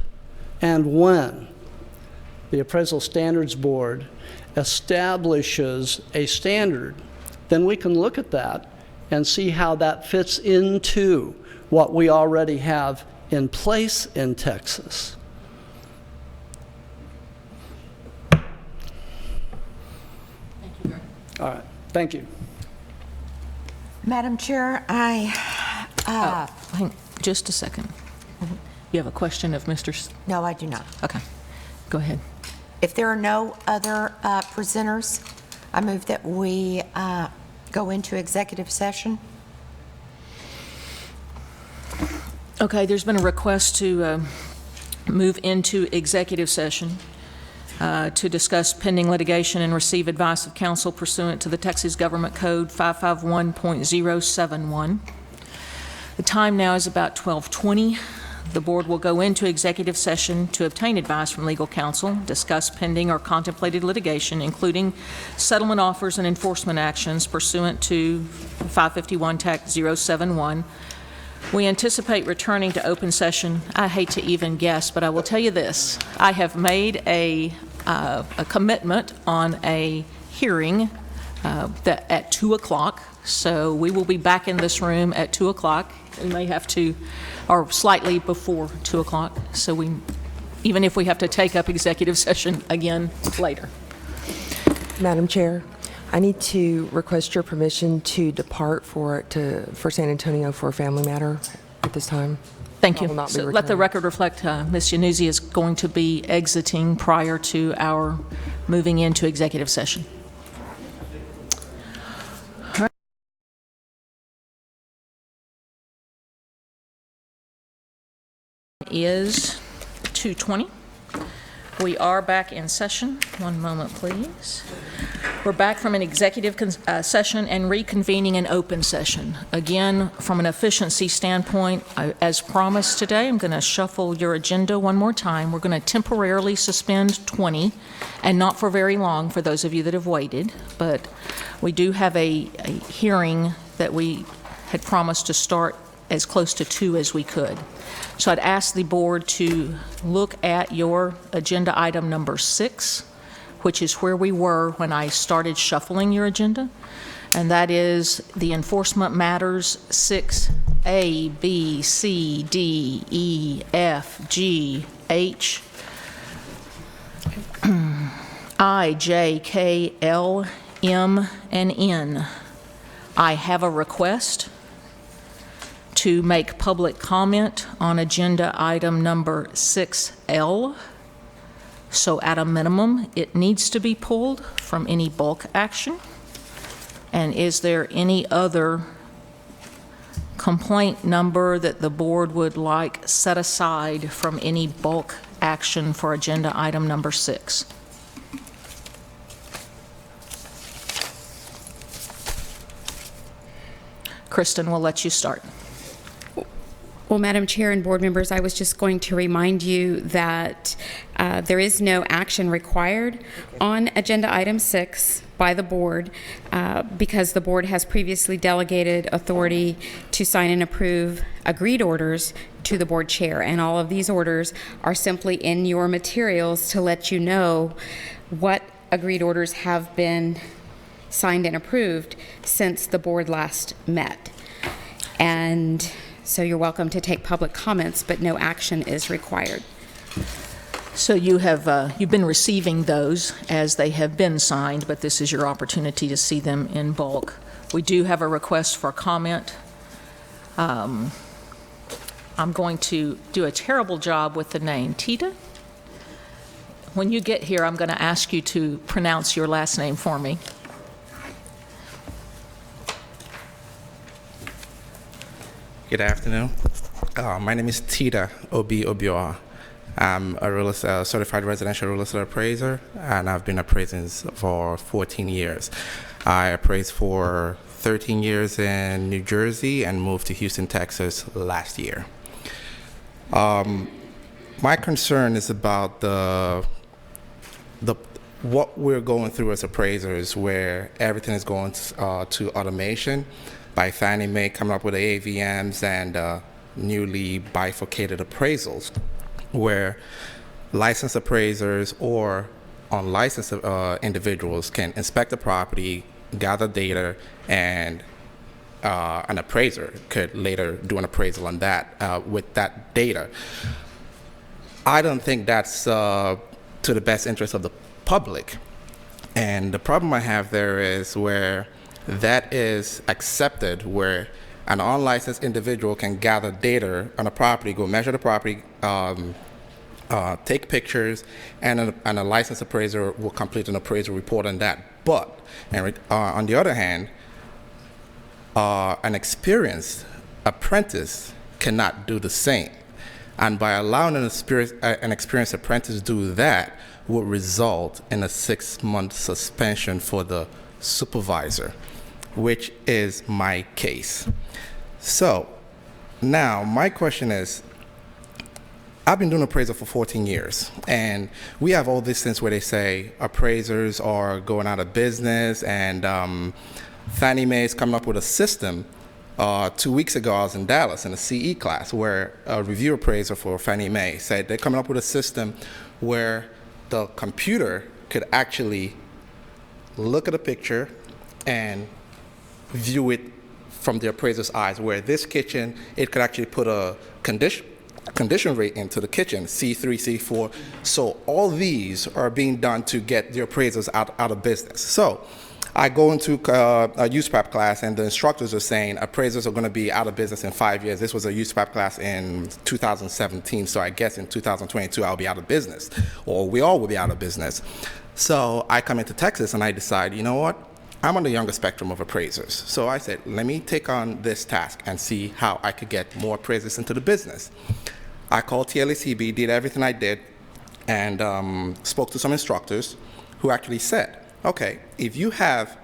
and when the Appraisal Standards Board establishes a standard, then we can look at that and see how that fits into what we already have in place in Texas. Thank you, Greg. All right, thank you. Madam Chair, Hang just a second. You have a question of Mr. No, I do not. Okay, go ahead. If there are no other presenters, I move that we go into executive session. Okay, there's been a request to move into executive session to discuss pending litigation and receive advice of counsel pursuant to the Texas Government Code 551.071. The time now is about 12:20. The board will go into executive session to obtain advice from legal counsel, discuss pending or contemplated litigation, including settlement offers and enforcement actions pursuant to 551 TAC 071. We anticipate returning to open session. I hate to even guess, but I will tell you this. I have made a commitment on a hearing that at 2 o'clock, so we will be back in this room at 2 o'clock. We may have to, or slightly before 2 o'clock, so even if we have to take up executive session again later. Madam Chair, I need to request your permission to depart for San Antonio for a family matter at this time. Thank you. I will not be So let the returning. record reflect Ms. Yanuzzi is going to be exiting prior to our moving into executive session. All right. Is 2:20. We are back in session. One moment, please. We're back from an executive session and reconvening an open session. Again, from an efficiency standpoint, as promised today, I'm going to shuffle your agenda one more time. We're going to temporarily suspend 20, and not for very long for those of you that have waited, but we do have a hearing that we had promised to start as close to 2 as we could. So I'd ask the board to look at your agenda item number 6, which is where we were when I started shuffling your agenda, and that is the enforcement matters 6A, B, C, D, E, F, G, H, I, J, K, L, M, and N. I have a request to make public comment on agenda item number 6L. So at a minimum, it needs to be pulled from any bulk action. And is there any other complaint number that the board would like set aside from any bulk action for agenda item number 6? Kristen, we'll let you start. Well, Madam Chair and board members, I was just going to remind you that there is no action required on agenda item 6 by the board because the board has previously delegated authority to sign and approve agreed orders to the board chair, and all of these orders are simply in your materials to let you know what agreed orders have been signed and approved since the board last met. And so you're welcome to take public comments, but no action is required. So you've been receiving those as they have been signed, but this is your opportunity to see them in bulk. We do have a request for comment. I'm going to do a terrible job with the name. Tita? When you get here, I'm going to ask you to pronounce your last name for me. Good afternoon. My name is Tita Obioa. I'm a certified residential real estate appraiser, and I've been appraising for 14 years. I appraised for 13 years in New Jersey and moved to Houston, Texas last year. My concern is about what we're going through as appraisers, where everything is going to automation by Fannie Mae coming up with the AVMs and newly bifurcated appraisals, where licensed appraisers or unlicensed individuals can inspect the property, gather data, and an appraiser could later do an appraisal on that with that data. I don't think that's to the best interest of the public. And the problem I have there is where that is accepted, where an unlicensed individual can gather data on a property, go measure the property, take pictures, and a licensed appraiser will complete an appraisal report on that. But on the other hand, an experienced apprentice cannot do the same. And by allowing an experienced apprentice to do that would result in a 6-month suspension for the supervisor, which is my case. So now my question is, I've been doing appraisal for 14 years, and we have all these things where they say appraisers are going out of business, and Fannie Mae is coming up with a system. 2 weeks ago, I was in Dallas in a CE class where a review appraiser for Fannie Mae said they're coming up with a system where the computer could actually look at a picture and view it from the appraiser's eyes, where this kitchen, it could actually put a condition rate into the kitchen, C3, C4. So all these are being done to get the appraisers out of business. So I go into a USPAP class, and the instructors are saying appraisers are going to be out of business in 5 years. This was a USPAP class in 2017, so I guess in 2022 I'll be out of business, or we all will be out of business. So I come into Texas and I decide, you know what? I'm on the younger spectrum of appraisers. So I said, let me take on this task and see how I could get more appraisers into the business. I called TALCB, did everything I did, and spoke to some instructors who actually said, okay, if you have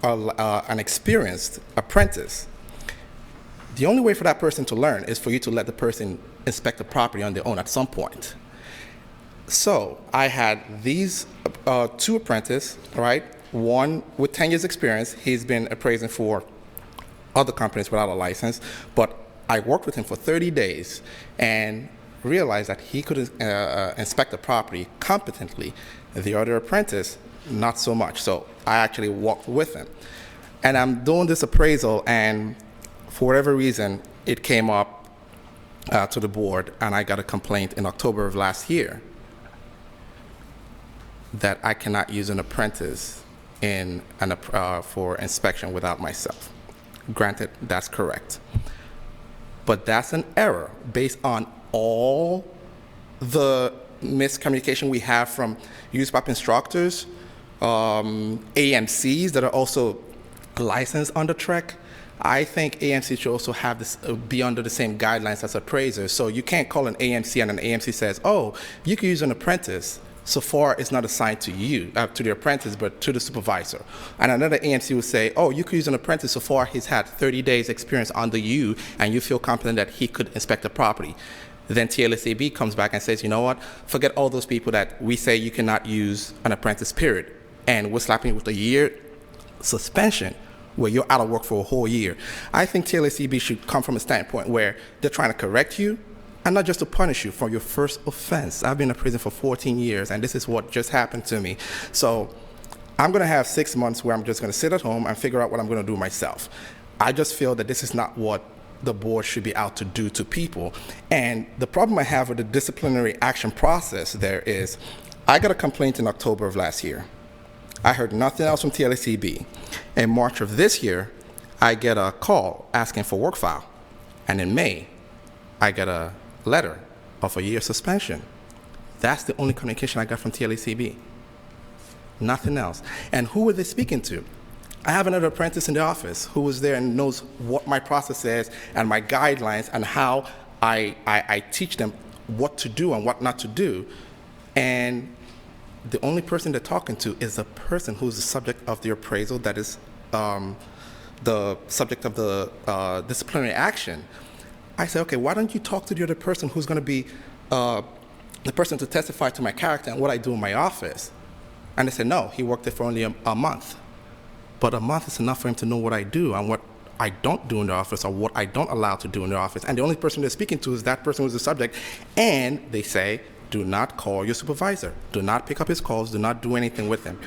an experienced apprentice, the only way for that person to learn is for you to let the person inspect the property on their own at some point. So I had these 2 apprentices, right? One with 10 years experience. He's been appraising for other companies without a license, but I worked with him for 30 days and realized that he could inspect the property competently. The other apprentice, not so much. So I actually walked with him. And I'm doing this appraisal, and for whatever reason, it came up to the board, and I got a complaint in October of last year that I cannot use an apprentice for inspection without myself. Granted, that's correct. But that's an error based on all the miscommunication we have from USPAP instructors, AMCs that are also licensed under TREC. I think AMC should also have this be under the same guidelines as appraisers. So you can't call an AMC and an AMC says, oh, you can use an apprentice so far it's not assigned to you, to the apprentice, but to the supervisor. And another AMC would say, oh, you could use an apprentice so far he's had 30 days experience under you and you feel confident that he could inspect the property. Then TALCB comes back and says, you know what, forget all those people that we say you cannot use an apprentice, period. And we're slapping you with a year suspension where you're out of work for a whole year. I think TALCB should come from a standpoint where they're trying to correct you and not just to punish you for your first offense. I've been in prison for 14 years, and this is what just happened to me. So I'm going to have 6 months where I'm just going to sit at home and figure out what I'm going to do myself. I just feel that this is not what the board should be out to do to people. And the problem I have with the disciplinary action process there is, I got a complaint in October of last year. I heard nothing else from TALCB. In March of this year, I get a call asking for work file. And in May, I get a letter of a year suspension. That's the only communication I got from TALCB. Nothing else. And who were they speaking to? I have another apprentice in the office who was there and knows what my process is and my guidelines and how I teach them what to do and what not to do. And the only person they're talking to is the person who's the subject of the appraisal, that is the subject of the disciplinary action. I said, okay, why don't you talk to the other person who's going to be the person to testify to my character and what I do in my office? And they said, no, he worked there for only a month. But a month is enough for him to know what I do and what I don't do in the office or what I don't allow to do in the office. And the only person they're speaking to is that person who's the subject. And they say, do not call your supervisor. Do not pick up his calls. Do not do anything with him.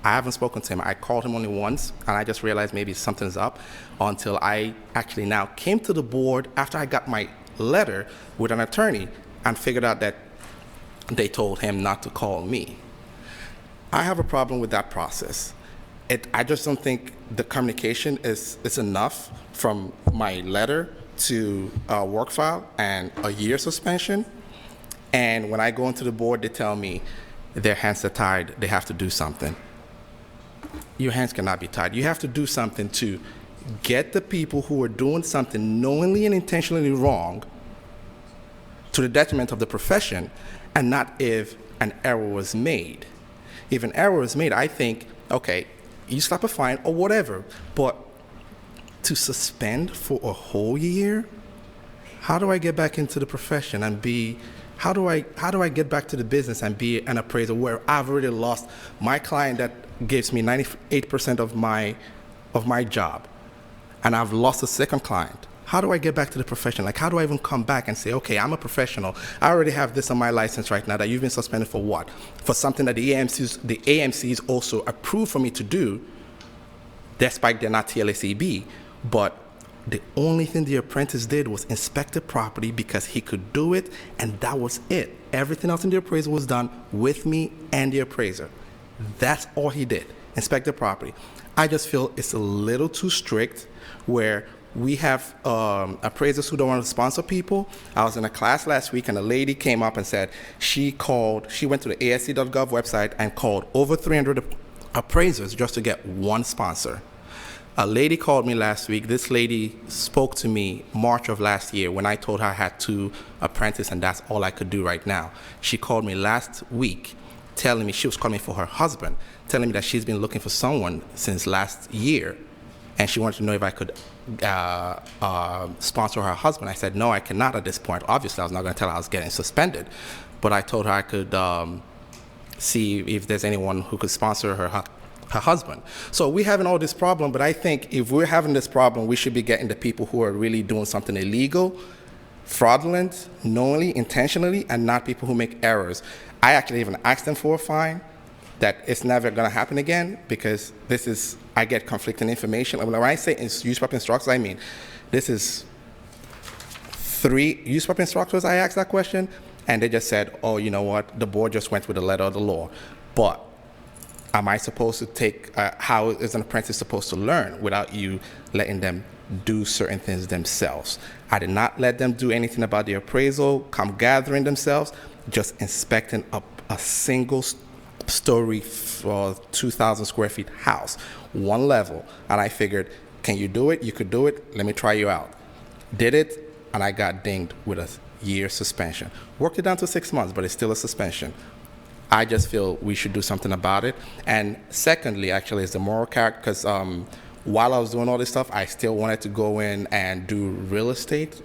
I haven't spoken to him. I called him only once, and I just realized maybe something's up until I actually now came to the board after I got my letter with an attorney and figured out that they told him not to call me. I have a problem with that process. I just don't think the communication is enough from my letter to a work file and a year suspension. And when I go into the board, they tell me their hands are tied, they have to do something. Your hands cannot be tied. You have to do something to get the people who are doing something knowingly and intentionally wrong to the detriment of the profession, and not if an error was made. If an error was made, I think, okay, you slap a fine or whatever, but to suspend for a whole year? How do I get back into the profession and be, how do I get back to the business and be an appraiser where I've already lost my client that gives me 98% of my job, and I've lost a second client? How do I get back to the profession? Like, how do I even come back and say, okay, I'm a professional. I already have this on my license right now that you've been suspended for what? For something that the AMCs also approved for me to do, despite they're not TALCB. But the only thing the apprentice did was inspect the property because he could do it, and that was it. Everything else in the appraisal was done with me and the appraiser. That's all he did, inspect the property. I just feel it's a little too strict where we have appraisers who don't want to sponsor people. I was in a class last week and a lady came up and said she went to the ASC.gov website and called over 300 appraisers just to get one sponsor. A lady called me last week. This lady spoke to me March of last year when I told her I had 2 apprentices and that's all I could do right now. She called me last week telling me, she was calling me for her husband, telling me that she's been looking for someone since last year, and she wanted to know if I could sponsor her husband. I said, no, I cannot at this point. Obviously, I was not going to tell her I was getting suspended, but I told her I could see if there's anyone who could sponsor her husband. So we're having all this problem, but I think if we're having this problem, we should be getting the people who are really doing something illegal, fraudulent, knowingly, intentionally, and not people who make errors. I actually even asked them for a fine that it's never going to happen again, because this is, I get conflicting information. When I say USPAP instructors, I mean, this is 3 USPAP instructors I asked that question, and they just said, oh, you know what, the board just went with the letter of the law. But am I supposed to take, how is an apprentice supposed to learn without you letting them do certain things themselves? I did not let them do anything about the appraisal, come gathering themselves, just inspecting a single story for 2,000 square feet house, one level. And I figured, can you do it? You could do it. Let me try you out. Did it, and I got dinged with a year suspension. Worked it down to 6 months, but it's still a suspension. I just feel we should do something about it. And secondly, actually, is the moral character, because while I was doing all this stuff, I still wanted to go in and do real estate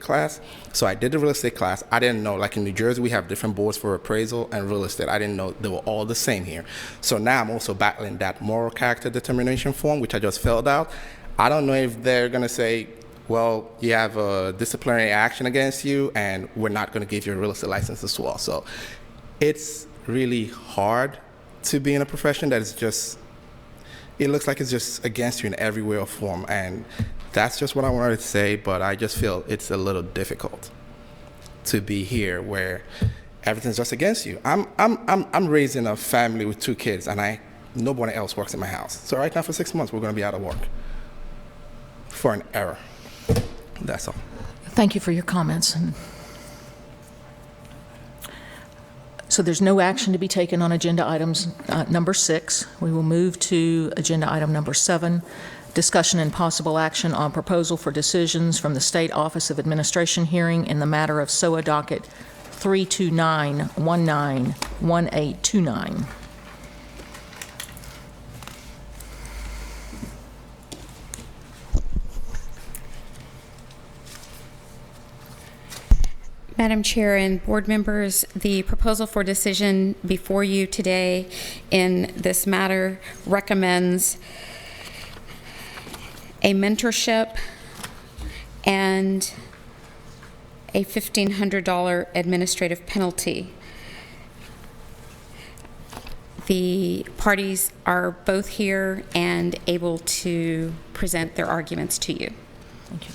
class. So I did the real estate class. I didn't know, like in New Jersey, we have different boards for appraisal and real estate. I didn't know they were all the same here. So now I'm also battling that moral character determination form, which I just filled out. I don't know if they're gonna say, well, you have a disciplinary action against you and we're not gonna give you a real estate license as well. So it's really hard to be in a profession that is just, it looks like it's just against you in every way or form. And that's just what I wanted to say, but I just feel it's a little difficult to be here where everything's just against you. I'm raising a family with 2 kids and nobody else works in my house. So right now for 6 months, we're gonna be out of work for an error. That's all. Thank you for your comments. So there's no action to be taken on agenda items number 6. We will move to agenda item number 7, discussion and possible action on proposal for decisions from the State Office of Administration hearing in the matter of SOA docket 329191829. Madam Chair and board members, the proposal for decision before you today in this matter recommends a mentorship and a $1,500 administrative penalty. The parties are both here and able to present their arguments to you. Thank you.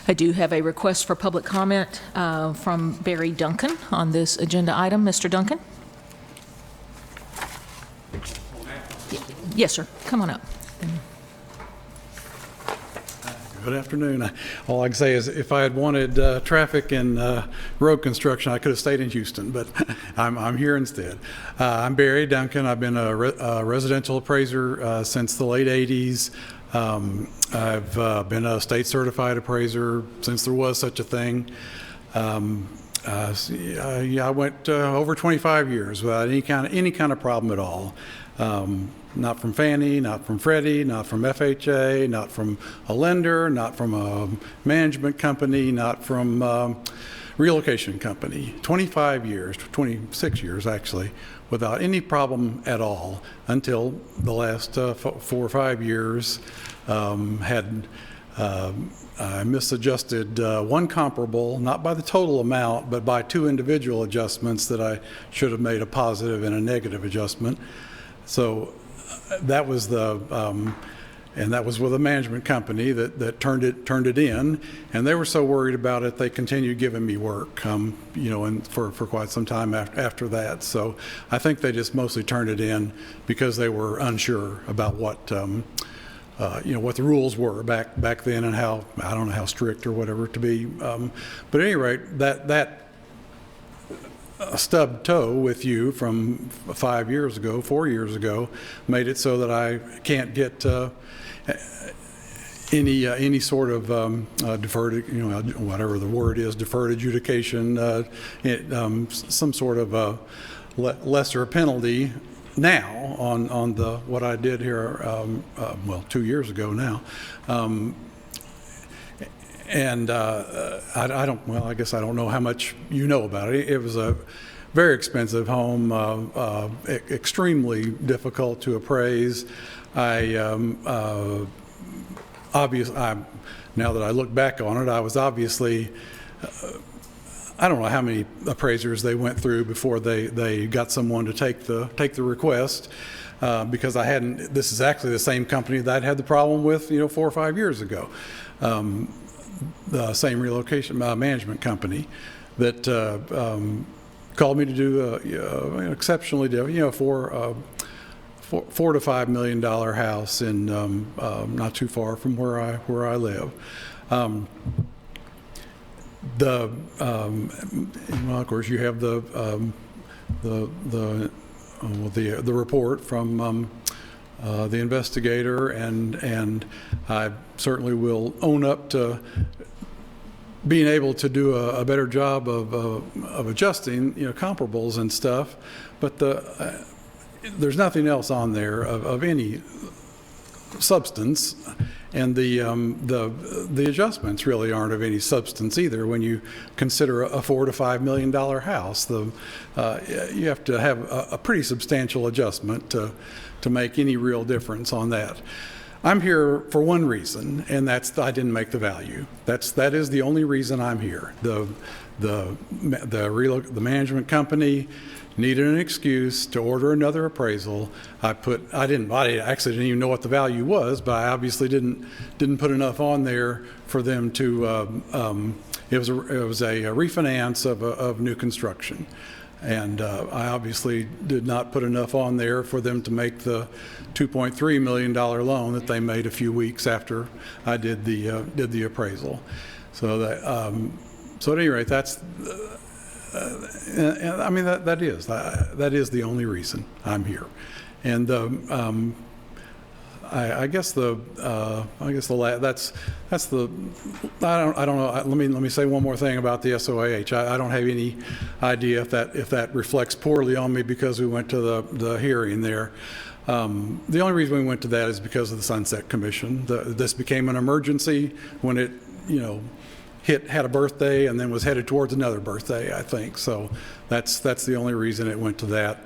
I do have a request for public comment from Barry Duncan on this agenda item. Mr. Duncan? Yes, sir. Come on up. Good afternoon. All I can say is if I had wanted traffic and road construction, I could have stayed in Houston, but I'm here instead. I'm Barry Duncan. I've been a residential appraiser since the late 80s. I've been a state certified appraiser since there was such a thing. I went over 25 years without any kind of problem at all. Not from Fannie, not from Freddie, not from FHA, not from a lender, not from a management company, not from relocation company. 25 years, 26 years actually, without any problem at all until the last 4 or 5 years. I misadjusted one comparable, not by the total amount, but by 2 individual adjustments that I should have made a positive and a negative adjustment. So that was and that was with a management company that turned it in, and they were so worried about it they continued giving me work, and for quite some time after that. So I think they just mostly turned it in because they were unsure about what what the rules were back then and how, I don't know how strict or whatever to be. But at any rate, that stubbed toe with you from 4 years ago, made it so that I can't get any sort of deferred, whatever the word is, deferred adjudication, some sort of lesser penalty now on what I did here, 2 years ago now. I guess I don't know how much you know about it. It was a very expensive home, extremely difficult to appraise. Now that I look back on it, I was obviously, I don't know how many appraisers they went through before they got someone to take the request, because this is actually the same company that I'd had the problem with 4 or 5 years ago. The same relocation management company that called me to do exceptionally, $4 to $5 million house in not too far from where I live. Well, of course, you have the report from the investigator, and I certainly will own up to being able to do a better job of adjusting, comparables and stuff. But there's nothing else on there of any substance, and the adjustments really aren't of any substance either. When you consider a $4 to $5 million house, you have to have a pretty substantial adjustment to make any real difference on that. I'm here for one reason, and that's I didn't make the value. That is the only reason I'm here. The management company needed an excuse to order another appraisal. I actually didn't even know what the value was, but I obviously didn't put enough on there for them to. It was a refinance of new construction, and I obviously did not put enough on there for them to make the $2.3 million loan that they made a few weeks after I did the appraisal. So that so at any rate, that's. I mean that is the only reason I'm here, and I guess that's the I don't know. Let me say one more thing about the SOAH. I don't have any idea if that reflects poorly on me because we went to the hearing there. The only reason we went to that is because of the Sunset Commission. This became an emergency when it had a birthday and then was headed towards another birthday, I think. So that's the only reason it went to that.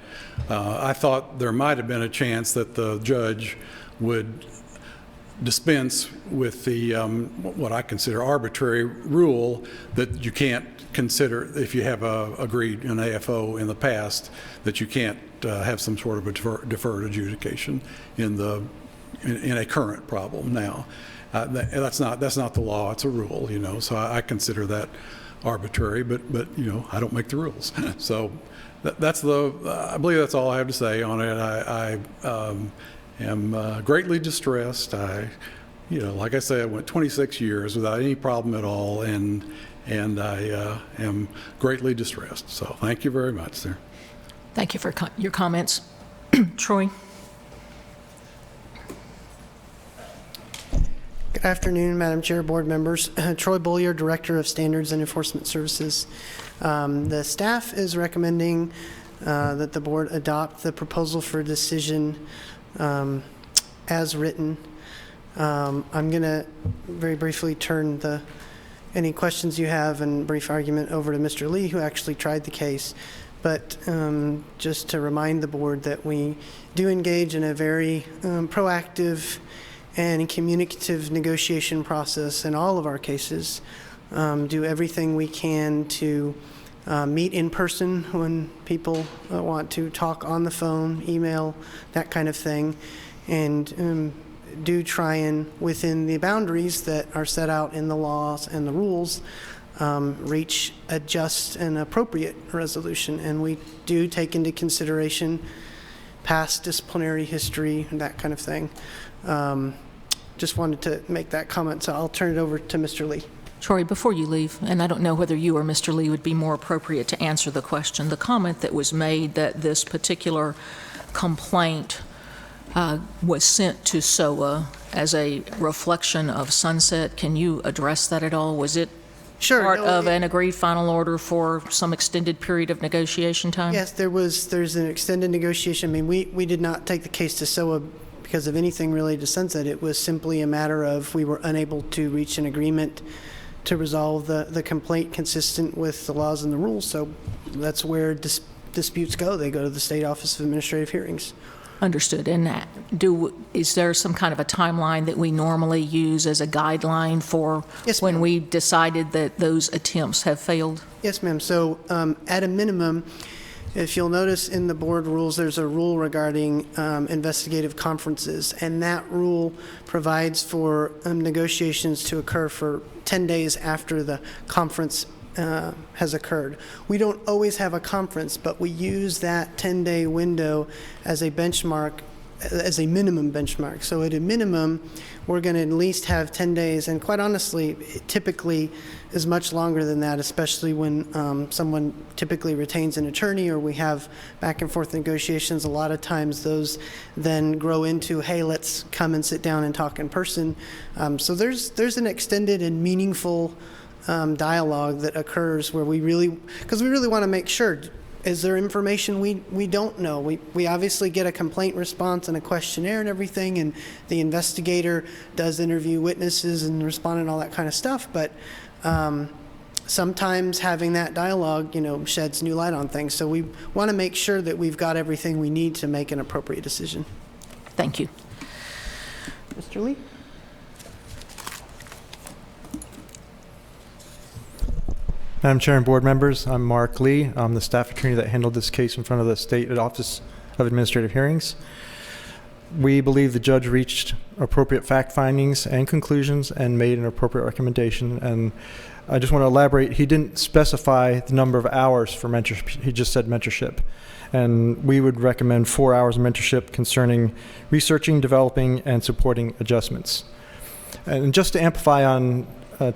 I thought there might have been a chance that the judge would dispense with the what I consider arbitrary rule that you can't consider, if you have agreed an AFO in the past, that you can't have some sort of a deferred adjudication in a current problem now. That's not the law. It's a rule, So I consider that arbitrary, but I don't make the rules. So I believe that's all I have to say on it. I am greatly distressed. Like I say, I went 26 years without any problem at all, and I am greatly distressed. So thank you very much, sir. Thank you for your comments. Troy? Good afternoon, Madam Chair, board members. Troy Bollier, Director of Standards and Enforcement Services. The staff is recommending that the board adopt the proposal for decision as written. I'm going to very briefly turn any questions you have and brief argument over to Mr. Lee, who actually tried the case. But just to remind the board that we do engage in a very proactive and communicative negotiation process in all of our cases. Do everything we can to meet in person when people want to talk on the phone, email, that kind of thing, and do try and, within the boundaries that are set out in the laws and the rules, reach a just and appropriate resolution. And we do take into consideration past disciplinary history and that kind of thing. Just wanted to make that comment, so I'll turn it over to Mr. Lee. Troy, before you leave, and I don't know whether you or Mr. Lee would be more appropriate to answer the question, the comment that was made that this particular complaint was sent to SOA as a reflection of Sunset, can you address that at all? Was it part of an agreed final order for some extended period of negotiation time? Yes, there's an extended negotiation. I mean, we did not take the case to SOA because of anything related to Sunset. It was simply a matter of we were unable to reach an agreement to resolve the complaint consistent with the laws and the rules. So that's where disputes go. They go to the State Office of Administrative Hearings. Understood. And is there some kind of a timeline that we normally use as a guideline for when we decided that those attempts have failed? Yes, ma'am. So at a minimum, if you'll notice in the board rules, there's a rule regarding investigative conferences, and that rule provides for negotiations to occur for 10 days after the conference has occurred. We don't always have a conference, but we use that 10-day window as a benchmark as a minimum benchmark. So at a minimum, we're going to at least have 10 days, and quite honestly, it typically is much longer than that, especially when someone typically retains an attorney or we have back and forth negotiations. A lot of times those then grow into, hey, let's come and sit down and talk in person. So there's an extended and meaningful dialogue that occurs where because we really want to make sure, is there information we don't know? We obviously get a complaint response and a questionnaire and everything, and the investigator does interview witnesses and respond and all that kind of stuff, but sometimes having that dialogue, sheds new light on things. So we want to make sure that we've got everything we need to make an appropriate decision. Thank you. Mr. Lee? Madam Chair and board members, I'm Mark Lee. I'm the staff attorney that handled this case in front of the State Office of Administrative Hearings. We believe the judge reached appropriate fact findings and conclusions and made an appropriate recommendation. And I just want to elaborate, he didn't specify the number of hours for mentorship. He just said mentorship. And we would recommend 4 hours of mentorship concerning researching, developing, and supporting adjustments. And just to amplify on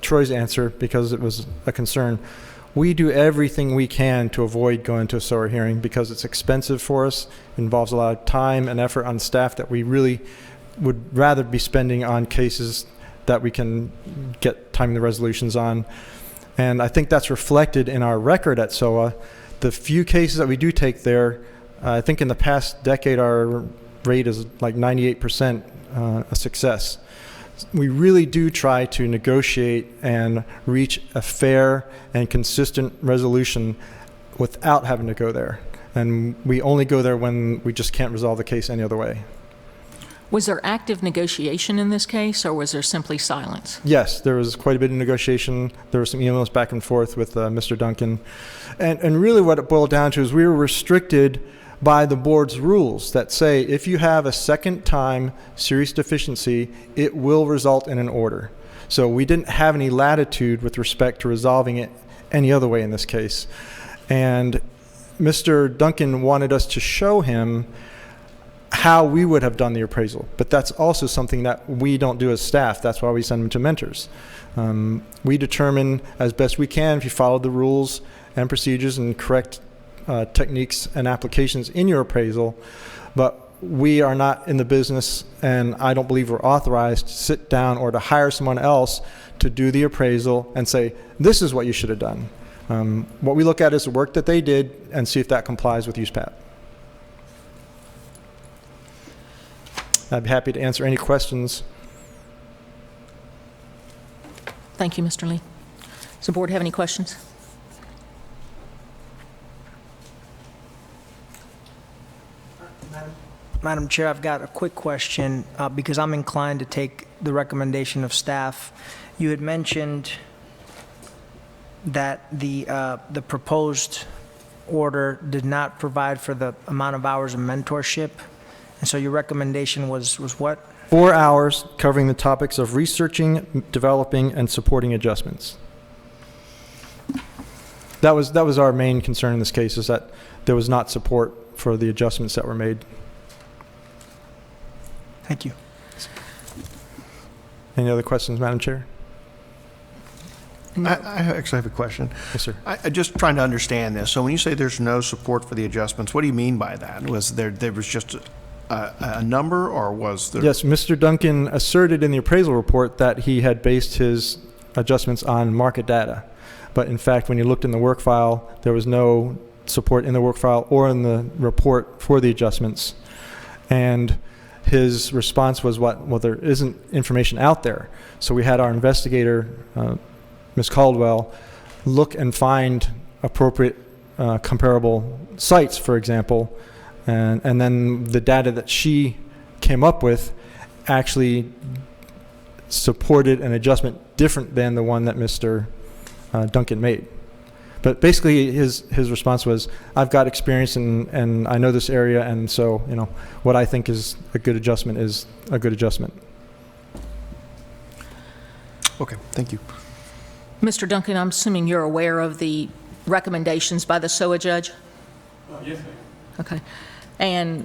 Troy's answer, because it was a concern, we do everything we can to avoid going to a SOAR hearing because it's expensive for us, involves a lot of time and effort on staff that we really would rather be spending on cases that we can get timely resolutions on. And I think that's reflected in our record at SOA. The few cases that we do take there, I think in the past decade our rate is like 98% a success. We really do try to negotiate and reach a fair and consistent resolution without having to go there. And we only go there when we just can't resolve the case any other way. Was there active negotiation in this case, or was there simply silence? Yes, there was quite a bit of negotiation. There were some emails back and forth with Mr. Duncan. And really what it boiled down to is we were restricted by the board's rules that say if you have a second time serious deficiency, it will result in an order. So we didn't have any latitude with respect to resolving it any other way in this case. And Mr. Duncan wanted us to show him how we would have done the appraisal. But that's also something that we don't do as staff. That's why we send them to mentors. We determine as best we can if you follow the rules and procedures and correct techniques and applications in your appraisal, but we are not in the business, and I don't believe we're authorized to sit down or to hire someone else to do the appraisal and say, this is what you should have done. What we look at is the work that they did and see if that complies with USPAP. I'd be happy to answer any questions. Thank you, Mr. Lee. Does the board have any questions? Madam Chair, I've got a quick question because I'm inclined to take the recommendation of staff. You had mentioned that the proposed order did not provide for the amount of hours of mentorship, and so your recommendation was what? 4 hours covering the topics of researching, developing, and supporting adjustments. That was our main concern in this case, is that there was not support for the adjustments that were made. Thank you. Any other questions, Madam Chair? I actually have a question. Yes, sir. I just trying to understand this. So when you say there's no support for the adjustments, what do you mean by that? Was there was just a number, or was there? Yes, Mr. Duncan asserted in the appraisal report that he had based his adjustments on market data. But in fact, when you looked in the work file, there was no support in the work file or in the report for the adjustments. And his response was, well, there isn't information out there. So we had our investigator, Ms. Caldwell, look and find appropriate comparable sites, for example, and then the data that she came up with actually supported an adjustment different than the one that Mr. Duncan made. But basically his response was, I've got experience and I know this area, and so what I think is a good adjustment is a good adjustment. Okay, thank you. Mr. Duncan, I'm assuming you're aware of the recommendations by the SOA judge? Yes, ma'am. Okay. And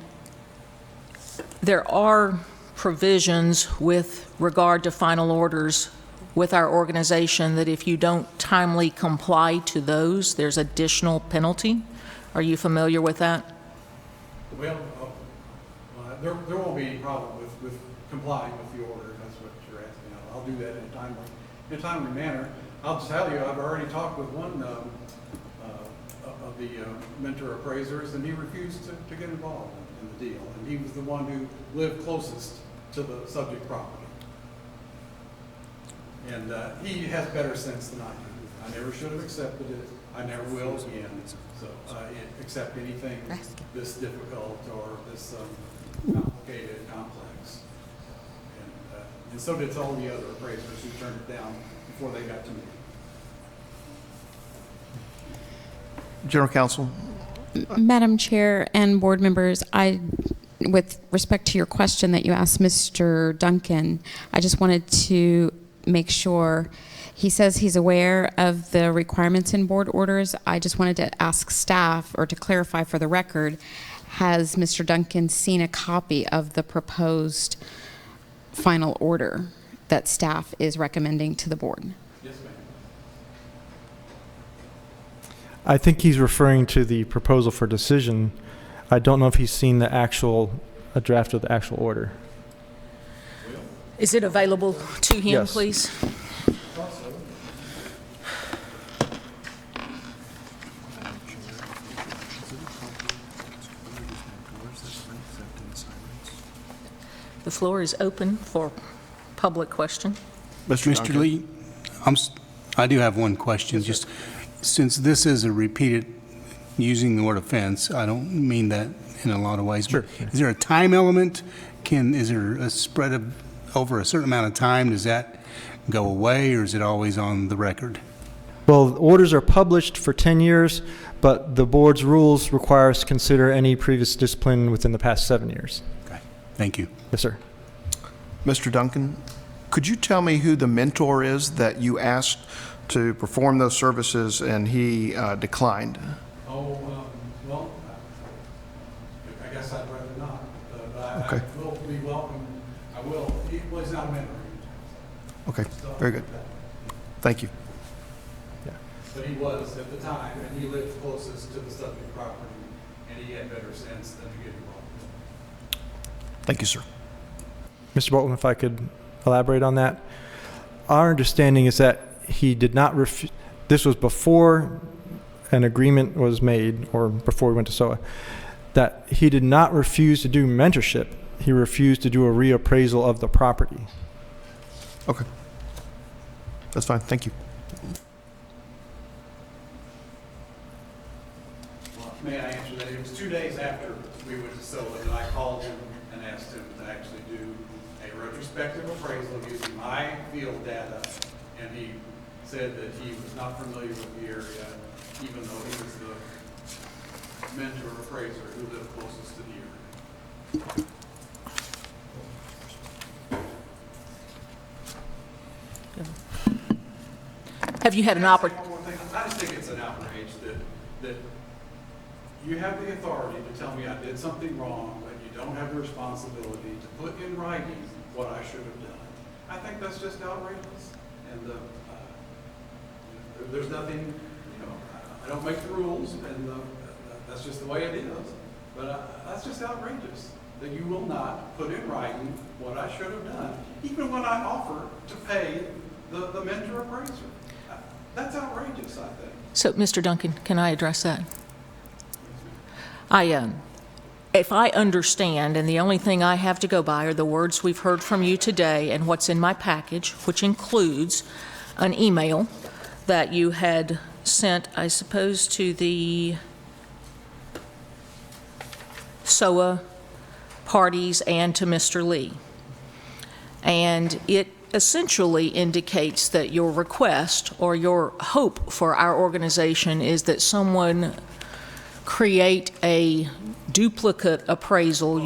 There are provisions with regard to final orders with our organization that if you don't timely comply to those, there's additional penalty. Are you familiar with that? Well, there won't be any problem with complying with the order, if that's what you're asking. I'll do that in a timely manner. I'll just tell you, I've already talked with one of the mentor appraisers, and he refused to get involved in the deal. And he was the one who lived closest to the subject property. And he has better sense than I do. I never should have accepted it. I never will again. So accept anything this difficult or this complicated, complex. And so did all the other appraisers who turned it down before they got to me. General Counsel. Madam Chair and board members, with respect to your question that you asked Mr. Duncan, I just wanted to make sure. He says he's aware of the requirements in board orders. I just wanted to ask staff, or to clarify for the record, has Mr. Duncan seen a copy of the proposed final order that staff is recommending to the board? Yes, ma'am. I think he's referring to the proposal for decision. I don't know if he's seen the a draft of the actual order. Is it available to him, Yes. please? The floor is open for public question. Mr. Lee, I do have one question. Yes, just since this is a repeated using the word offense, I don't mean that in a lot of ways. Sure. But is there a time element? Is there a spread of over a certain amount of time? Does that go away, or is it always on the record? Well, orders are published for 10 years, but the board's rules require us to consider any previous discipline within the past 7 years. Okay. Thank you. Yes, sir. Mr. Duncan, could you tell me who the mentor is that you asked to perform those services and he declined? Oh, well, I guess I'd rather not. But Okay. I will be welcome. I will. He's not a mentor. Okay, very good. Thank you. But he was at the time, and he lived closest to the subject property, and he had better sense than to get involved. Thank you, sir. Mr. Bolton, if I could elaborate on that. Our understanding is that he did not this was before an agreement was made, or before we went to SOA, that he did not refuse to do mentorship. He refused to do a reappraisal of the property. Okay. That's fine. Thank you. May I answer that? It was 2 days after we went to SOA that I called him and asked him to actually do a retrospective appraisal using my field data, and he said that he was not familiar with the area, even though he was the mentor appraiser who lived closest to the area. Have you had an opportunity? I just think it's an outrage that you have the authority to tell me I did something wrong, but you don't have the responsibility to put in writing what I should have done. I think that's just outrageous. And there's nothing, I don't make the rules, and that's just the way it is. But that's just outrageous, that you will not put in writing what I should have done, even when I offer to pay the mentor appraiser. That's outrageous, I think. So, Mr. Duncan, can I address that? If I understand, and the only thing I have to go by are the words we've heard from you today and what's in my package, which includes an email that you had sent, I suppose, to the SOA parties and to Mr. Lee. And it essentially indicates that your request or your hope for our organization is that someone create a duplicate appraisal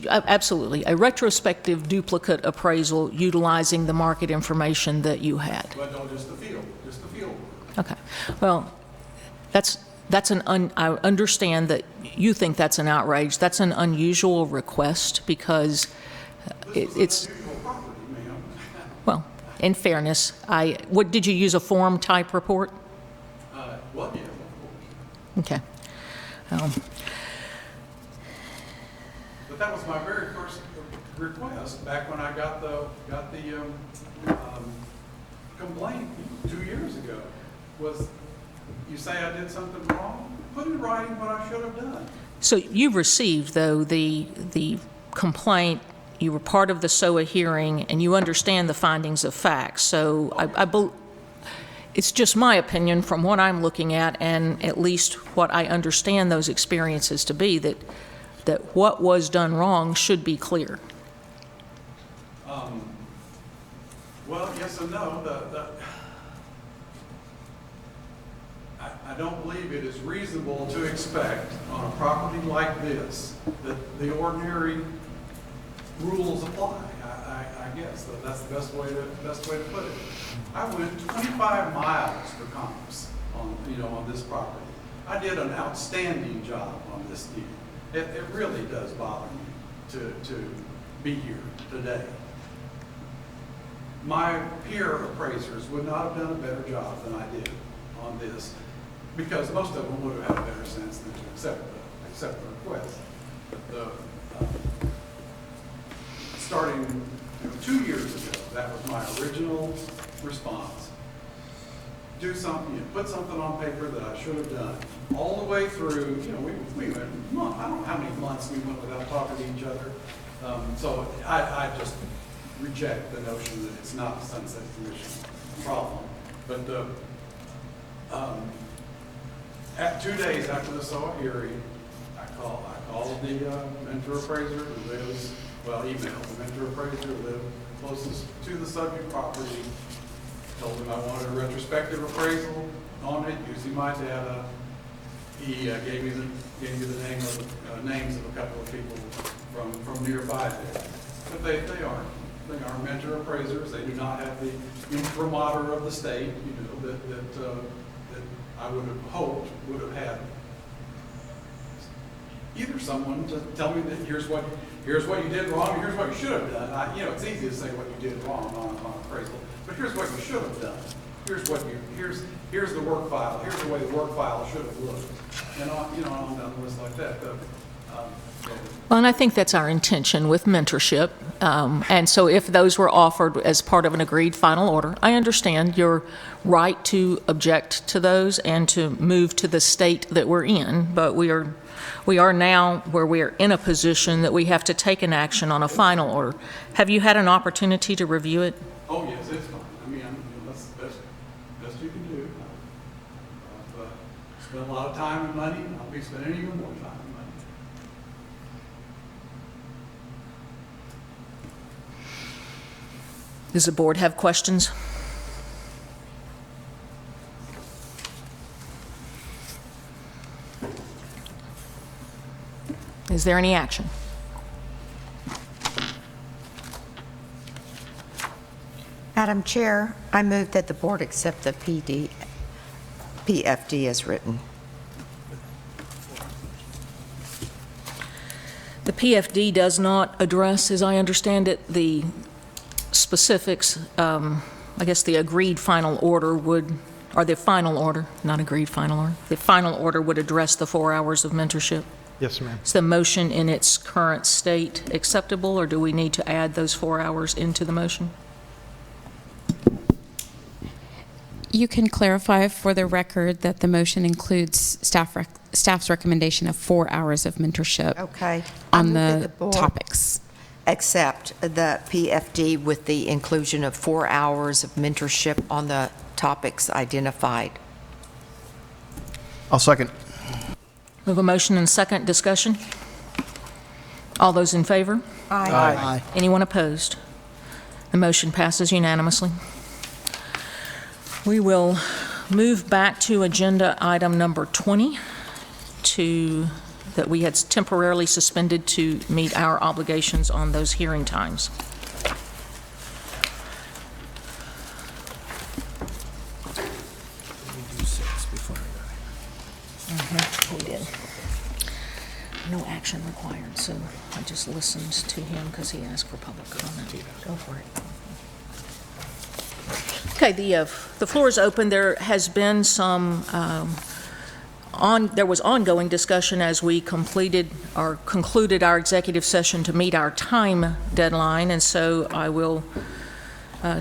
absolutely, a retrospective duplicate appraisal utilizing the market information that you had. But no, just the field. Okay. Well, that's I understand that you think that's an outrage. That's an unusual request because it's, well, in fairness, what, did you use a form type report? Well, yeah. Okay. But that was my very first request back when I got the complaint 2 years ago. Was you say I did something wrong? Put in writing what I should have done. So you received, though, the complaint. You were part of the SOA hearing, and you understand the findings of facts. So it's just my opinion from what I'm looking at, and at least what I understand those experiences to be, that what was done wrong should be clear. Well, yes and no. I don't believe it is reasonable to expect on a property like this that the ordinary rules apply. I guess that's the best way to put it. I went 25 miles for comps on this property. I did an outstanding job on this deal. It really does bother me to be here today. My peer appraisers would not have done a better job than I did on this, because most of them would have had a better sense than to accept the request. But starting 2 years ago, that was my original response. Do something, put something on paper that I should have done. All the way through, we went, I don't know how many months we went without talking to each other. So I just reject the notion that it's not a Sunset Commission problem. But at 2 days after the SOA hearing, I called the mentor appraiser who lives, emailed the mentor appraiser who lived closest to the subject property, told him I wanted a retrospective appraisal on it using my data. He gave me the names of a couple of people from nearby there. But they are mentor appraisers. They do not have the imprimatur of the state, that I would have hoped would have had either someone to tell me that here's what you did wrong, and here's what you should have done. It's easy to say what you did wrong on appraisal, but here's what you should have done. Here's the work file. Here's the way the work file should have looked. And on down the list like that. Well, and I think that's our intention with mentorship. And so if those were offered as part of an agreed final order, I understand your right to object to those and to move to the state that we're in. But we are now where we are in a position that we have to take an action on a final order. Have you had an opportunity to review it? Oh, yes, it's fine. That's the best you can do. I've spent a lot of time and money, and I'll be spending even more time and money. Does the board have questions? Is there any action? Madam Chair, I move that the board accept the PFD as written. The PFD does not address, as I understand it, the specifics. I guess the agreed final order would, or the final order, not agreed final order, the final order would address the 4 hours of mentorship. Yes, ma'am. Is the motion in its current state acceptable, or do we need to add those 4 hours into the motion? You can clarify for the record that the motion includes staff's recommendation of 4 hours of mentorship on the topics. Accept the PFD with the inclusion of 4 hours of mentorship on the topics identified. I'll second. We have a motion and second. Discussion. All those in favor? Aye. Aye. Anyone opposed? The motion passes unanimously. We will move back to agenda item number 20 that we had temporarily suspended to meet our obligations on those hearing times. action required, so I just listened to him because he asked for public comment. Go for it. Okay, the floor is open. There has been some there was ongoing discussion as we concluded our executive session to meet our time deadline, and so I will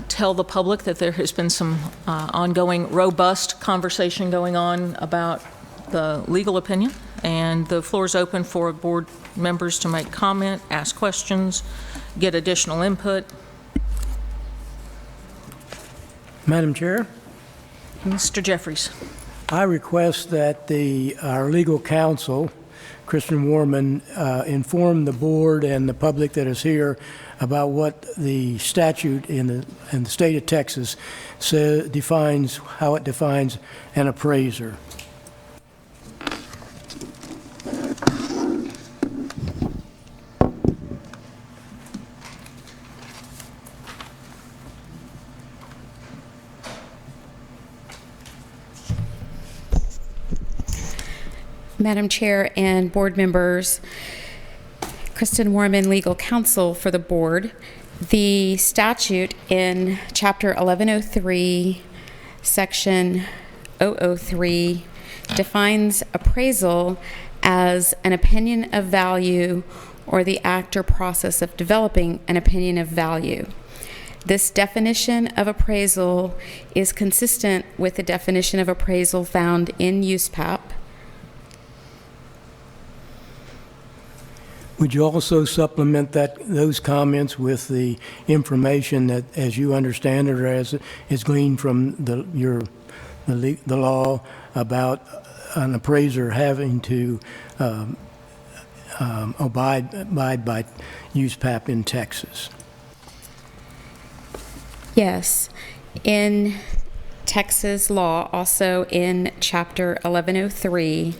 tell the public that there has been some ongoing robust conversation going on about the legal opinion, and the floor is open for board members to make comment, ask questions, get additional input. Madam Chair, Mr. Jeffries. I request that our legal counsel, Kristen Warman, inform the board and the public that is here about what the statute in the state of Texas defines, how it defines an appraiser. Madam Chair and board members, Kristen Warman, legal counsel for the board. The statute in Chapter 1103, Section 003, defines appraisal as an opinion of value or the act or process of developing an opinion of value. This definition of appraisal is consistent with the definition of appraisal found in USPAP. Would you also supplement those comments with the information that, as you understand it, or as is gleaned from the law about an appraiser having to abide by USPAP in Texas? Yes. In Texas law, also in Chapter 1103,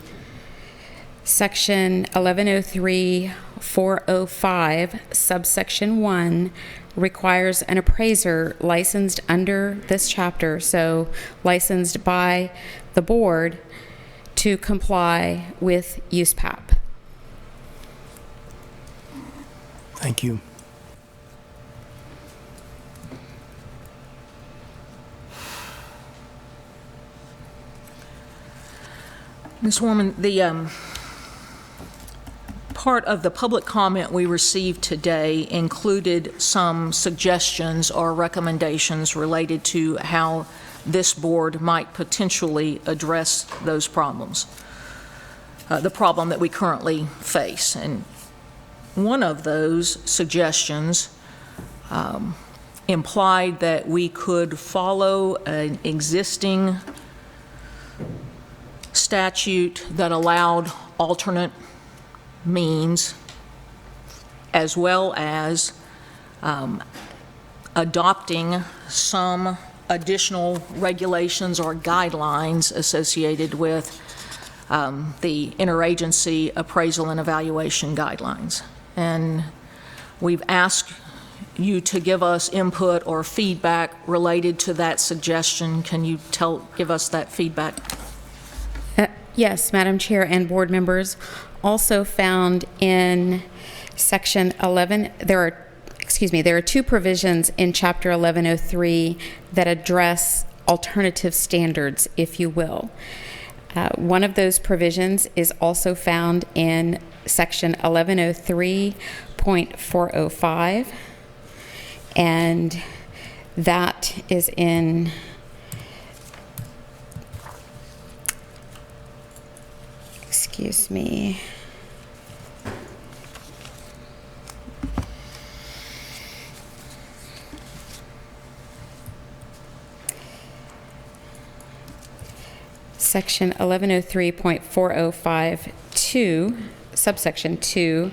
Section 1103-405, subsection 1, requires an appraiser licensed under this chapter, so licensed by the board, to comply with USPAP. Thank you. Ms. Warman, the part of the public comment we received today included some suggestions or recommendations related to how this board might potentially address those problems, the problem that we currently face. And one of those suggestions implied that we could follow an existing statute that allowed alternate means, as well as adopting some additional regulations or guidelines associated with the interagency appraisal and evaluation guidelines. And we've asked you to give us input or feedback related to that suggestion. Can you give us that feedback? Yes, Madam Chair and board members. Also found in Section 11, there are two provisions in Chapter 1103 that address alternative standards, if you will. One of those provisions is also found in Section 1103.405, and that is in excuse me. Section 1103.405(2), subsection 2.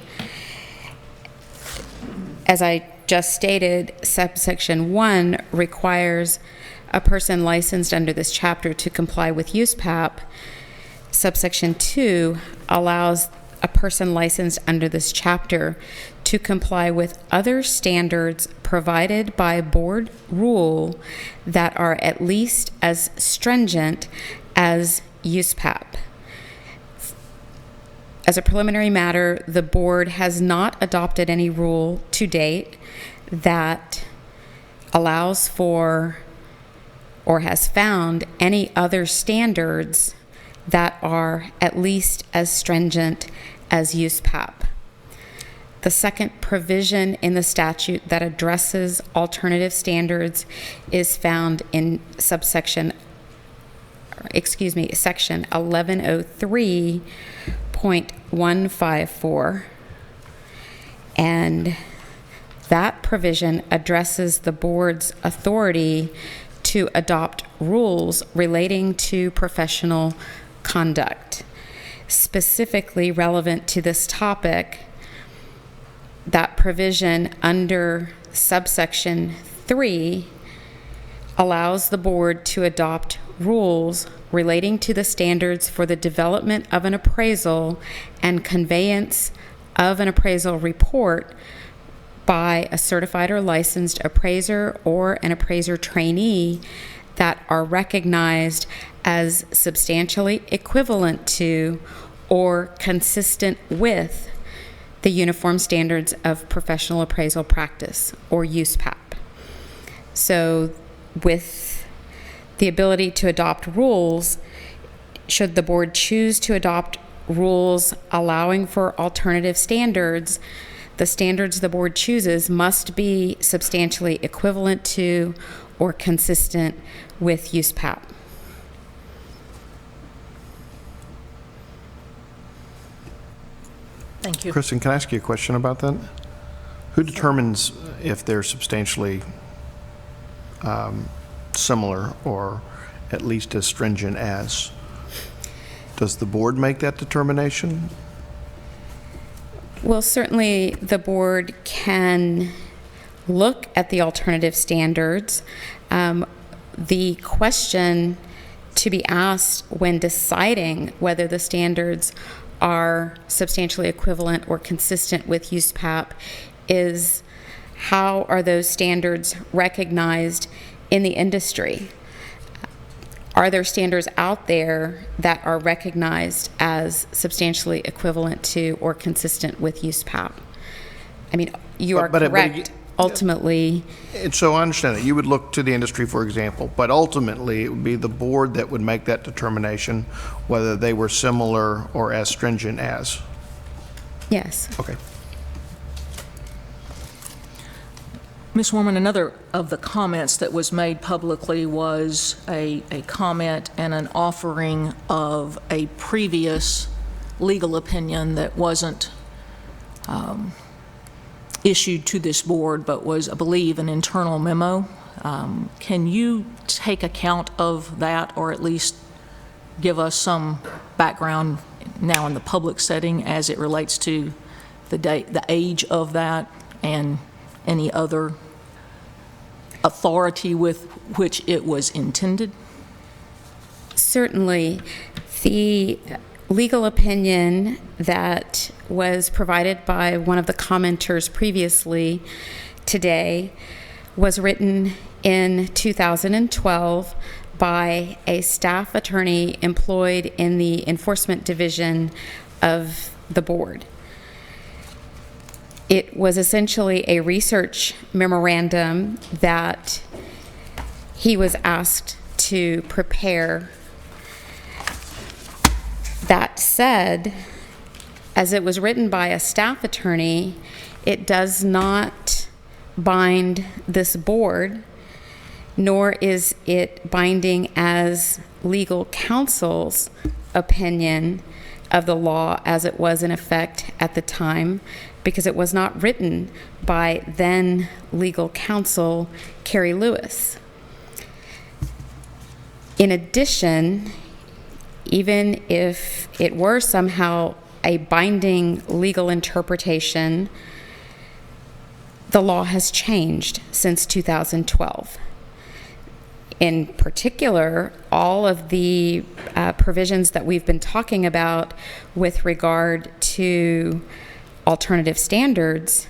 As I just stated, subsection 1 requires a person licensed under this chapter to comply with USPAP. Subsection 2 allows a person licensed under this chapter to comply with other standards provided by board rule that are at least as stringent as USPAP. As a preliminary matter, the board has not adopted any rule to date that allows for or has found any other standards that are at least as stringent as USPAP. The second provision in the statute that addresses alternative standards is found in section 1103.154, and that provision addresses the board's authority to adopt rules relating to professional conduct. Specifically relevant to this topic, that provision under subsection 3 allows the board to adopt rules relating to the standards for the development of an appraisal and conveyance of an appraisal report by a certified or licensed appraiser or an appraiser trainee that are recognized as substantially equivalent to or consistent with the Uniform Standards of Professional Appraisal Practice, or USPAP. So with the ability to adopt rules, should the board choose to adopt rules allowing for alternative standards, the standards the board chooses must be substantially equivalent to or consistent with USPAP. Thank you. Kristen, can I ask you a question about that? Who determines if they're substantially similar or at least as stringent as? Does the board make that determination? Well, certainly the board can look at the alternative standards. The question to be asked when deciding whether the standards are substantially equivalent or consistent with USPAP is, how are those standards recognized in the industry? Are there standards out there that are recognized as substantially equivalent to or consistent with USPAP? I mean, you are correct. Ultimately, and so I understand that you would look to the industry, for example, but ultimately it would be the board that would make that determination whether they were similar or as stringent as. Yes. Okay. Ms. Warman, another of the comments that was made publicly was a comment and an offering of a previous legal opinion that wasn't issued to this board, but was, I believe, an internal memo. Can you take account of that, or at least give us some background now in the public setting as it relates to the age of that and any other authority with which it was intended? Certainly. The legal opinion that was provided by one of the commenters previously today was written in 2012 by a staff attorney employed in the enforcement division of the board. It was essentially a research memorandum that he was asked to prepare. That said, as it was written by a staff attorney, it does not bind this board, nor is it binding as legal counsel's opinion of the law as it was in effect at the time, because it was not written by then legal counsel Carrie Lewis. In addition, even if it were somehow a binding legal interpretation, the law has changed since 2012. In particular, all of the provisions that we've been talking about with regard to alternative standards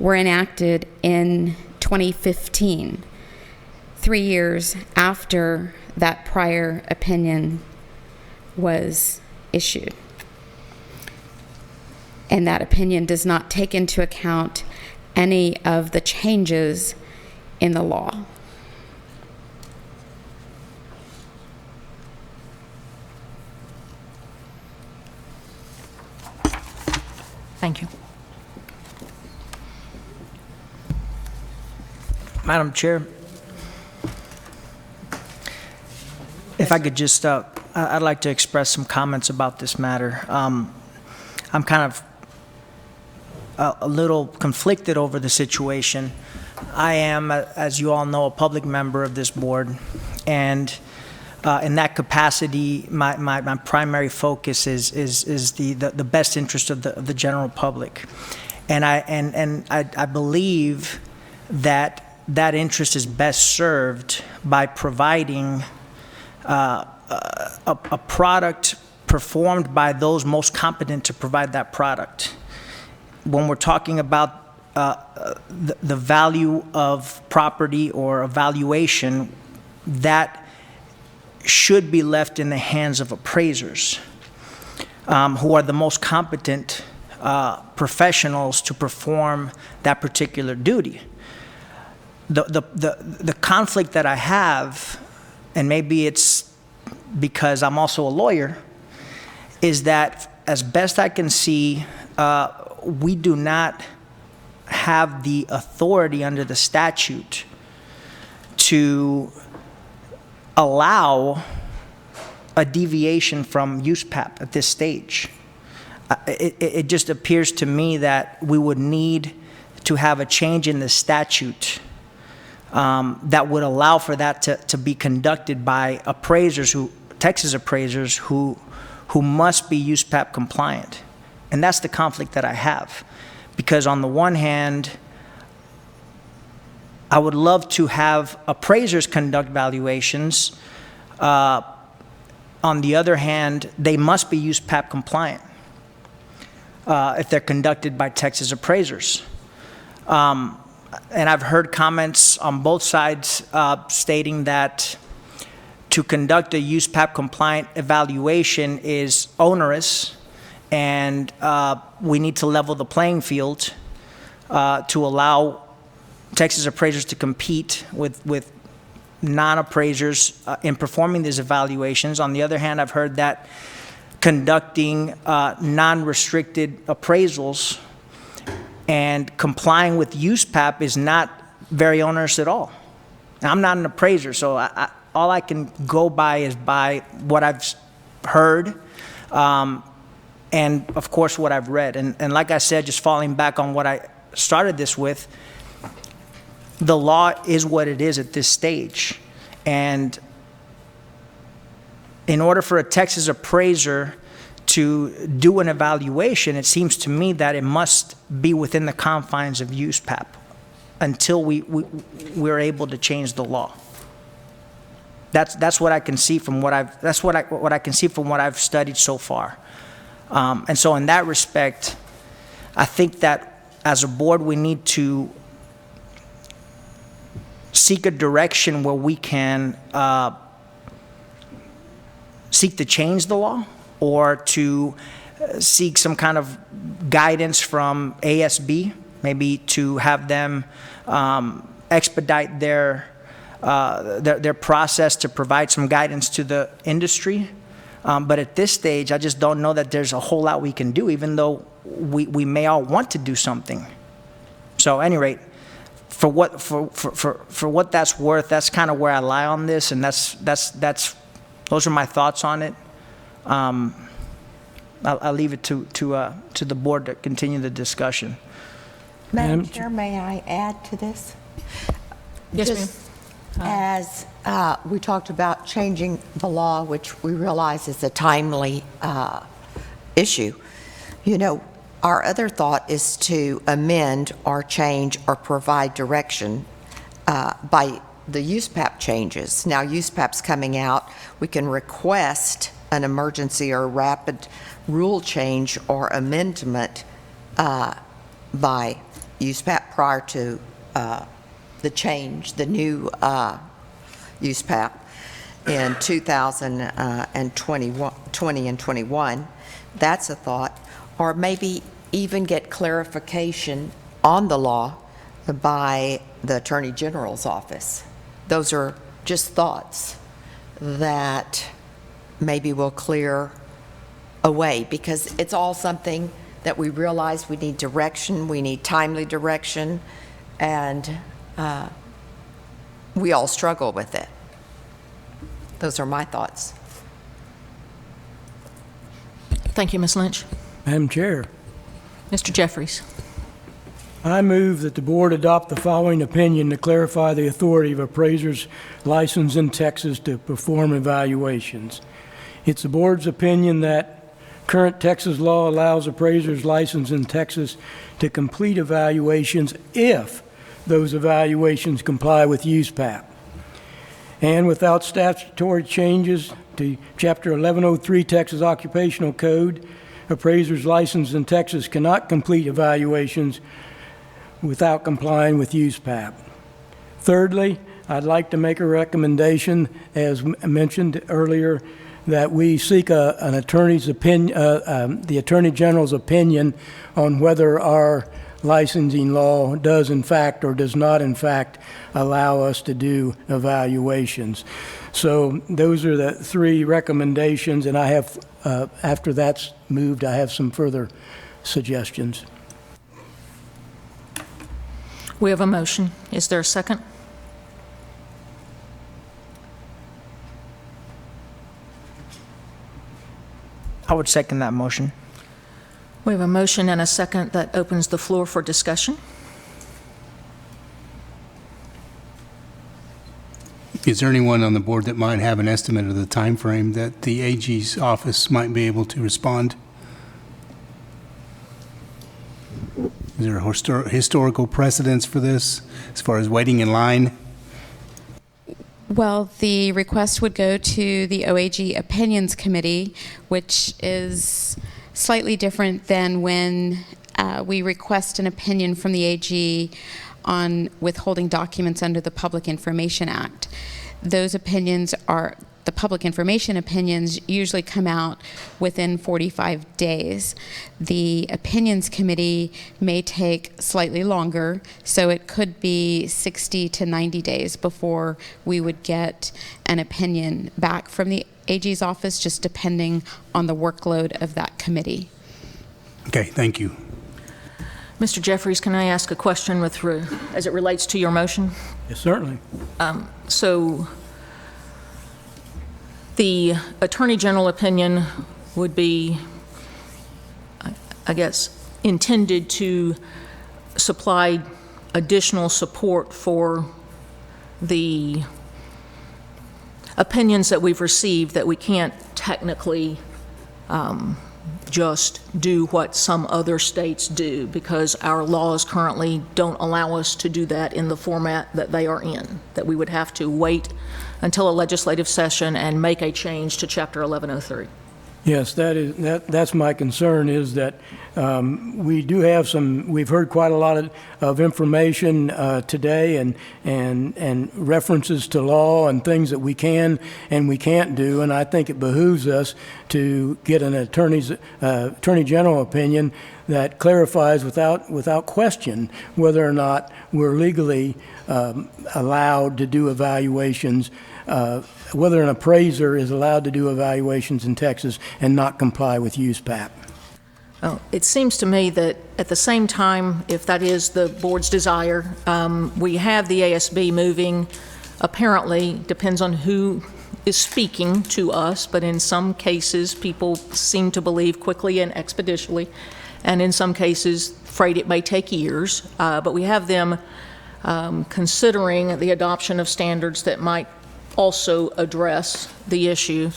were enacted in 2015, 3 years after that prior opinion was issued. and that opinion does not take into account any of the changes in the law. Thank you. Madam Chair, if I could just, I'd like to express some comments about this matter. I'm kind of a little conflicted over the situation. I am, as you all know, a public member of this board, and in that capacity, my primary focus is the best interest of the general public, and I believe that interest is best served by providing a product performed by those most competent to provide that product. When we're talking about the value of property or a valuation, that should be left in the hands of appraisers, who are the most competent professionals to perform that particular duty. The conflict that I have, and maybe it's because I'm also a lawyer, is that as best I can see, we do not have the authority under the statute to allow a deviation from USPAP at this stage. It just appears to me that we would need to have a change in the statute that would allow for that to be conducted by appraisers, Texas appraisers who must be USPAP compliant. And that's the conflict that I have. Because on the one hand, I would love to have appraisers conduct valuations. On the other hand, they must be USPAP compliant if they're conducted by Texas appraisers. And I've heard comments on both sides stating that to conduct a USPAP compliant evaluation is onerous, and we need to level the playing field to allow Texas appraisers to compete with non-appraisers in performing these evaluations. On the other hand, I've heard that conducting non-restricted appraisals and complying with USPAP is not very onerous at all. Now, I'm not an appraiser, so all I can go by is by what I've heard, and of course what I've read. And like I said, just falling back on what I started this with, the law is what it is at this stage. And in order for a Texas appraiser to do an evaluation, it seems to me that it must be within the confines of USPAP until we're able to change the law. That's what I can see from what I've studied so far. And so in that respect, I think that as a board we need to seek a direction where we can seek to change the law, or to seek some kind of guidance from ASB, maybe to have them expedite their process to provide some guidance to the industry. But at this stage, I just don't know that there's a whole lot we can do, even though we may all want to do something. So at any rate, for what that's worth, that's kind of where I lie on this, and those are my thoughts on it. I'll leave it to the board to continue the discussion. Madam Chair, may I add to this? Yes, Just as we talked about changing the law, which we realize is a timely issue, our other thought is to amend or change or provide direction by the USPAP changes. Now, USPAP's coming out. We can request an emergency or rapid rule change or amendment by USPAP prior to the change, the new USPAP in 2020 and 21. That's a thought. Or maybe even get clarification on the law by the Attorney General's office. Those are just thoughts that maybe will clear away, because it's all something that we realize we need direction, we need timely direction, and we all struggle with it. Those are my thoughts. Thank you, Ms. Lynch. Madam Chair, Mr. Jeffries. I move that the board adopt the following opinion to clarify the authority of appraisers licensed in Texas to perform evaluations. It's the board's opinion that current Texas law allows appraisers licensed in Texas to complete evaluations if those evaluations comply with USPAP. And without statutory changes to Chapter 1103 Texas Occupational Code, appraisers licensed in Texas cannot complete evaluations without complying with USPAP. Thirdly, I'd like to make a recommendation, as mentioned earlier, that we seek an attorney's opinion, the Attorney General's opinion on whether our licensing law does in fact or does not in fact allow us to do evaluations. So those are the three recommendations, and I have, after that's moved, I have some further suggestions. We have a motion. Is there a second? I would second that motion. We have a motion and a second that opens the floor for discussion. Is there anyone on the board that might have an estimate of the time frame that the AG's office might be able to respond? Is there a historical precedence for this as far as waiting in line? Well, the request would go to the OAG Opinions Committee, which is slightly different than when we request an opinion from the AG on withholding documents under the Public Information Act. Those opinions are, the public information opinions usually come out within 45 days. The Opinions Committee may take slightly longer, so it could be 60 to 90 days before we would get an opinion back from the AG's office, just depending on the workload of that committee. Okay, thank you. Mr. Jeffries, can I ask a question as it relates to your motion? Yes, certainly. So the Attorney General opinion would be, I guess, intended to supply additional support for the opinions that we've received that we can't technically just do what some other states do, because our laws currently don't allow us to do that in the format that they are in, that we would have to wait until a legislative session and make a change to Chapter 1103. Yes, that's my concern, is that we do have we've heard quite a lot of information today and references to law and things that we can and we can't do, and I think it behooves us to get an Attorney General opinion that clarifies without question whether or not we're legally allowed to do evaluations, whether an appraiser is allowed to do evaluations in Texas and not comply with USPAP. Well, it seems to me that at the same time, if that is the board's desire, we have the ASB moving, apparently, depends on who is speaking to us, but in some cases, people seem to believe quickly and expeditiously, and in some cases, afraid it may take years, but we have them considering the adoption of standards that might also address the issue.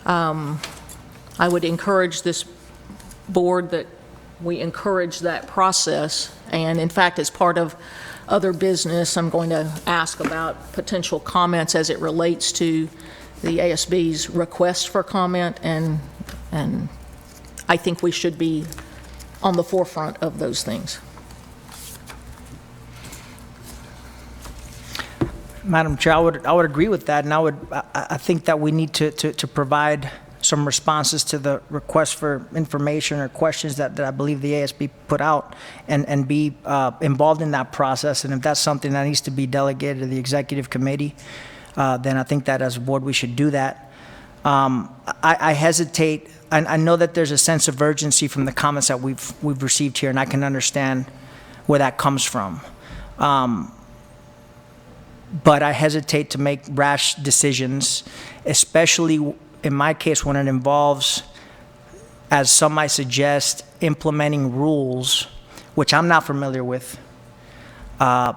I would encourage this board that we encourage that process, and in fact, as part of other business, I'm going to ask about potential comments as it relates to the ASB's request for comment, and I think we should be on the forefront of those things. Madam Chair, I would agree with that, and I think that we need to provide some responses to the request for information or questions that I believe the ASB put out and be involved in that process. And if that's something that needs to be delegated to the executive committee, then I think that as a board we should do that. I hesitate. I know that there's a sense of urgency from the comments that we've received here, and I can understand where that comes from. But I hesitate to make rash decisions, especially in my case when it involves, as some might suggest, implementing rules, which I'm not familiar with, that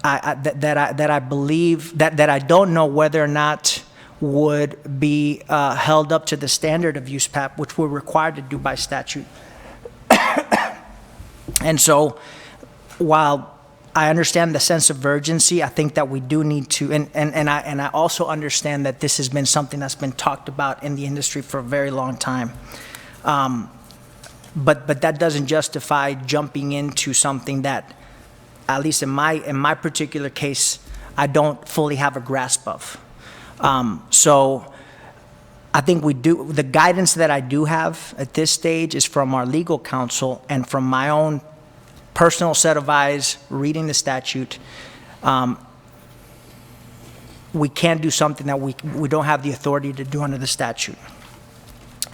I believe, that I don't know whether or not would be held up to the standard of USPAP, which we're required to do by statute. And so, while I understand the sense of urgency, I think that we do need to, and I also understand that this has been something that's been talked about in the industry for a very long time. But that doesn't justify jumping into something that, at least in my particular case, I don't fully have a grasp of. So I think the guidance that I do have at this stage is from our legal counsel and from my own personal set of eyes reading the statute. We can't do something that we don't have the authority to do under the statute.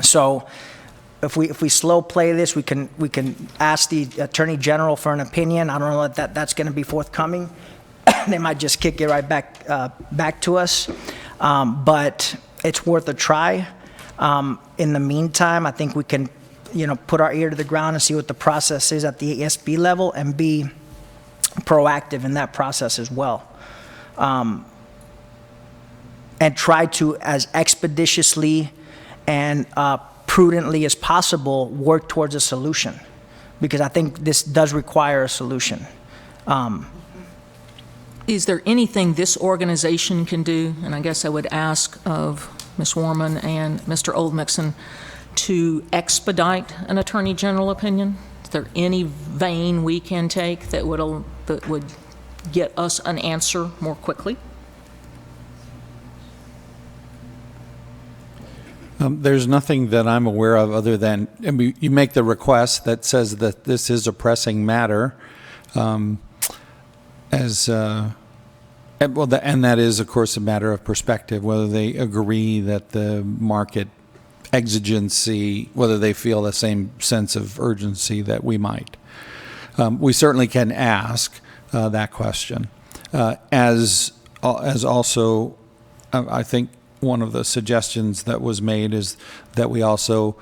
So if we slow play this, we can ask the Attorney General for an opinion. I don't know that that's going to be forthcoming. They might just kick it right back to us. But it's worth a try. In the meantime, I think we can, put our ear to the ground and see what the process is at the ASB level and be proactive in that process as well. And try to, as expeditiously and prudently as possible, work towards a solution, because I think this does require a solution. Is there anything this organization can do, and I guess I would ask of Ms. Warman and Mr. Oldmixon, to expedite an Attorney General opinion? Is there any vein we can take that would get us an answer more quickly? There's nothing that I'm aware of other than, you make the request that says that this is a pressing matter. And that is, of course, a matter of perspective, whether they agree that the market exigency, whether they feel the same sense of urgency that we might. We certainly can ask that question. As also, I think one of the suggestions that was made is that we also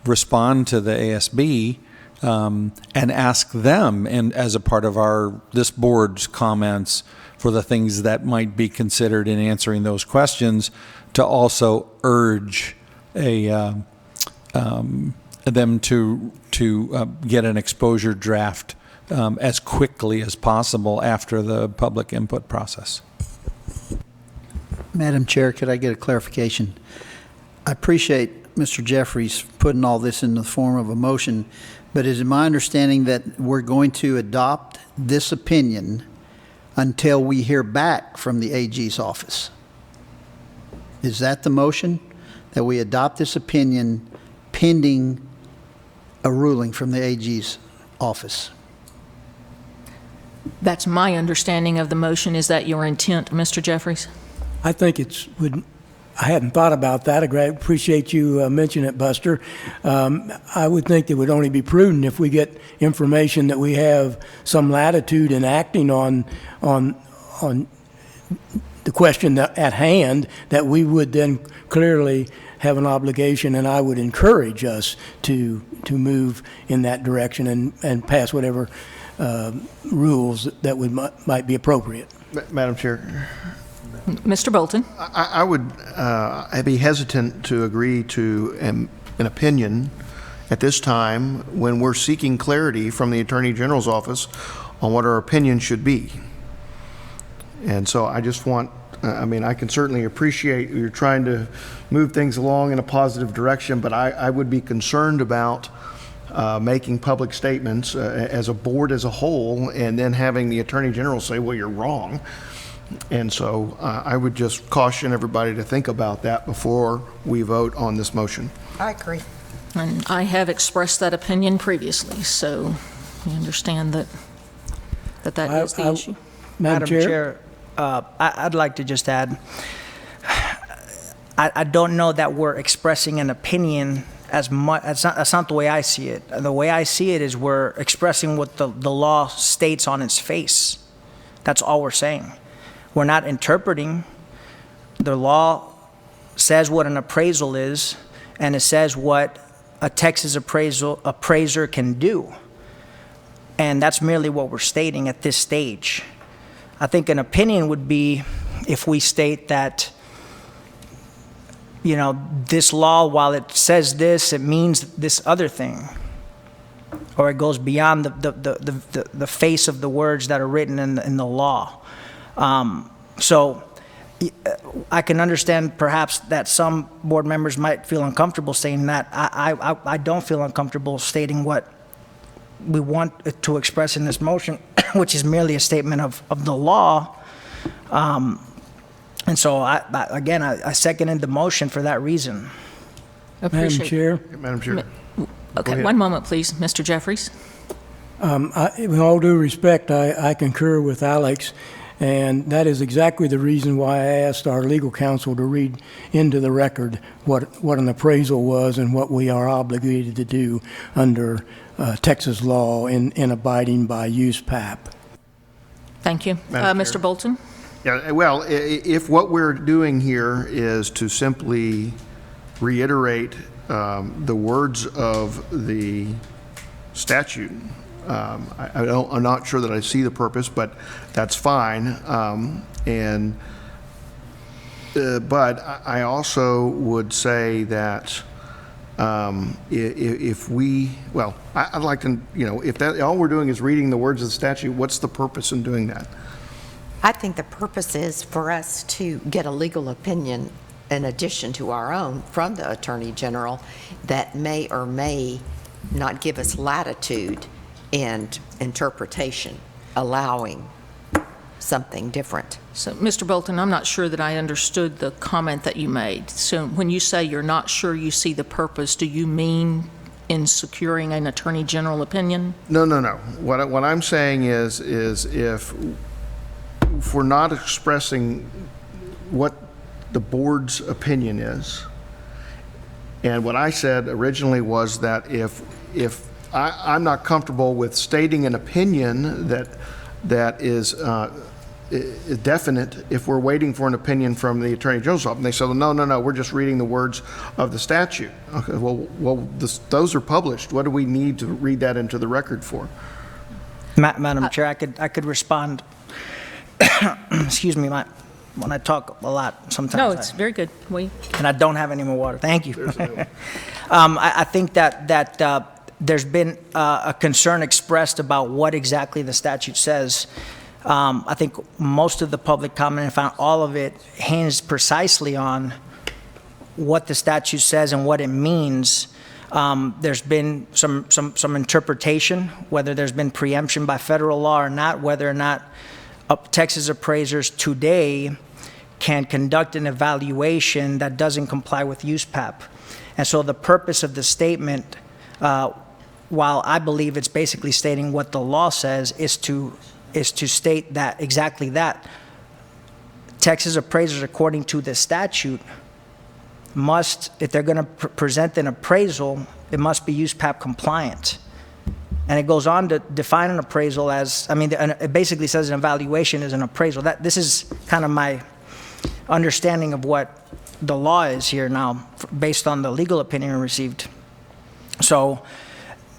respond to the ASB and ask them, and as a part of this board's comments, for the things that might be considered in answering those questions, to also urge them to get an exposure draft as quickly as possible after the public input process. Madam Chair, could I get a clarification? I appreciate Mr. Jeffries putting all this in the form of a motion, but is it my understanding that we're going to adopt this opinion until we hear back from the AG's office? Is that the motion? That we adopt this opinion pending a ruling from the AG's office? That's my understanding of the motion. Is that your intent, Mr. Jeffries? I think I hadn't thought about that. I appreciate you mentioning it, Buster. I would think it would only be prudent if we get information that we have some latitude in acting on the question at hand, that we would then clearly have an obligation, and I would encourage us to move in that direction and pass whatever rules that might be appropriate. Madam Chair. Mr. Bolton. I would I'd be hesitant to agree to an opinion at this time when we're seeking clarity from the Attorney General's office on what our opinion should be. And so I just want, I can certainly appreciate you're trying to move things along in a positive direction, but I would be concerned about making public statements as a board as a whole and then having the Attorney General say, well, you're wrong. And so I would just caution everybody to think about that before we vote on this motion. I agree. And I have expressed that opinion previously, so we understand that is the issue. Madam Chair, I'd like to just add, I don't know that we're expressing an opinion as much. That's not the way I see it. The way I see it is we're expressing what the law states on its face. That's all we're saying. We're not interpreting. The law says what an appraisal is, and it says what a Texas appraiser can do. And that's merely what we're stating at this stage. I think an opinion would be if we state that, you know, this law, while it says this, it means this other thing. Or it goes beyond the face of the words that are written in the law. So I can understand perhaps that some board members might feel uncomfortable saying that. I don't feel uncomfortable stating what we want to express in this motion, which is merely a statement of the law. And so, I seconded the motion for that reason. Madam Chair. Madam Chair. Okay, one moment, please. Mr. Jeffries. With all due respect, I concur with Alex, and that is exactly the reason why I asked our legal counsel to read into the record what an appraisal was and what we are obligated to do under Texas law in abiding by USPAP. Thank you. Mr. Bolton? Yeah, well, if what we're doing here is to simply reiterate the words of the statute, I'm not sure that I see the purpose, but that's fine. But I also would say that if we, well, I'd like to, you know, if that all we're doing is reading the words of the statute, what's the purpose in doing that? I think the purpose is for us to get a legal opinion in addition to our own from the Attorney General that may or may not give us latitude in interpretation, allowing something different. So, Mr. Bolton, I'm not sure that I understood the comment that you made. So when you say you're not sure you see the purpose, do you mean in securing an Attorney General opinion? No. What I'm saying is if we're not expressing what the board's opinion is, and what I said originally was that if I'm not comfortable with stating an opinion that is definite if we're waiting for an opinion from the Attorney General's office. And they said, no, we're just reading the words of the statute. Okay, well, those are published. What do we need to read that into the record for? Madam Chair, I could respond. Excuse me, when I talk a lot, sometimes. No, it's very good. And I don't have any more water. Thank you. I think that there's been a concern expressed about what exactly the statute says. I think most of the public comment, if not all of it, hinged precisely on what the statute says and what it means. There's been some interpretation, whether there's been preemption by federal law or not, whether or not Texas appraisers today can conduct an evaluation that doesn't comply with USPAP. And so the purpose of the statement, while I believe it's basically stating what the law says, is to state that exactly that. Texas appraisers, according to the statute, must, if they're going to present an appraisal, it must be USPAP compliant. And it goes on to define an appraisal as, I mean, it basically says an evaluation is an appraisal. This is kind of my understanding of what the law is here now, based on the legal opinion received. So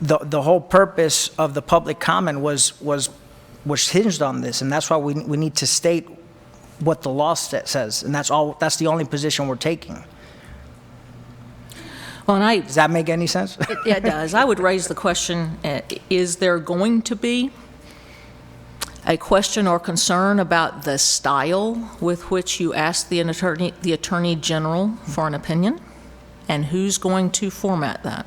the whole purpose of the public comment was hinged on this, and that's why we need to state what the law says, and that's the only position we're taking. Well, does that make any sense? It does. I would raise the question, is there going to be a question or concern about the style with which you ask the Attorney General for an opinion? And who's going to format that?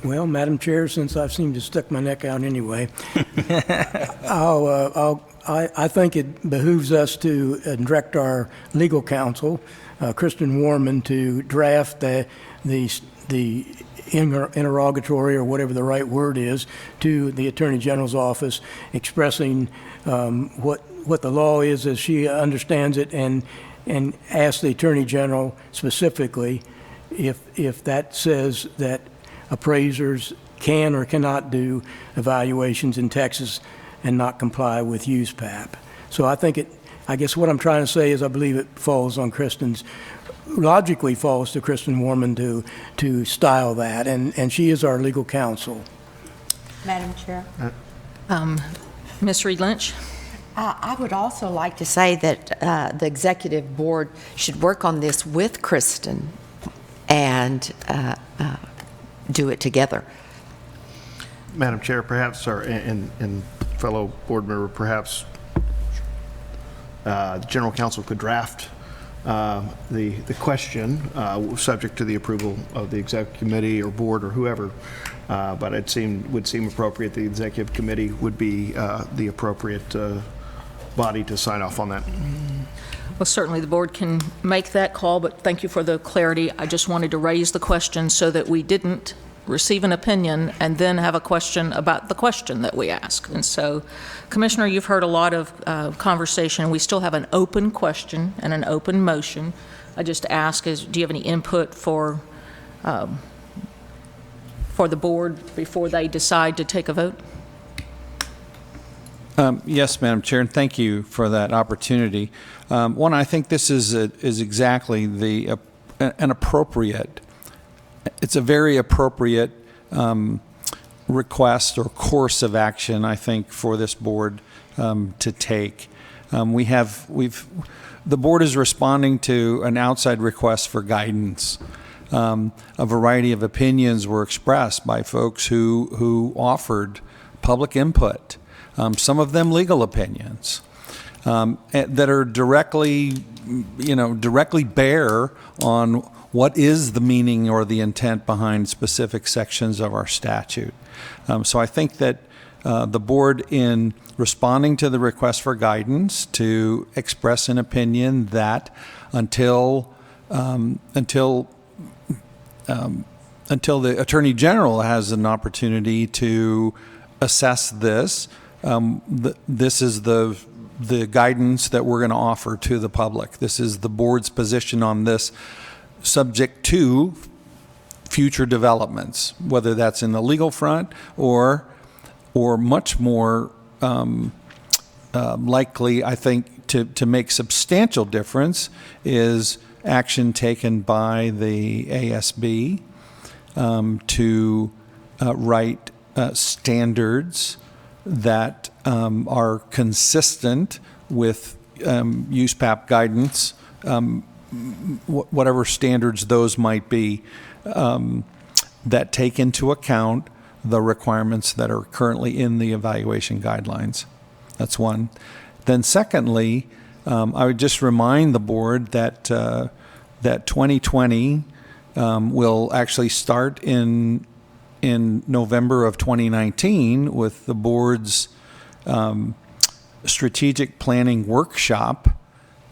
Well, Madam Chair, since I've seemed to stick my neck out anyway, I think it behooves us to direct our legal counsel, Kristen Warman, to draft the interrogatory, or whatever the right word is, to the Attorney General's office, expressing what the law is as she understands it, and ask the Attorney General specifically if that says that appraisers can or cannot do evaluations in Texas and not comply with USPAP. So I guess what I'm trying to say is I believe it logically falls to Kristen Warman to style that, and she is our legal counsel. Madam Chair? Ms. Reed Lynch? I would also like to say that the executive board should work on this with Kristen and do it together. Madam Chair, perhaps, and fellow board member, perhaps the General Counsel could draft the question, subject to the approval of the Executive Committee or board or whoever, but it would seem appropriate the Executive Committee would be the appropriate body to sign off on that. Well, certainly the board can make that call, but thank you for the clarity. I just wanted to raise the question so that we didn't receive an opinion and then have a question about the question that we ask. And so, Commissioner, you've heard a lot of conversation. We still have an open question and an open motion. I just ask, do you have any input for the board before they decide to take a vote? Yes, Madam Chair, and thank you for that opportunity. One, I think this is exactly an appropriate. It's a very appropriate request or course of action, I think, for this board to take. The board is responding to an outside request for guidance. A variety of opinions were expressed by folks who offered public input. Some of them legal opinions that are directly bear on what is the meaning or the intent behind specific sections of our statute. So I think that the board, in responding to the request for guidance, to express an opinion that until the Attorney General has an opportunity to assess this, this is the guidance that we're going to offer to the public. This is the board's position on this, subject to future developments, whether that's in the legal front or much more likely, I think, to make substantial difference is action taken by the ASB to write standards that are consistent with USPAP guidance, whatever standards those might be, that take into account the requirements that are currently in the evaluation guidelines. That's one. Then secondly, I would just remind the board that 2020 will actually start in November of 2019 with the board's strategic planning workshop,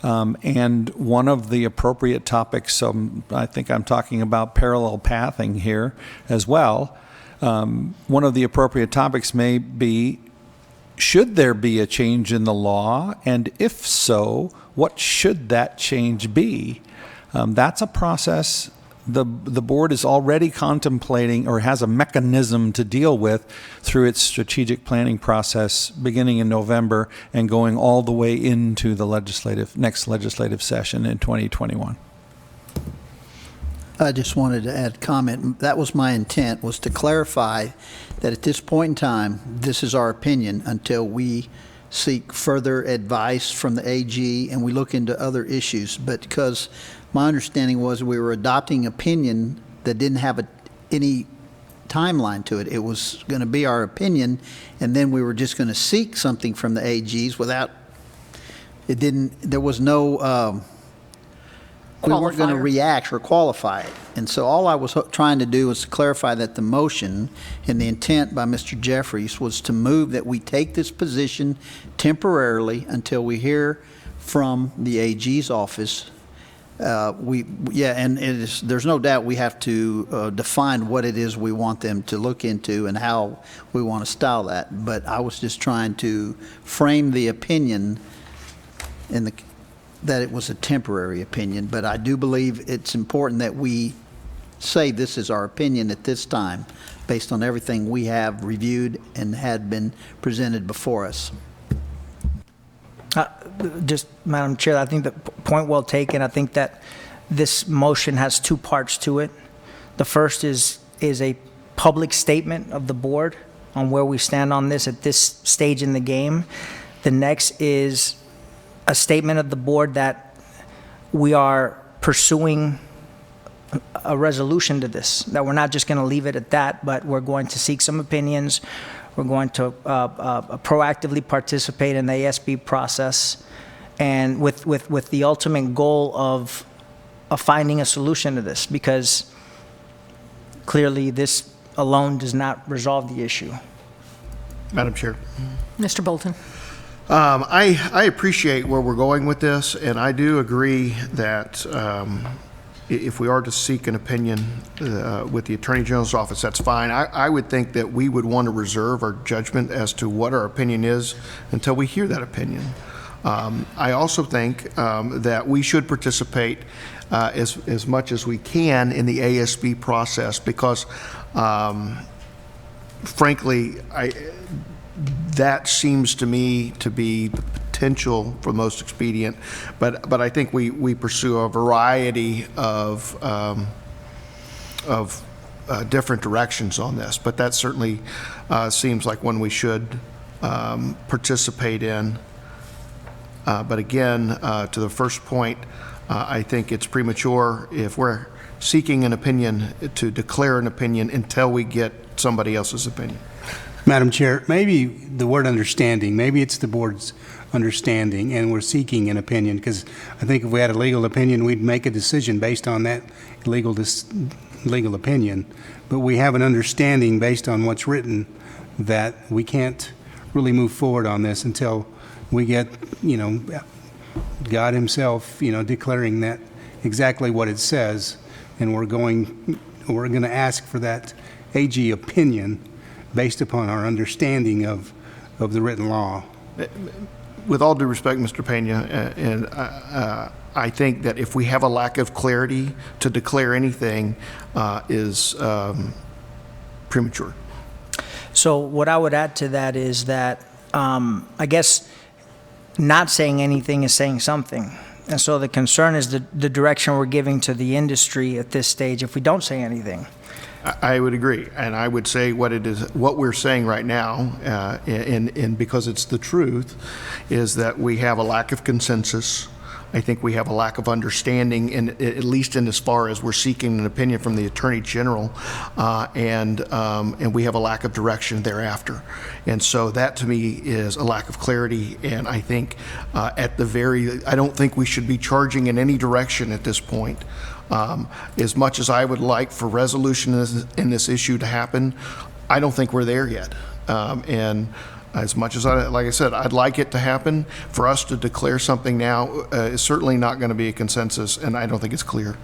and one of the appropriate topics, I think I'm talking about parallel pathing here as well. One of the appropriate topics may be, should there be a change in the law, and if so, what should that change be? That's a process the board is already contemplating or has a mechanism to deal with through its strategic planning process beginning in November and going all the way into the next legislative session in 2021. I just wanted to add a comment. That was my intent, was to clarify that at this point in time, this is our opinion until we seek further advice from the AG and we look into other issues. But because my understanding was we were adopting opinion that didn't have any timeline to it. It was going to be our opinion, and then we were just going to seek something from the AGs without, there was no we weren't going to qualifier. react or qualify it. And so all I was trying to do was to clarify that the motion and the intent by Mr. Jeffries was to move that we take this position temporarily until we hear from the AG's office. And there's no doubt we have to define what it is we want them to look into and how we want to style that. But I was just trying to frame the opinion that it was a temporary opinion. But I do believe it's important that we say this is our opinion at this time, based on everything we have reviewed and had been presented before us. Just, Madam Chair, I think the point well taken. I think that this motion has two parts to it. The first is a public statement of the board on where we stand on this at this stage in the game. The next is a statement of the board that we are pursuing a resolution to this, that we're not just going to leave it at that, but we're going to seek some opinions. We're going to proactively participate in the ASB process, and with the ultimate goal of finding a solution to this, because clearly this alone does not resolve the issue. Madam Chair. Mr. Bolton. I appreciate where we're going with this, and I do agree that if we are to seek an opinion with the Attorney General's office, that's fine. I would think that we would want to reserve our judgment as to what our opinion is until we hear that opinion. I also think that we should participate as much as we can in the ASB process because, frankly, that seems to me to be the potential for most expedient, but I think we pursue a variety of different directions on this. But that certainly seems like one we should participate in. But again, to the first point, I think it's premature if we're seeking an opinion to declare an opinion until we get somebody else's opinion. Madam Chair, maybe the word understanding, maybe it's the board's understanding and we're seeking an opinion, because I think if we had a legal opinion, we'd make a decision based on that legal opinion. But we have an understanding based on what's written that we can't really move forward on this until we get, God himself, declaring that exactly what it says. And we're going to ask for that AG opinion based upon our understanding of the written law. With all due respect, Mr. Pena, and I think that if we have a lack of clarity to declare anything is premature. So what I would add to that is that I guess not saying anything is saying something. And so the concern is the direction we're giving to the industry at this stage if we don't say anything. I would agree, and I would say what we're saying right now, and because it's the truth, is that we have a lack of consensus. I think we have a lack of understanding, at least in as far as we're seeking an opinion from the Attorney General, and we have a lack of direction thereafter. And so that to me is a lack of clarity, and I think I don't think we should be charging in any direction at this point. As much as I would like for resolution in this issue to happen, I don't think we're there yet. And as much as like I said, I'd like it to happen, for us to declare something now is certainly not going to be a consensus, and I don't think it's clear.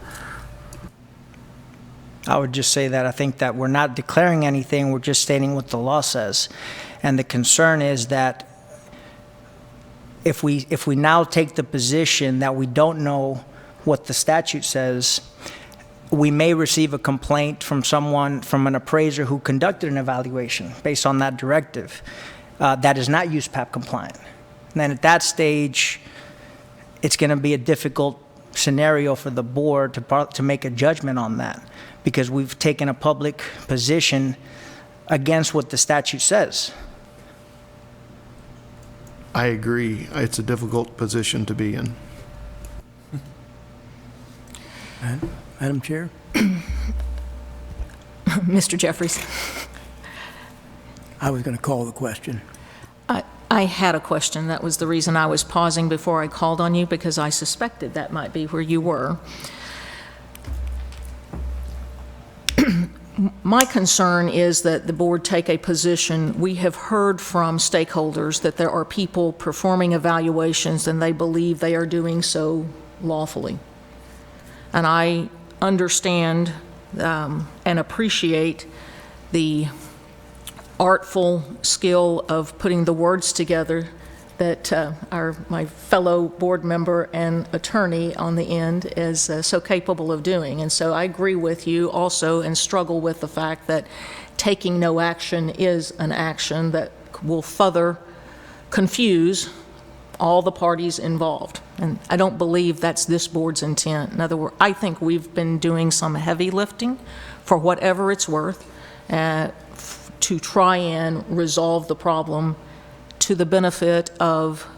I would just say that I think that we're not declaring anything, we're just stating what the law says. And the concern is that if we now take the position that we don't know what the statute says, we may receive a complaint from an appraiser who conducted an evaluation based on that directive that is not USPAP compliant. And then at that stage, it's going to be a difficult scenario for the board to make a judgment on that, because we've taken a public position against what the statute says. I agree. It's a difficult position to be in. Madam Chair? Mr. Jeffries. I was going to call the question. I had a question. That was the reason I was pausing before I called on you, because I suspected that might be where you were. My concern is that the board take a position. We have heard from stakeholders that there are people performing evaluations and they believe they are doing so lawfully. And I understand and appreciate the artful skill of putting the words together that my fellow board member and attorney on the end is so capable of doing. And so I agree with you also and struggle with the fact that taking no action is an action that will further confuse all the parties involved. And I don't believe that's this board's intent. In other words, I think we've been doing some heavy lifting for whatever it's worth to try and resolve the problem to the benefit of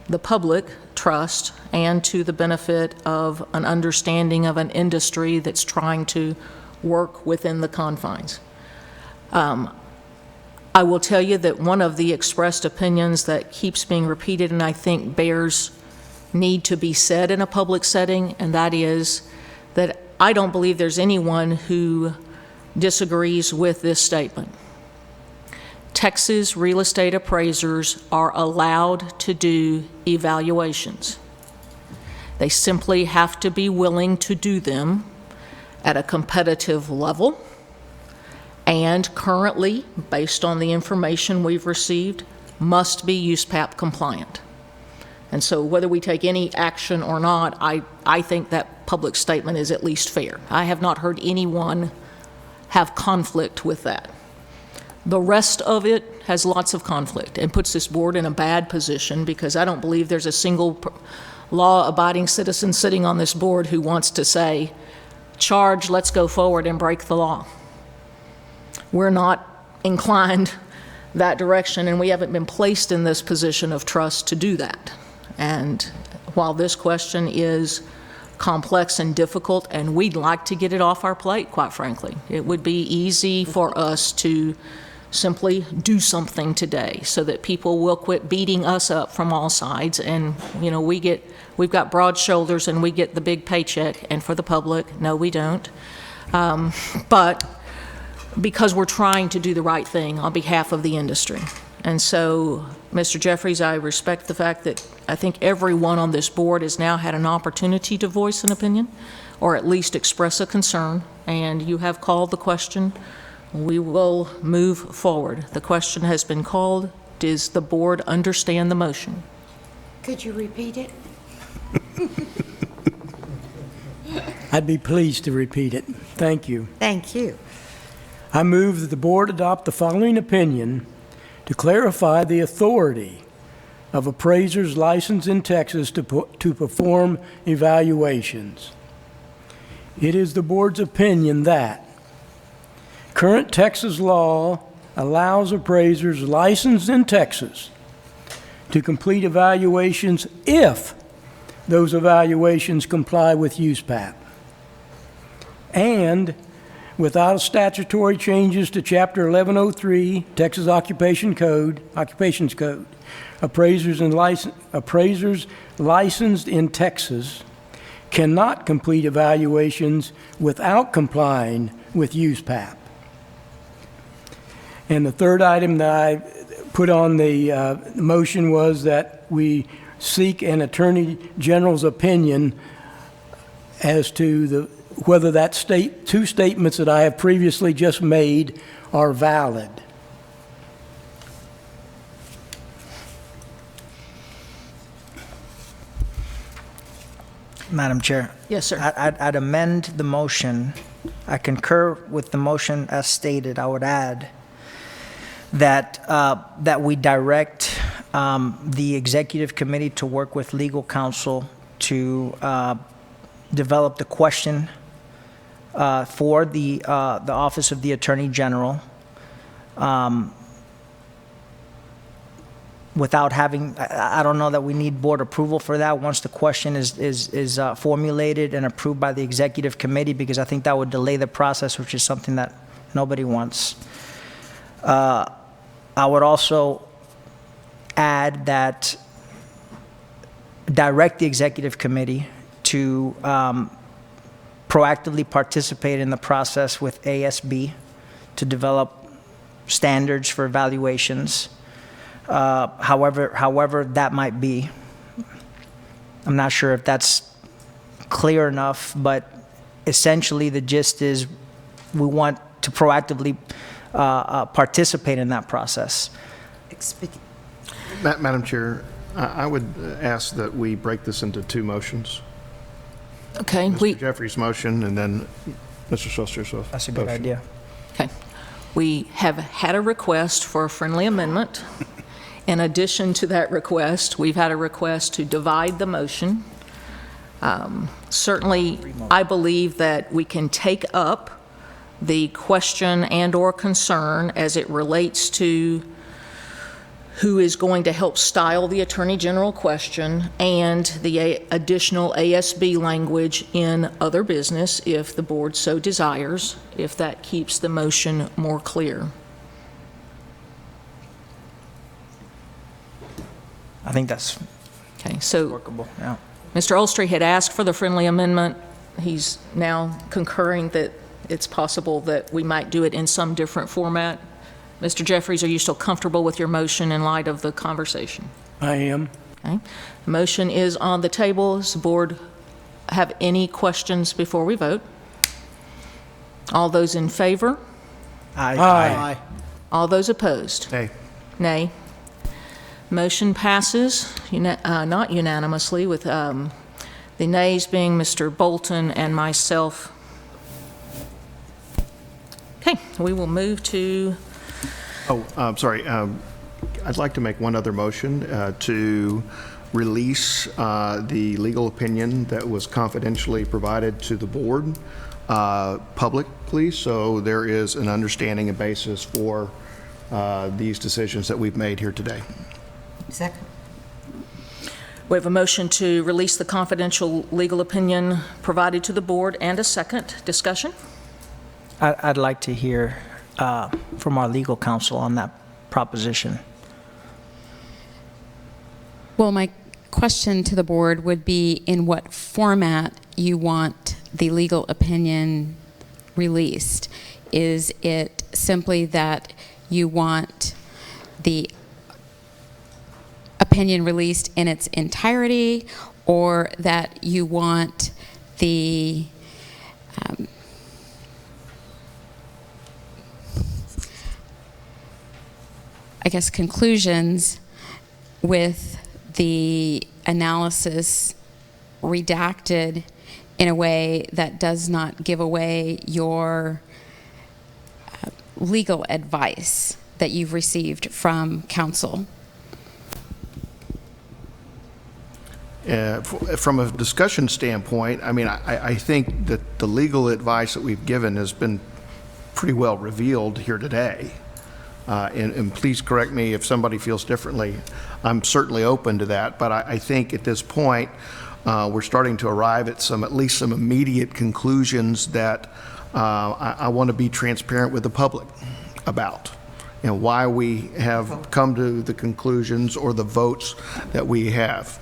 the public trust and to the benefit of an understanding of an industry that's trying to work within the confines. I will tell you that one of the expressed opinions that keeps being repeated and I think bears need to be said in a public setting, and that is that I don't believe there's anyone who disagrees with this statement. Texas real estate appraisers are allowed to do evaluations. They simply have to be willing to do them at a competitive level, and currently, based on the information we've received, must be USPAP compliant. And so whether we take any action or not, I think that public statement is at least fair. I have not heard anyone have conflict with that. The rest of it has lots of conflict and puts this board in a bad position, because I don't believe there's a single law-abiding citizen sitting on this board who wants to say, charge, let's go forward and break the law. We're not inclined that direction, and we haven't been placed in this position of trust to do that. And while this question is complex and difficult, and we'd like to get it off our plate, quite frankly, it would be easy for us to simply do something today so that people will quit beating us up from all sides. And, you know, we've got broad shoulders and we get the big paycheck, and for the public, no, we don't. But because we're trying to do the right thing on behalf of the industry. And so, Mr. Jeffries, I respect the fact that I think everyone on this board has now had an opportunity to voice an opinion, or at least express a concern, and you have called the question. We will move forward. The question has been called. Does the board understand the motion? Could you repeat it? I'd be pleased to repeat it. Thank you. Thank you. I move that the board adopt the following opinion to clarify the authority of appraisers licensed in Texas to perform evaluations. It is the board's opinion that current Texas law allows appraisers licensed in Texas to complete evaluations if those evaluations comply with USPAP. And without statutory changes to Chapter 1103, Texas Occupations Code, appraisers licensed in Texas cannot complete evaluations without complying with USPAP. And the third item that I put on the motion was that we seek an Attorney General's opinion as to whether that two statements that I have previously just made are valid. Madam Chair. Yes, sir. I'd amend the motion. I concur with the motion as stated. I would add that we direct the executive committee to work with legal counsel to develop the question for the Office of the Attorney General without having, I don't know that we need board approval for that once the question is formulated and approved by the executive committee, because I think that would delay the process, which is something that nobody wants. I would also add that, direct the executive committee to proactively participate in the process with ASB to develop standards for evaluations, however that might be. I'm not sure if that's clear enough, but essentially the gist is we want to proactively participate in that process. Madam Chair, I would ask that we break this into two motions. Okay. Mr. Jeffries' motion and then Mr. Schuster's motion. That's a good idea. Okay. We have had a request for a friendly amendment. In addition to that request, we've had a request to divide the motion. Certainly, I believe that we can take up the question and/or concern as it relates to who is going to help style the Attorney General question and the additional ASB language in other business if the board so desires, if that keeps the motion more clear. I think that's okay. So workable. Yeah. Mr. Olstrey had asked for the friendly amendment. He's now concurring that it's possible that we might do it in some different format. Mr. Jeffries, are you still comfortable with your motion in light of the conversation? I am. Okay. The motion is on the table. Does the board have any questions before we vote? All those in favor? Aye. Aye. All those opposed? Nay. Nay. Motion passes not unanimously, with the nays being Mr. Bolton and myself. Okay, we will move to... Oh, I'm sorry. I'd like to make one other motion to release the legal opinion that was confidentially provided to the board publicly, so there is an understanding and basis for these decisions that we've made here today. Second. We have a motion to release the confidential legal opinion provided to the board and a second. Discussion? I'd like to hear from our legal counsel on that proposition. Well, my question to the board would be in what format you want the legal opinion released. Is it simply that you want the opinion released in its entirety, or that you want the I guess conclusions with the analysis redacted in a way that does not give away your legal advice that you've received from counsel? From a discussion standpoint, I mean, I think that the legal advice that we've given has been pretty well revealed here today. And please correct me if somebody feels differently. I'm certainly open to that, but I think at this point, we're starting to arrive at at least some immediate conclusions that I want to be transparent with the public about, and why we have come to the conclusions or the votes that we have.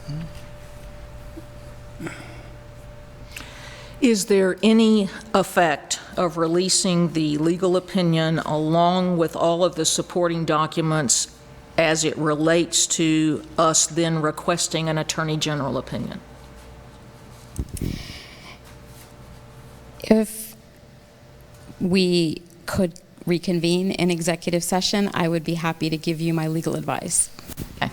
Is there any effect of releasing the legal opinion along with all of the supporting documents as it relates to us then requesting an Attorney General opinion? If we could reconvene in executive session, I would be happy to give you my legal advice. Okay.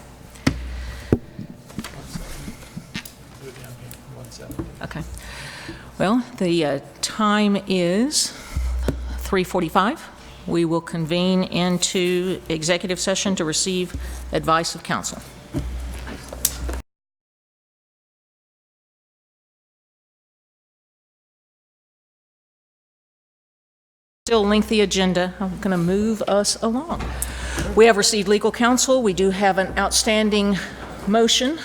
Okay. Well, the time is 3:45. We will convene into executive session to receive advice of counsel. Still lengthy agenda. I'm going to move us along. We have received legal counsel. We do have an outstanding motion.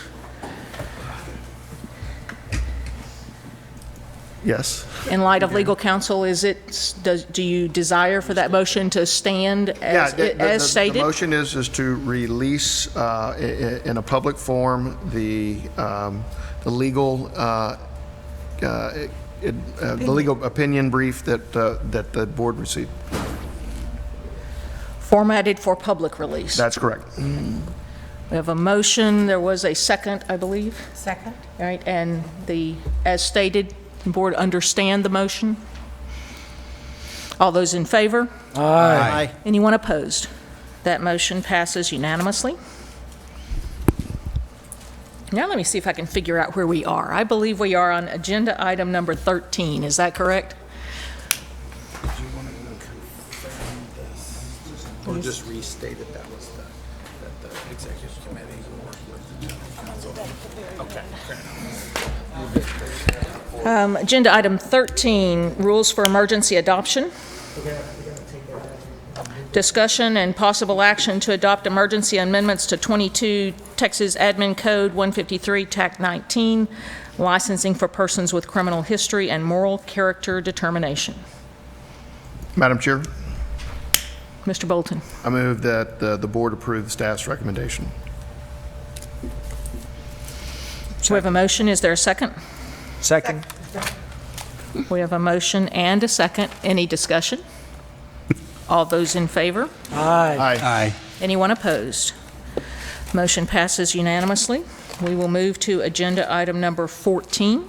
Yes. In light of legal counsel, do you desire for that motion to stand as stated? The motion is to release in a public forum the legal opinion brief that the board received. Formatted for public release. That's correct. We have a motion. There was a second, I believe. Second. All right, and as stated, the board understand the motion. All those in favor? Aye. Anyone opposed? That motion passes unanimously. Now let me see if I can figure out where we are. I believe we are on agenda item number 13. Is that correct? Or just restate it, that was that the executive committee worked with the general counsel. Okay, fair enough. Agenda item 13, rules for emergency adoption. Discussion and possible action to adopt emergency amendments to 22 Texas Admin Code 153, TAC 19, licensing for persons with criminal history and moral character determination. Madam Chair, Mr. Bolton. I move that the board approve the staff's recommendation. So we have a motion. Is there a second? Second. We have a motion and a second. Any discussion? All those in favor? Aye. Anyone opposed? Motion passes unanimously. We will move to agenda item number 14,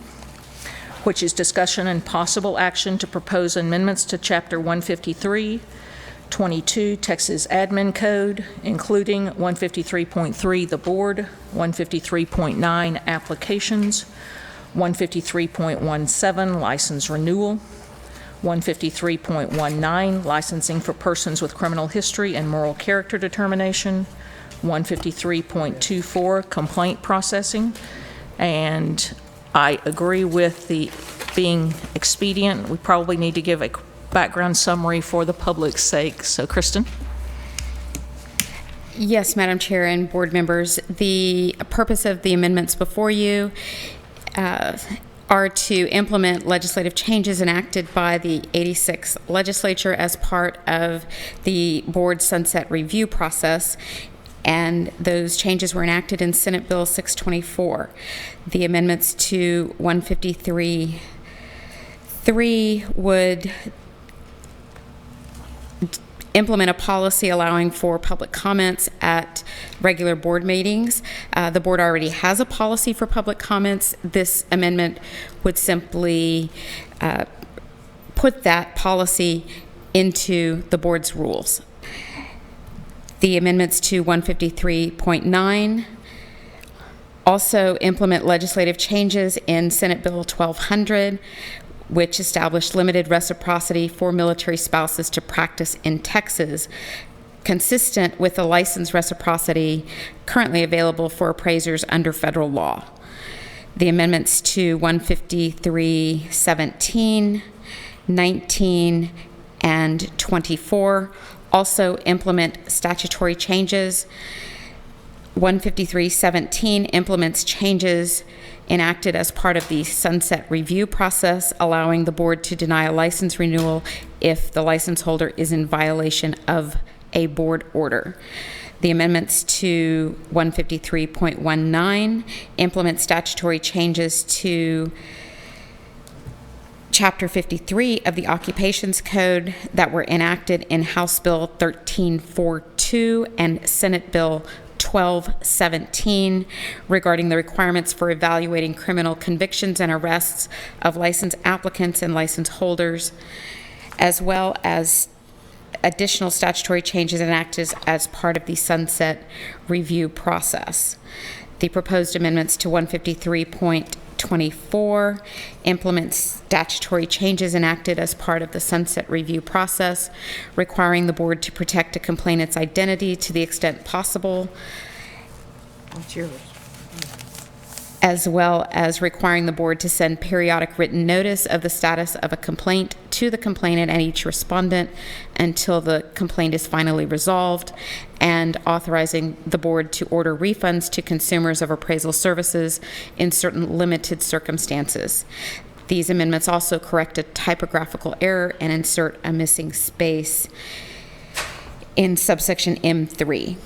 which is discussion and possible action to propose amendments to Chapter 153, 22 Texas Admin Code, including 153.3, the board, 153.9, applications, 153.17, license renewal, 153.19, licensing for persons with criminal history and moral character determination, 153.24, complaint processing, and I agree with the being expedient. We probably need to give a background summary for the public's sake. So, Kristen? Yes, Madam Chair and board members, the purpose of the amendments before you are to implement legislative changes enacted by the 86th legislature as part of the board sunset review process, and those changes were enacted in Senate Bill 624. The amendments to 153.3 would implement a policy allowing for public comments at regular board meetings. The board already has a policy for public comments. This amendment would simply put that policy into the board's rules. The amendments to 153.9 also implement legislative changes in Senate Bill 1200, which established limited reciprocity for military spouses to practice in Texas, consistent with the license reciprocity currently available for appraisers under federal law. The amendments to 153.17, 19, and 24 also implement statutory changes. 153.17 implements changes enacted as part of the sunset review process, allowing the board to deny a license renewal if the license holder is in violation of a board order. The amendments to 153.19 implement statutory changes to Chapter 53 of the Occupations Code that were enacted in House Bill 1342 and Senate Bill 1217 regarding the requirements for evaluating criminal convictions and arrests of license applicants and license holders, as well as additional statutory changes enacted as part of the sunset review process. The proposed amendments to 153.24 implements statutory changes enacted as part of the sunset review process, requiring the board to protect a complainant's identity to the extent possible, as well as requiring the board to send periodic written notice of the status of a complaint to the complainant and each respondent until the complaint is finally resolved, and authorizing the board to order refunds to consumers of appraisal services in certain limited circumstances. These amendments also correct a typographical error and insert a missing space in subsection M3.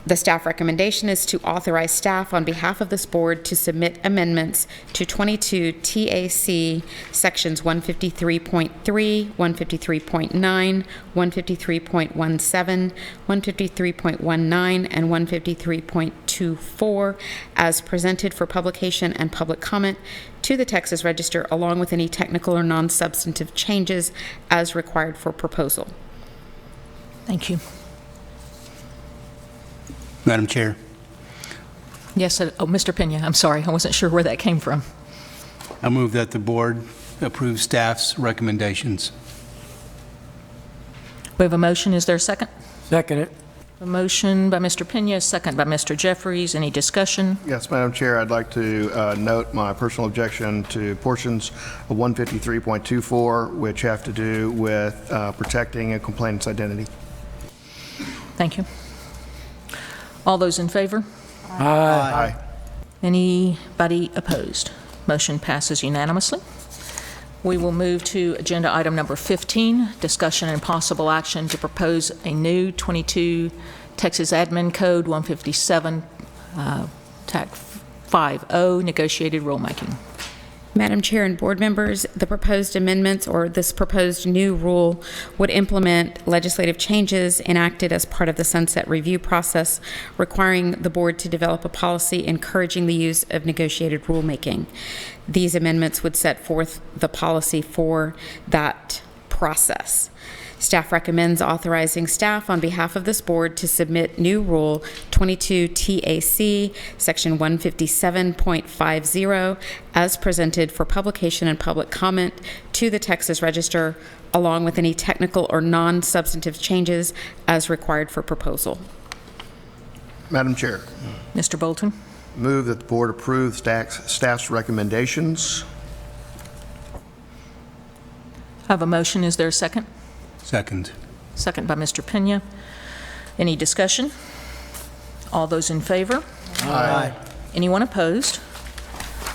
The staff recommendation is to authorize staff on behalf of this board to submit amendments to 22 TAC sections 153.3, 153.9, 153.17, 153.19, and 153.24 as presented for publication and public comment to the Texas Register, along with any technical or non-substantive changes as required for proposal. Thank you. Madam Chair. Yes, Mr. Pena, I'm sorry. I wasn't sure where that came from. I move that the board approve staff's recommendations. We have a motion. Is there a second? Second it. A motion by Mr. Pena, second by Mr. Jeffries. Any discussion? Yes, Madam Chair, I'd like to note my personal objection to portions of 153.24, which have to do with protecting a complainant's identity. Thank you. All those in favor? Aye. Anybody opposed? Motion passes unanimously. We will move to agenda item number 15, discussion and possible action to propose a new 22 Texas Admin Code 157 TAC 50 negotiated rulemaking. Madam Chair and board members, the proposed amendments or this proposed new rule would implement legislative changes enacted as part of the sunset review process, requiring the board to develop a policy encouraging the use of negotiated rulemaking. These amendments would set forth the policy for that process. Staff recommends authorizing staff on behalf of this board to submit new Rule 22 TAC, Section 157.50, as presented for publication and public comment to the Texas Register, along with any technical or non-substantive changes as required for proposal. Madam Chair. Mr. Bolton. Move that the board approve staff's recommendations. I have a motion. Is there a second? Second. Second by Mr. Pena. Any discussion? All those in favor? Aye. Anyone opposed?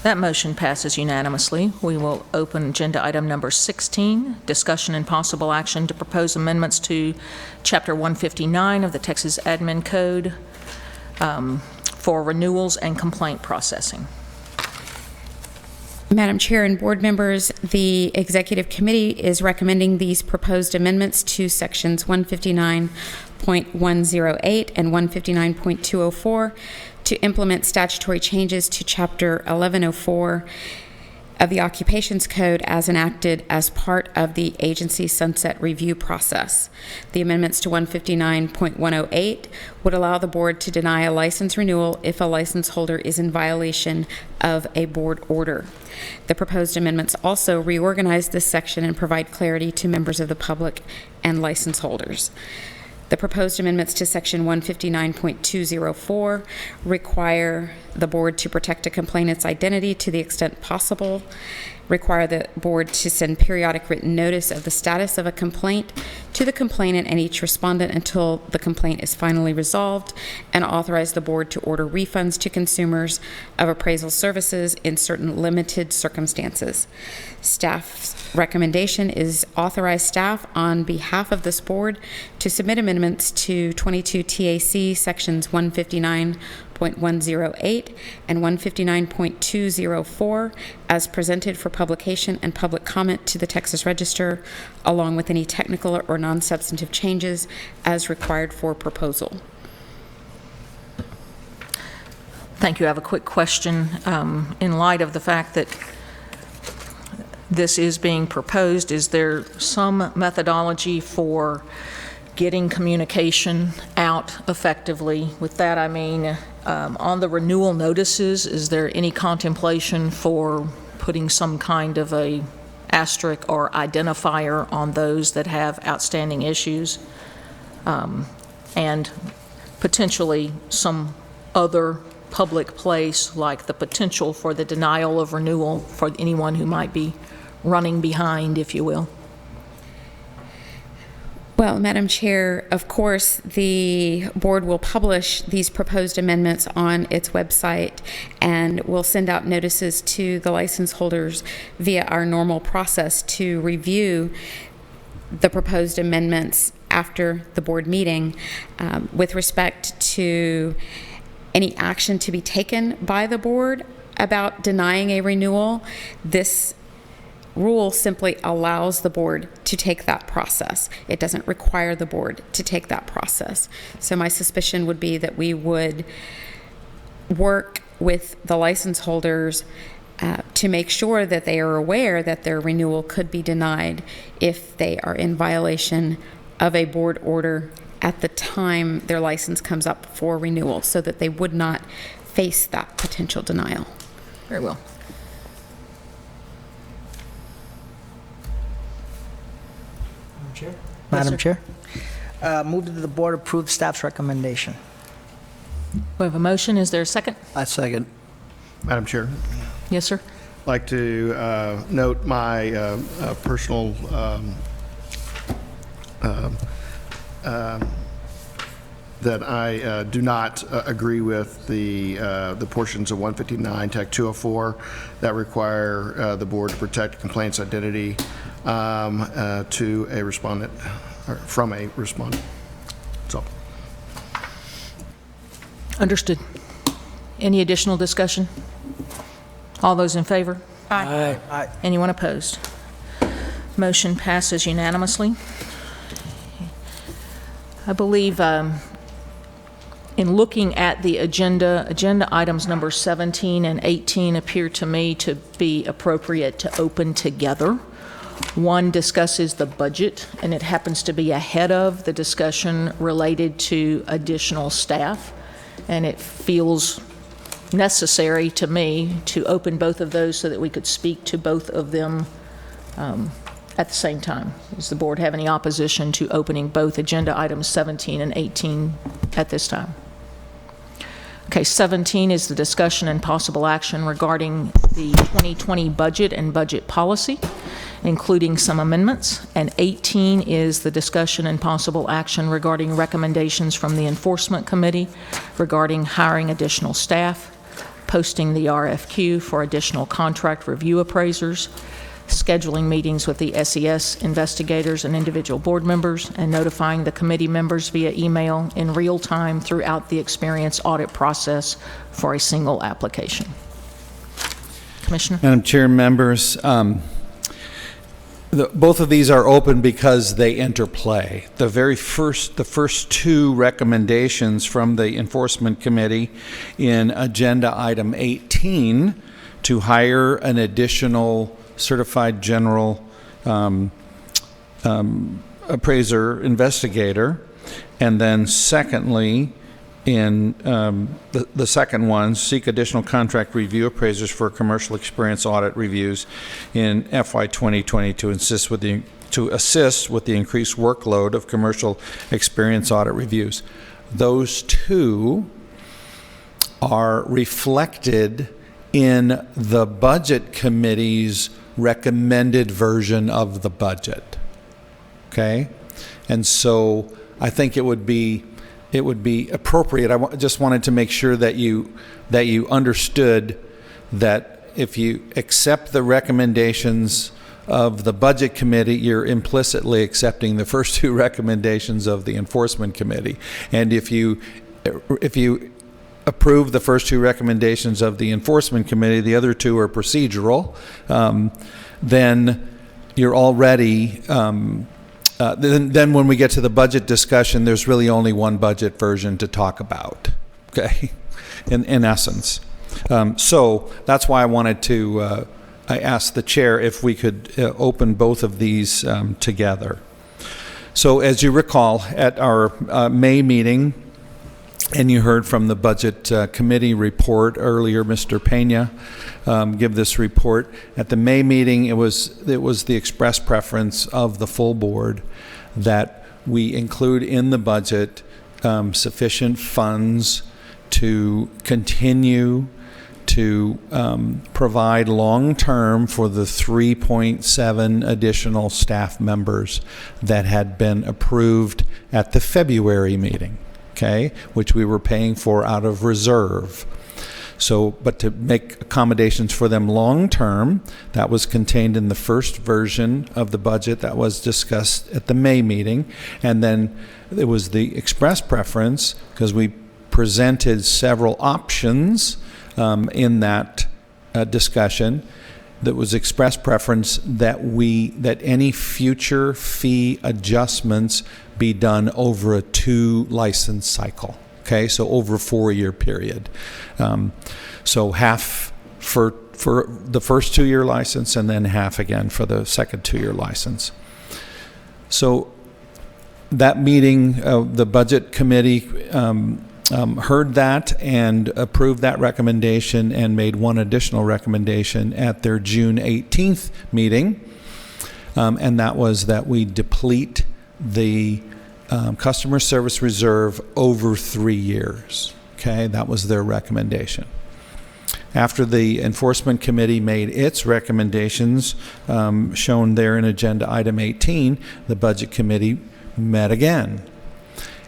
That motion passes unanimously. We will open agenda item number 16, discussion and possible action to propose amendments to Chapter 159 of the Texas Admin Code for renewals and complaint processing. Madam Chair and board members, the Executive Committee is recommending these proposed amendments to Sections 159.108 and 159.204 to implement statutory changes to Chapter 1104 of the Occupations Code as enacted as part of the agency's sunset review process. The amendments to 159.108 would allow the board to deny a license renewal if a license holder is in violation of a board order. The proposed amendments also reorganize this section and provide clarity to members of the public and license holders. The proposed amendments to Section 159.204 require the board to protect a complainant's identity to the extent possible, require the board to send periodic written notice of the status of a complaint to the complainant and each respondent until the complaint is finally resolved, and authorize the board to order refunds to consumers of appraisal services in certain limited circumstances. Staff's recommendation is authorize staff on behalf of this board to submit amendments to 22 TAC sections 159.108 and 159.204 as presented for publication and public comment to the Texas Register, along with any technical or non-substantive changes as required for proposal. Thank you. I have a quick question. In light of the fact that this is being proposed, is there some methodology for getting communication out effectively? With that, I mean, on the renewal notices, is there any contemplation for putting some kind of a asterisk or identifier on those that have outstanding issues, and potentially some other public place, like the potential for the denial of renewal for anyone who might be running behind, if you will? Well, Madam Chair, of course, the board will publish these proposed amendments on its website, and will send out notices to the license holders via our normal process to review the proposed amendments after the board meeting. With respect to any action to be taken by the board about denying a renewal, this rule simply allows the board to take that process. It doesn't require the board to take that process. So my suspicion would be that we would work with the license holders to make sure that they are aware that their renewal could be denied if they are in violation of a board order at the time their license comes up for renewal, so that they would not face that potential denial. Very well. Madam Chair, move that the board approve staff's recommendation. We have a motion. Is there a second? I second. Madam Chair, Yes, sir. I'd like to note my personal that I do not agree with the portions of 159 Tech 204 that require the board to protect complaint's identity to a respondent, or from a respondent. So. Understood. Any additional discussion? All those in favor? Aye. Aye. Anyone opposed? Motion passes unanimously. I believe in looking at the agenda items number 17 and 18 appear to me to be appropriate to open together. One discusses the budget, and it happens to be ahead of the discussion related to additional staff, and it feels necessary to me to open both of those so that we could speak to both of them at the same time. Does the board have any opposition to opening both agenda items 17 and 18 at this time? Okay, 17 is the discussion and possible action regarding the 2020 budget and budget policy, including some amendments. And 18 is the discussion and possible action regarding recommendations from the Enforcement Committee regarding hiring additional staff, posting the RFQ for additional contract review appraisers, scheduling meetings with the SES investigators and individual board members, and notifying the committee members via email in real time throughout the experience audit process for a single application. Commissioner? Madam Chair, members, both of these are open because they interplay. The first two recommendations from the Enforcement Committee in Agenda Item 18 to hire an additional certified general appraiser investigator, and then secondly, in the second one, seek additional contract review appraisers for commercial experience audit reviews in FY 2020 to assist with the increased workload of commercial experience audit reviews. Those two are reflected in the Budget Committee's recommended version of the budget. Okay? And so I think it would be appropriate. I just wanted to make sure that you understood that if you accept the recommendations of the Budget Committee, you're implicitly accepting the first two recommendations of the Enforcement Committee. And if you approve the first two recommendations of the Enforcement Committee, the other two are procedural, then you're already then when we get to the budget discussion, there's really only one budget version to talk about, okay, in essence. So that's why I wanted to, I asked the chair if we could open both of these together. So as you recall, at our May meeting, and you heard from the Budget Committee report earlier, Mr. Pena give this report. At the May meeting, it was the express preference of the full board that we include in the budget sufficient funds to continue to provide long-term for the 3.7 additional staff members that had been approved at the February meeting, okay, which we were paying for out of reserve. So, but to make accommodations for them long-term, that was contained in the first version of the budget that was discussed at the May meeting. And then it was the express preference, because we presented several options in that discussion. That was express preference that any future fee adjustments be done over a 2 license cycle. Okay, so over a 4-year period. So half for the first 2-year license, and then half again for the second 2-year license. So that meeting, the budget committee heard that and approved that recommendation and made one additional recommendation at their June 18th meeting, and that was that we deplete the customer service reserve over 3 years. Okay, that was their recommendation. After the enforcement committee made its recommendations, shown there in agenda item 18, the budget committee met again.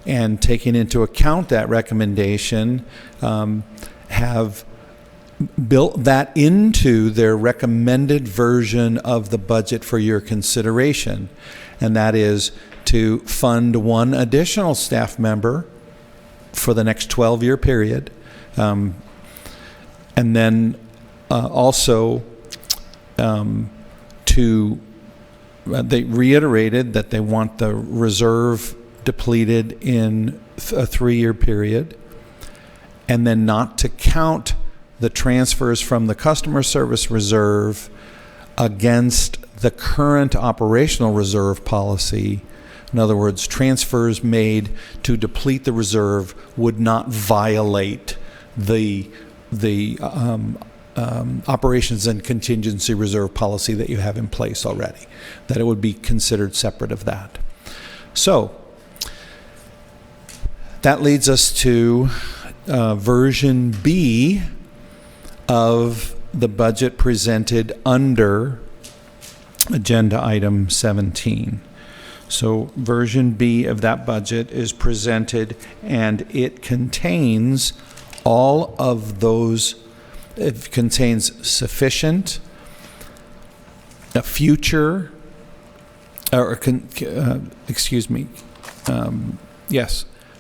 And taking into account that recommendation, have built that into their recommended version of the budget for your consideration. And that is to fund 1 additional staff member for the next 12-year period. And then also they reiterated that they want the reserve depleted in a 3-year period, and then not to count the transfers from the customer service reserve against the current operational reserve policy. In other words, transfers made to deplete the reserve would not violate the operations and contingency reserve policy that you have in place already, that it would be considered separate of that. So that leads us to version B of the budget presented under agenda item 17. So version B of that budget is presented, and it contains all of those. It contains sufficient, future,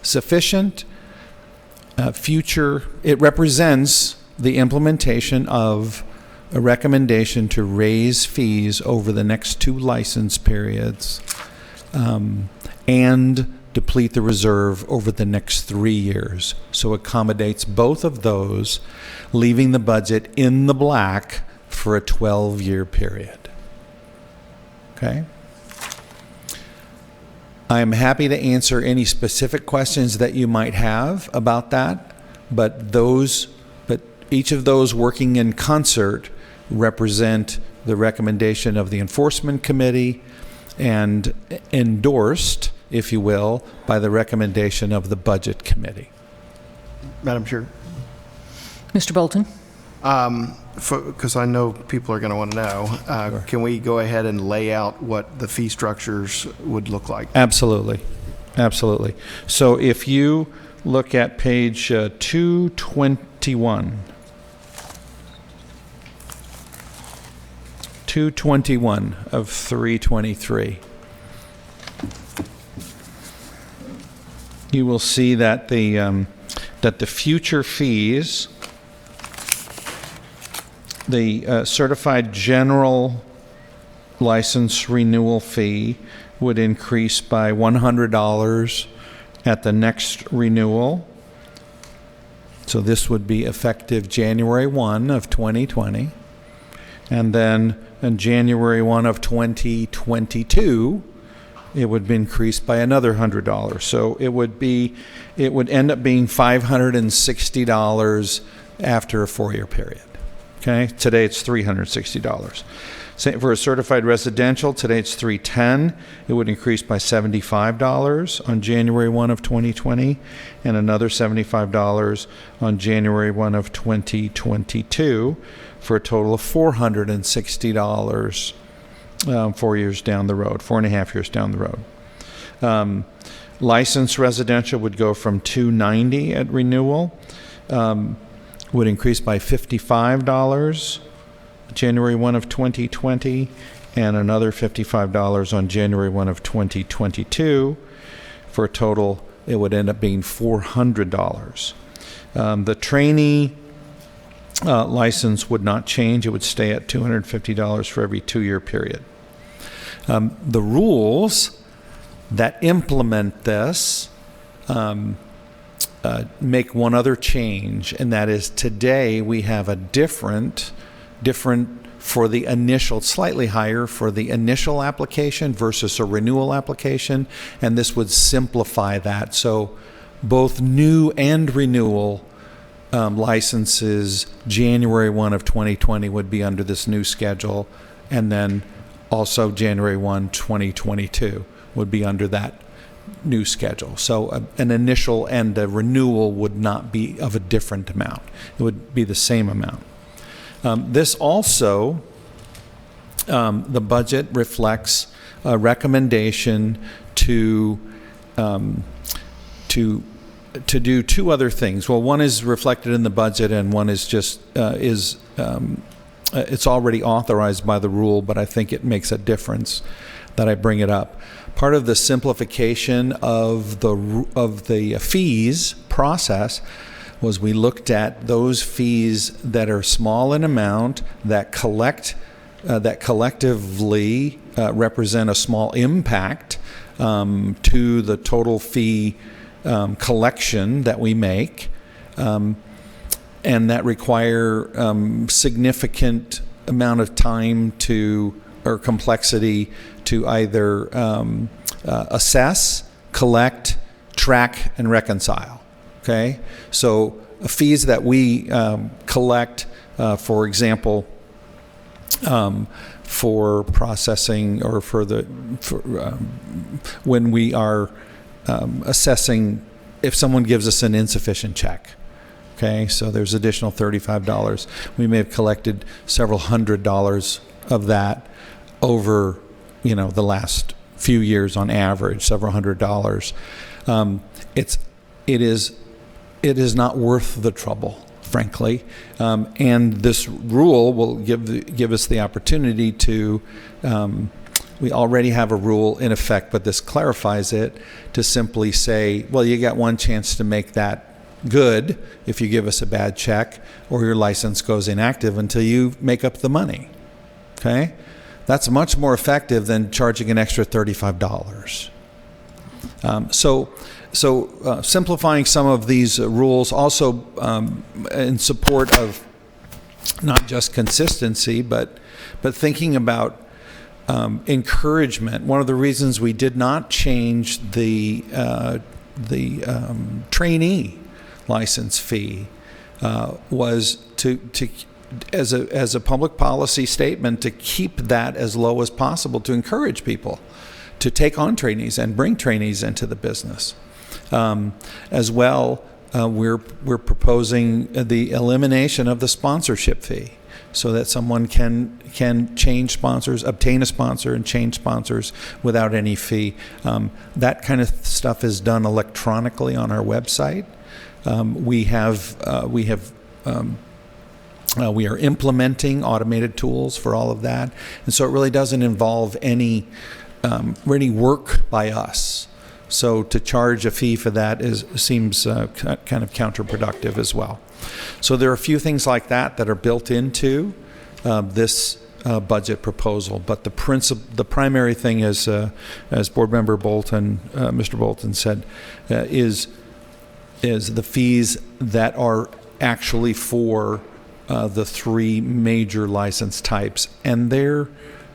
sufficient future. It represents the implementation of a recommendation to raise fees over the next 2 license periods, and deplete the reserve over the next 3 years. So accommodates both of those, leaving the budget in the black for a 12-year period. Okay? I am happy to answer any specific questions that you might have about that, but each of those working in concert represent the recommendation of the enforcement committee and endorsed, if you will, by the recommendation of the budget committee. Madam Chair. Mr. Bolton? Because I know people are going to want to know, Sure. Can we go ahead and lay out what the fee structures would look like? Absolutely. Absolutely. So if you look at page 221. 221 of 323. You will see that the future fees, the certified general license renewal fee would increase by $100 at the next renewal. So this would be effective January 1 of 2020. And then on January 1 of 2022, it would be increased by another $100. So it would end up being $560 after a 4-year period. Okay, today it's $360. For a certified residential, today it's $310. It would increase by $75 on January 1 of 2020, and another $75 on January 1 of 2022, for a total of $460 4 years down the road, 4.5 years down the road. Licensed residential would go from $290 at renewal, would increase by $55 January 1 of 2020, and another $55 on January 1 of 2022, for a total, it would end up being $400. The trainee license would not change. It would stay at $250 for every 2-year period. The rules that implement this make one other change, and that is today we have a different for the initial, slightly higher for the initial application versus a renewal application, and this would simplify that. So both new and renewal licenses January 1 of 2020 would be under this new schedule, and then also January 1, 2022 would be under that new schedule. So an initial and a renewal would not be of a different amount. It would be the same amount. This also, the budget reflects a recommendation to do two other things. Well, one is reflected in the budget, and one is just it's already authorized by the rule, but I think it makes a difference that I bring it up. Part of the simplification of the fees process was we looked at those fees that are small in amount, that collectively represent a small impact to the total fee collection that we make, and that require significant amount of time or complexity to either assess, collect, track, and reconcile. Okay, so fees that we collect, for example, for processing or when we are assessing if someone gives us an insufficient check. Okay, so there's additional $35. We may have collected several $100s of that over, the last few years on average, several $100s. It is not worth the trouble, frankly, and this rule will give us the opportunity to. We already have a rule in effect, but this clarifies it to simply say, well, you got one chance to make that good if you give us a bad check, or your license goes inactive until you make up the money. Okay, that's much more effective than charging an extra $35. So simplifying some of these rules, also in support of not just consistency, but thinking about encouragement. One of the reasons we did not change the trainee license fee was to as a public policy statement to keep that as low as possible, to encourage people to take on trainees and bring trainees into the business. As well, we're proposing the elimination of the sponsorship fee, so that someone can change sponsors, obtain a sponsor, and change sponsors without any fee. That kind of stuff is done electronically on our website. We are implementing automated tools for all of that, and so it really doesn't involve any work by us. So to charge a fee for that seems kind of counterproductive as well. So there are a few things like that are built into this budget proposal. But the primary thing is, as Board Member Bolton, Mr. Bolton said, is the fees that are actually for the three major license types, and they're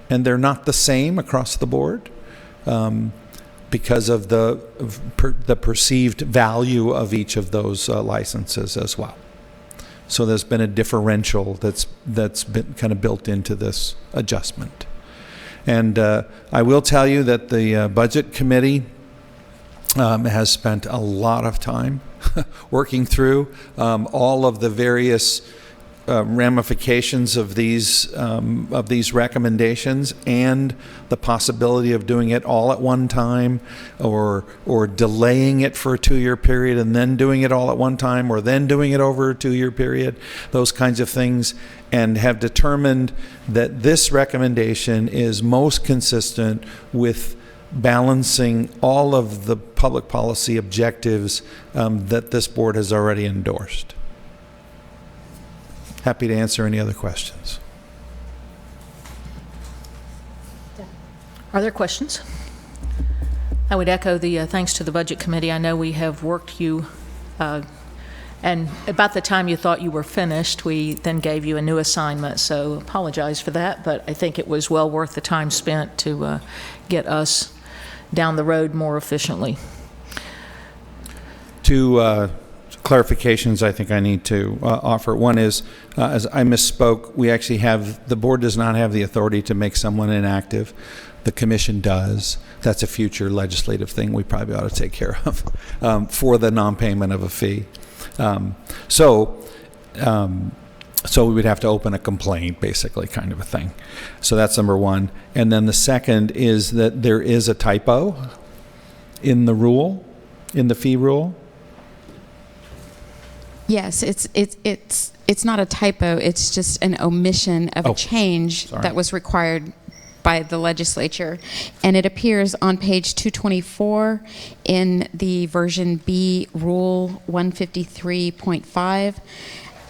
not the same across the board. Because of the perceived value of each of those licenses as well. So there's been a differential that's been kind of built into this adjustment. And I will tell you that the Budget Committee has spent a lot of time working through all of the various ramifications of these recommendations and the possibility of doing it all at one time, or delaying it for a 2-year period and then doing it all at one time, or then doing it over a 2-year period, those kinds of things, and have determined that this recommendation is most consistent with balancing all of the public policy objectives that this board has already endorsed. Happy to answer any other questions. Are there questions? I would echo the thanks to the Budget Committee. I know we have worked you, and about the time you thought you were finished, we then gave you a new assignment, so apologize for that, but I think it was well worth the time spent to get us down the road more efficiently. Two clarifications I think I need to offer. One is, as I misspoke, we actually have, the board does not have the authority to make someone inactive. The commission does. That's a future legislative thing we probably ought to take care of for the non-payment of a fee. So we would have to open a complaint, basically, kind of a thing. So that's number one. And then the second is that there is a typo in the rule, in the fee rule. Yes, it's not a typo. It's just an omission of a change that was required by the legislature, and it appears on page 224 in the version B, Rule 153.5.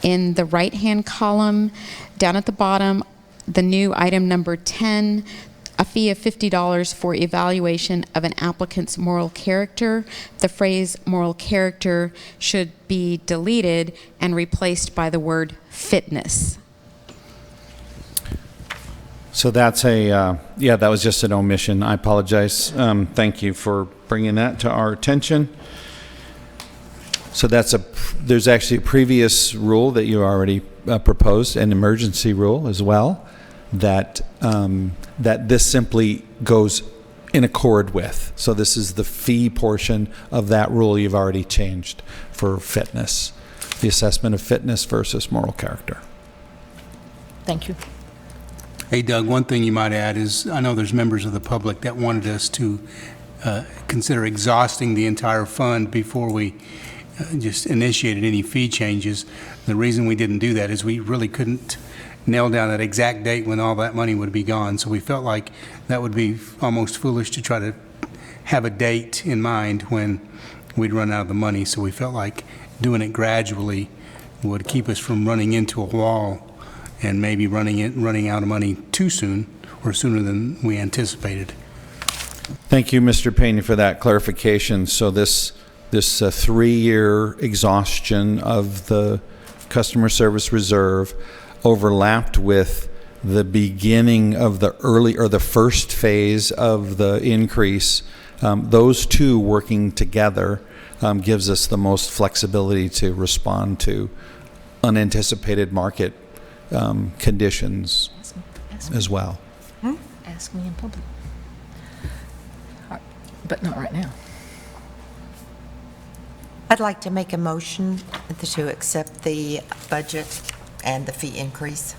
In the right-hand column, down at the bottom, the new item number 10, a fee of $50 for evaluation of an applicant's moral character. The phrase moral character should be deleted and replaced by the word fitness. So that's that was just an omission. I apologize. Thank you for bringing that to our attention. So there's actually a previous rule that you already proposed, an emergency rule as well, that this simply goes in accord with. So this is the fee portion of that rule you've already changed for fitness, the assessment of fitness versus moral character. Thank you. Hey, Doug, one thing you might add is, I know there's members of the public that wanted us to consider exhausting the entire fund before we just initiated any fee changes. The reason we didn't do that is we really couldn't nail down that exact date when all that money would be gone. So we felt like that would be almost foolish to try to have a date in mind when we'd run out of the money. So we felt like doing it gradually would keep us from running into a wall and maybe running out of money too soon, or sooner than we anticipated. Thank you, Mr. Pena, for that clarification. So this 3-year exhaustion of the customer service reserve overlapped with the beginning of the first phase of the increase. Those two working together gives us the most flexibility to respond to unanticipated market conditions as well. Ask me in public. But not right now. I'd like to make a motion to accept the budget and the fee increase.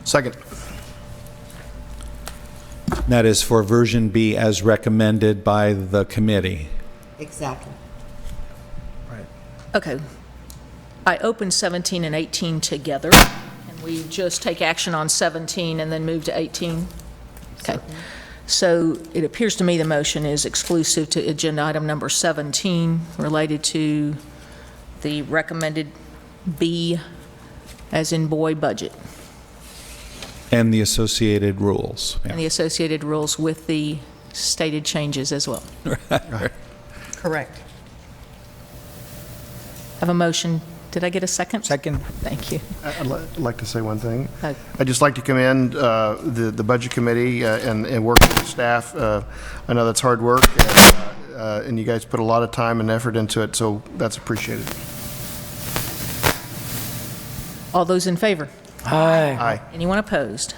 Second. That is for version B as recommended by the committee. Exactly. Right. Okay. I opened 17 and 18 together, and we just take action on 17 and then move to 18? Okay. So it appears to me the motion is exclusive to agenda item number 17, related to the recommended B, as in boy, budget. And the associated rules. Yeah. And the associated rules with the stated changes as well. Correct. Have a motion. Did I get a second? Second. Thank you. I'd like to say one thing. I'd just like to commend the Budget Committee and work with the staff. I know that's hard work, and you guys put a lot of time and effort into it, so that's appreciated. All those in favor? Aye. Aye. Anyone opposed?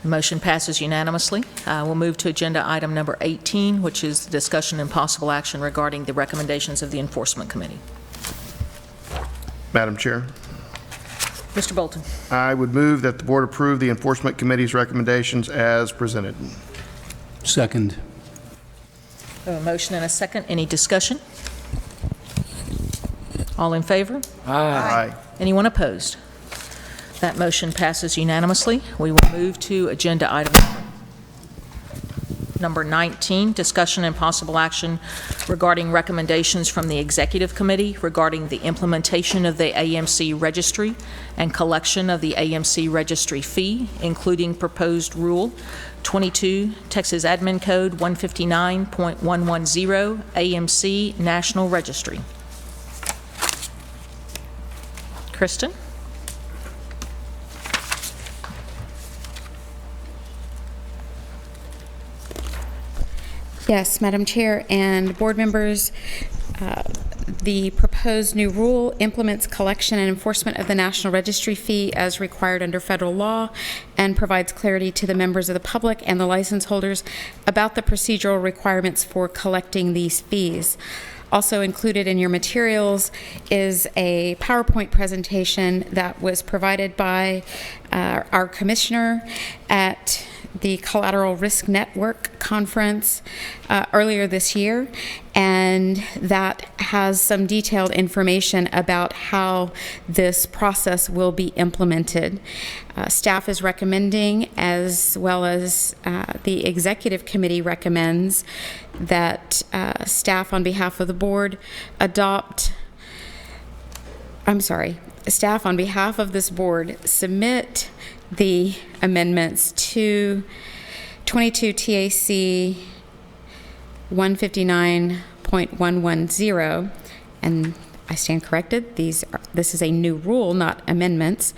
The motion passes unanimously. We'll move to agenda item number 18, which is discussion and possible action regarding the recommendations of the Enforcement Committee. Madam Chair, Mr. Bolton. I would move that the board approve the Enforcement Committee's recommendations as presented. Second. We have a motion and a second. Any discussion? All in favor? Aye. Anyone opposed? That motion passes unanimously. We will move to agenda item number 19, discussion and possible action regarding recommendations from the Executive Committee regarding the implementation of the AMC registry and collection of the AMC registry fee, including proposed Rule 22, Texas Admin Code 159.110, AMC National Registry. Kristen? Yes, Madam Chair and board members, the proposed new rule implements collection and enforcement of the National Registry fee as required under federal law and provides clarity to the members of the public and the license holders about the procedural requirements for collecting these fees. Also included in your materials is a PowerPoint presentation that was provided by our commissioner at the Collateral Risk Network conference earlier this year, and that has some detailed information about how this process will be implemented. Staff is recommending, as well as the Executive Committee recommends, that staff on behalf of the board staff on behalf of this board submit the amendments to 22 TAC 159.110, and I stand corrected. This is a new rule, not amendments,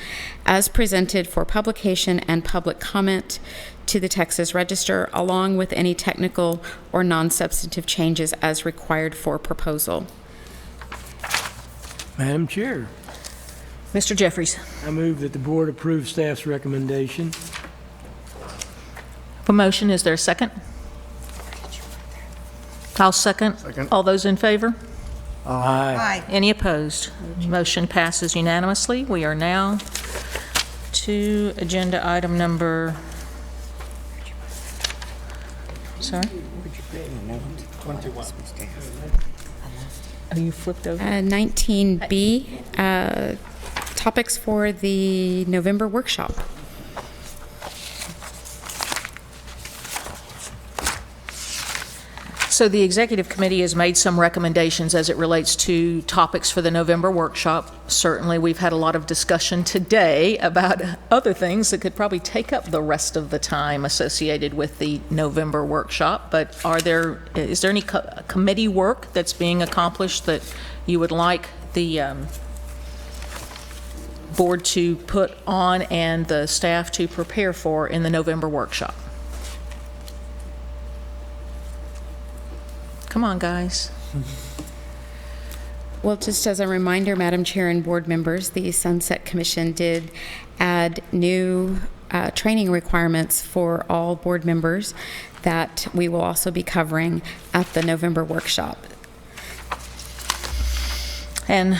as presented for publication and public comment to the Texas Register, along with any technical or non-substantive changes as required for proposal. Madam Chair, Mr. Jeffries. I move that the board approve staff's recommendation. A motion, is there a second? I'll second. Second. All those in favor? Aye. Any opposed? Motion passes unanimously. We are now to agenda item number, sorry? Are you flipped over? 19B, topics for the November workshop. So the Executive Committee has made some recommendations as it relates to topics for the November workshop. Certainly, we've had a lot of discussion today about other things that could probably take up the rest of the time associated with the November workshop. But is there any committee work that's being accomplished that you would like the board to put on and the staff to prepare for in the November workshop? Come on, guys. Well, just as a reminder, Madam Chair and board members, the Sunset Commission did add new training requirements for all board members that we will also be covering at the November workshop. And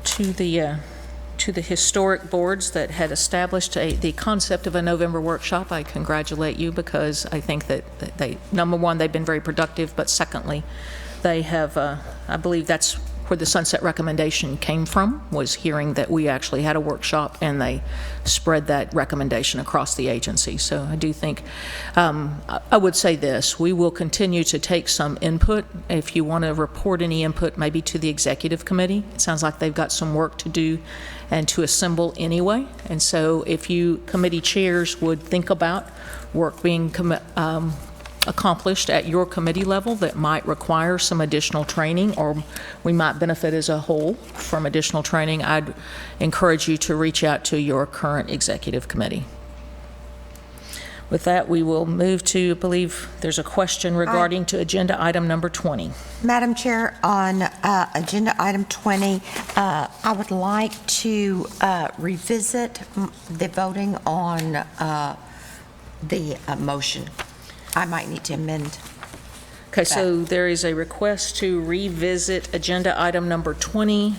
to the historic boards that had established the concept of a November workshop, I congratulate you, because I think that number one, they've been very productive, but secondly, they have, I believe that's where the Sunset recommendation came from, was hearing that we actually had a workshop and they spread that recommendation across the agency. So I do think, I would say this, we will continue to take some input. If you want to report any input, maybe to the Executive Committee. It sounds like they've got some work to do and to assemble anyway. And so if you committee chairs would think about work being accomplished at your committee level that might require some additional training, or we might benefit as a whole from additional training, I'd encourage you to reach out to your current Executive Committee. With that, we will move to, I believe there's a question regarding to agenda item number 20. Madam Chair, on agenda item 20, I would like to revisit the voting on the motion. I might need to amend. Okay, so there is a request to revisit agenda item number 20,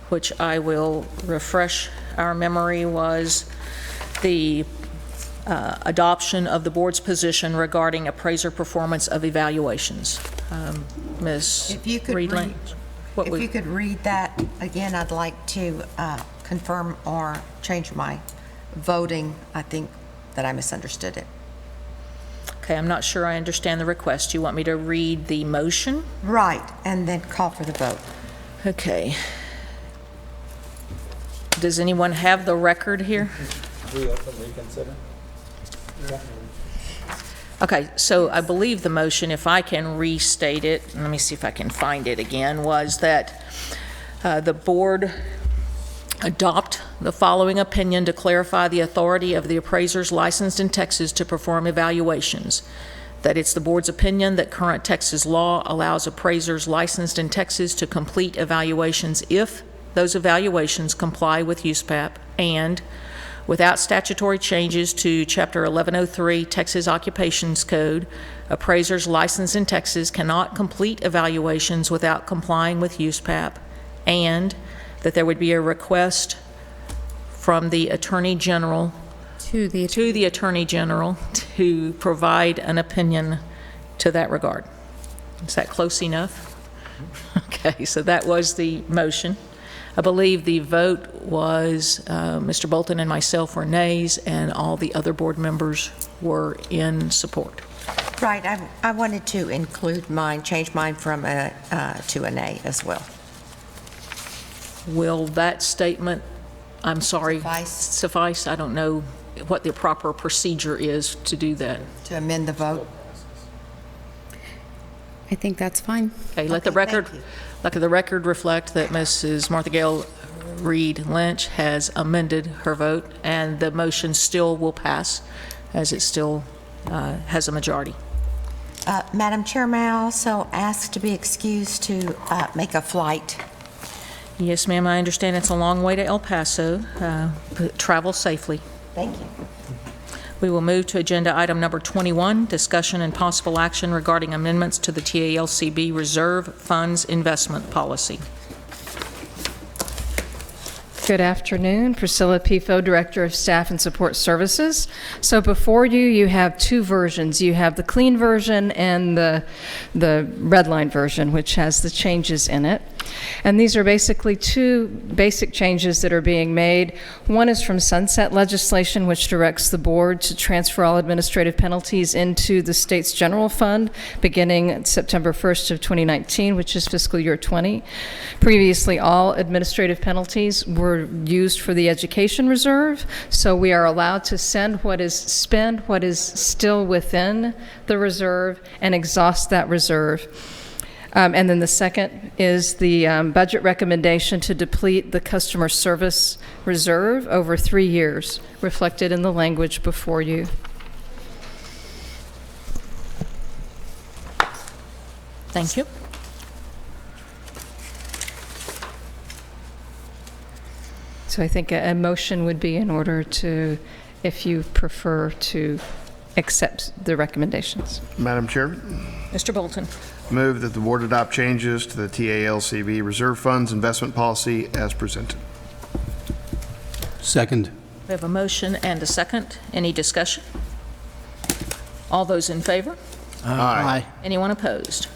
which I will refresh our memory, was the adoption of the board's position regarding appraiser performance of evaluations. Ms. If you could Reed-Lynch, if you could read that again, I'd like to confirm or change my voting. I think that I misunderstood it. Okay, I'm not sure I understand the request. You want me to read the motion? Right, and then call for the vote. Okay. Does anyone have the record here? Reopen, reconsider. Okay, so I believe the motion, if I can restate it, let me see if I can find it again, was that the board adopt the following opinion to clarify the authority of the appraisers licensed in Texas to perform evaluations. That it's the board's opinion that current Texas law allows appraisers licensed in Texas to complete evaluations if those evaluations comply with USPAP, and without statutory changes to Chapter 1103 Texas Occupations Code, appraisers licensed in Texas cannot complete evaluations without complying with USPAP, and that there would be a request from the Attorney General to the Attorney General to provide an opinion to that regard. Is that close enough? Okay, so that was the motion. I believe the vote was Mr. Bolton and myself were nays, and all the other board members were in support. Right, I wanted to include mine, change mine from a to a nay as well. Will that statement, I'm sorry, suffice? I don't know what the proper procedure is to do that. To amend the vote? I think that's fine. Okay, let the record reflect that Mrs. Martha Gail Reed Lynch has amended her vote, and the motion still will pass, as it still has a majority. Madam Chair, may I also ask to be excused to make a flight? Yes, ma'am, I understand it's a long way to El Paso. Travel safely. Thank you. We will move to agenda item number 21, discussion and possible action regarding amendments to the TALCB Reserve Funds Investment Policy. Good afternoon. Priscilla Pifo, Director of Staff and Support Services. So before you, you have two versions. You have the clean version and the red line version, which has the changes in it. And these are basically two basic changes that are being made. One is from sunset legislation, which directs the board to transfer all administrative penalties into the state's general fund beginning September 1st of 2019, which is fiscal year 20. Previously, all administrative penalties were used for the education reserve, so we are allowed to spend what is still within the reserve and exhaust that reserve. And then the second is the budget recommendation to deplete the customer service reserve over 3 years, reflected in the language before you. Thank you. So I think a motion would be in order to, if you prefer to accept the recommendations. Madam Chair, Mr. Bolton. move that the board adopt changes to the TALCB Reserve Funds investment policy as presented. Second. We have a motion and a second. Any discussion? All those in favor? Aye. Anyone opposed?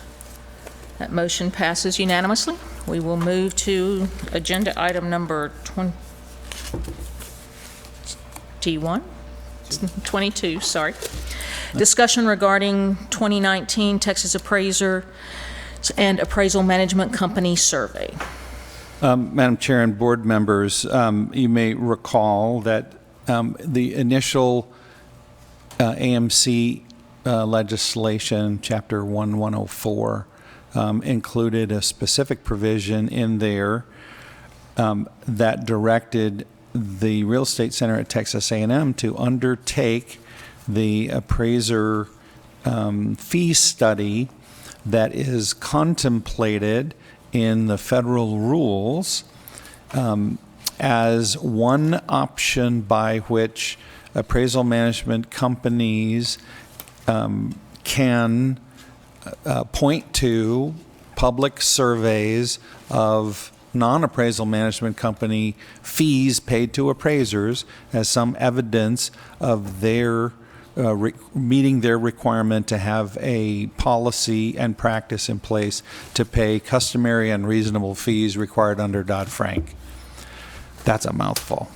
That motion passes unanimously. We will move to agenda item number 22, sorry. Discussion regarding 2019 Texas Appraiser and Appraisal Management Company survey. Madam Chair and board members, you may recall that the initial AMC legislation, Chapter 1104, included a specific provision in there that directed the Real Estate Center at Texas A&M to undertake the appraiser fee study that is contemplated in the federal rules as one option by which appraisal management companies can point to public surveys of non-appraisal management company fees paid to appraisers as some evidence of their meeting their requirement to have a policy and practice in place to pay customary and reasonable fees required under Dodd-Frank. That's a mouthful.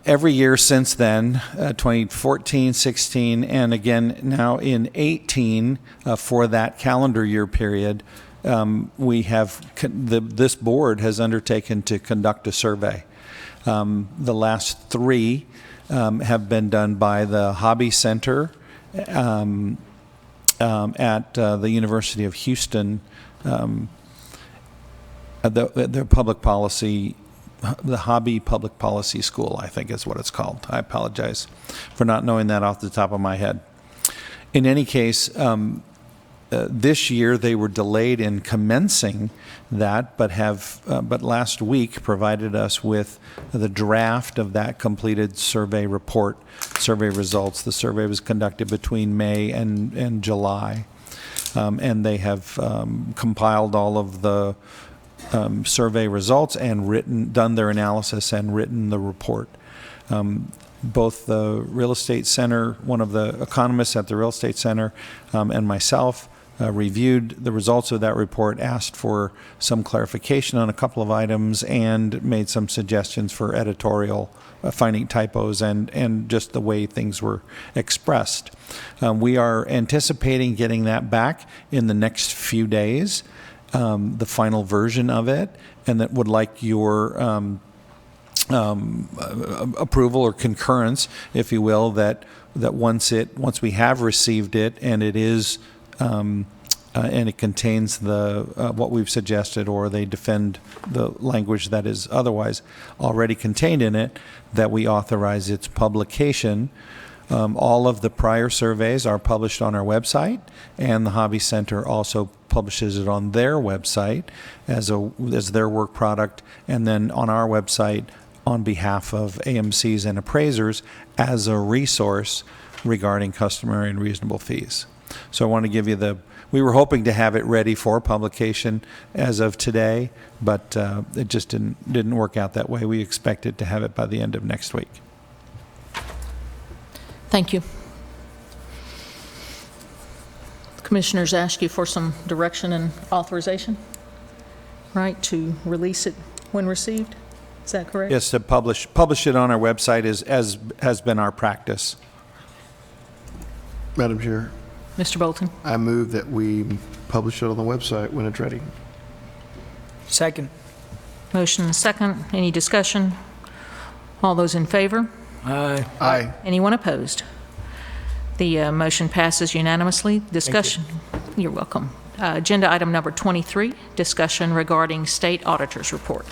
Every year since then, 2014, 16, and again now in 18, for that calendar year period, we have this board has undertaken to conduct a survey. The last three have been done by the Hobby Center at the University of Houston, their public policy, the Hobby Public Policy School, I think is what it's called. I apologize for not knowing that off the top of my head. In any case, this year they were delayed in commencing that, but last week provided us with the draft of that completed survey report, survey results. The survey was conducted between May and July, and they have compiled all of the survey results and done their analysis and written the report. Both the Real Estate Center, one of the economists at the Real Estate Center, and myself reviewed the results of that report, asked for some clarification on a couple of items, and made some suggestions for editorial, finding typos and just the way things were expressed. We are anticipating getting that back in the next few days, the final version of it, and that would like your approval or concurrence, if you will, that once we have received it and it is and it contains the what we've suggested, or they defend the language that is otherwise already contained in it, that we authorize its publication. All of the prior surveys are published on our website, and the Hobby Center also publishes it on their website as their work product, and then on our website on behalf of AMCs and appraisers as a resource regarding customary and reasonable fees. So I want to give you we were hoping to have it ready for publication as of today, but it just didn't work out that way. We expected to have it by the end of next week. Thank you. Commissioners ask you for some direction and authorization, right, to release it when received? Is that correct? Yes, to publish it on our website as has been our practice. Madam Chair, Mr. Bolton? I move that we publish it on the website when it's ready. Second. Motion and second. Any discussion? All those in favor? Aye. Aye. Anyone opposed? The motion passes unanimously. Discussion. You're welcome. Agenda item number 23, discussion regarding state auditor's report.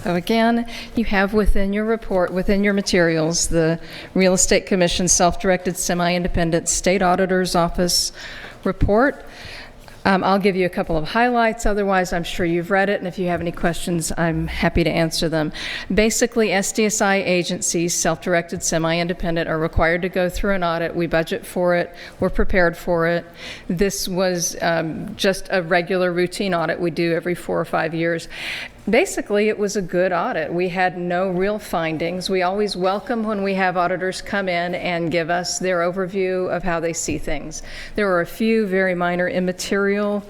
So again, you have within your report, within your materials, the Real Estate Commission Self-Directed Semi-Independent State Auditor's Office report. I'll give you a couple of highlights. Otherwise, I'm sure you've read it, and if you have any questions, I'm happy to answer them. Basically, SDSI agencies, self-directed, semi-independent, are required to go through an audit. We budget for it. We're prepared for it. This was just a regular routine audit we do every 4 or 5 years. Basically, it was a good audit. We had no real findings. We always welcome when we have auditors come in and give us their overview of how they see things. There were a few very minor immaterial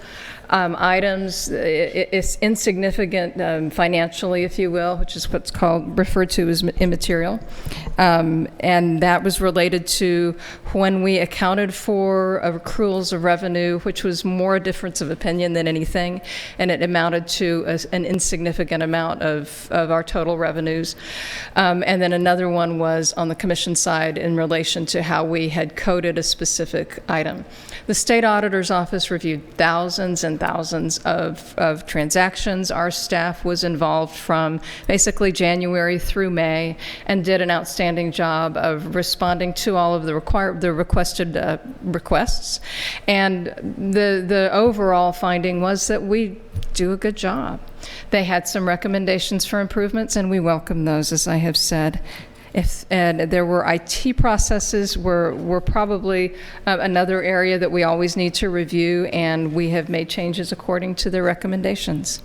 items. It's insignificant financially, if you will, which is what's referred to as immaterial. And that was related to when we accounted for accruals of revenue, which was more a difference of opinion than anything, and it amounted to an insignificant amount of our total revenues. And then another one was on the commission side in relation to how we had coded a specific item. The state auditor's office reviewed thousands and thousands of transactions. Our staff was involved from basically January through May and did an outstanding job of responding to all of the requested requests. And the overall finding was that we do a good job. They had some recommendations for improvements, and we welcome those, as I have said. And there were IT processes were probably another area that we always need to review, and we have made changes according to their recommendations.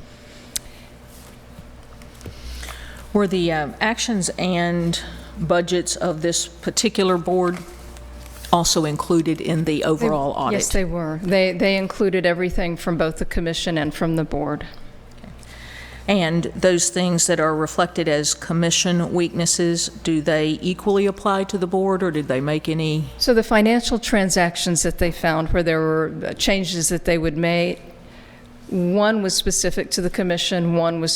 Were the actions and budgets of this particular board also included in the overall audit? Yes, they were. They included everything from both the commission and from the board. And those things that are reflected as commission weaknesses, do they equally apply to the board, or did they make any? So the financial transactions that they found where there were changes that they would make, one was specific to the commission, one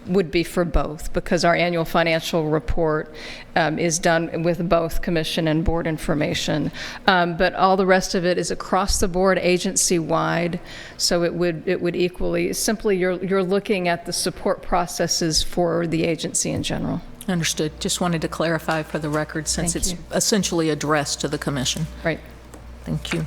would be for both, because our annual financial report is done with both commission and board information. But all the rest of it is across the board, agency-wide, so it would equally, simply you're looking at the support processes for the agency in general. Understood. Just wanted to clarify for the record, since Thank it's you. essentially addressed to the commission. Right. Thank you.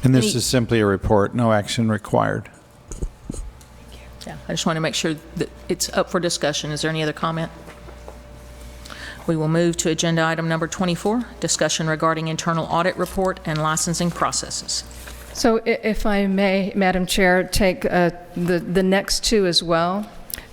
And this is simply a report, no action required. Yeah, I just want to make sure that it's up for discussion. Is there any other comment? We will move to agenda item number 24, discussion regarding internal audit report and licensing processes. So if I may, Madam Chair, take the next two as well.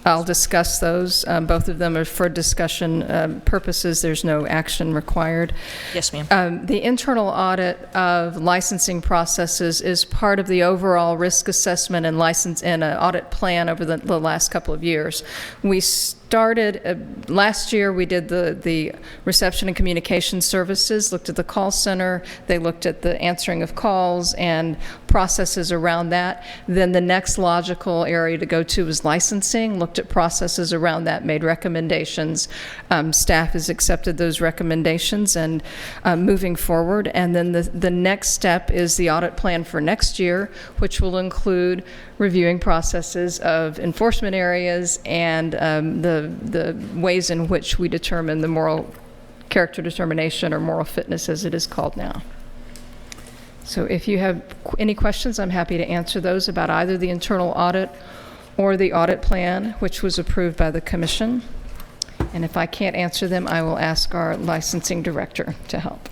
I'll discuss those. Both of them are for discussion purposes. There's no action required. Yes, ma'am. The internal audit of licensing processes is part of the overall risk assessment and license and audit plan over the last couple of years. We started last year. We did the reception and communication services, looked at the call center. They looked at the answering of calls and processes around that. Then the next logical area to go to was licensing. Looked at processes around that, made recommendations. Staff has accepted those recommendations and moving forward. And then the next step is the audit plan for next year, which will include reviewing processes of enforcement areas and the ways in which we determine the moral character determination, or moral fitness as it is called now. So if you have any questions, I'm happy to answer those about either the internal audit or the audit plan, which was approved by the commission. And if I can't answer them, I will ask our licensing director to help.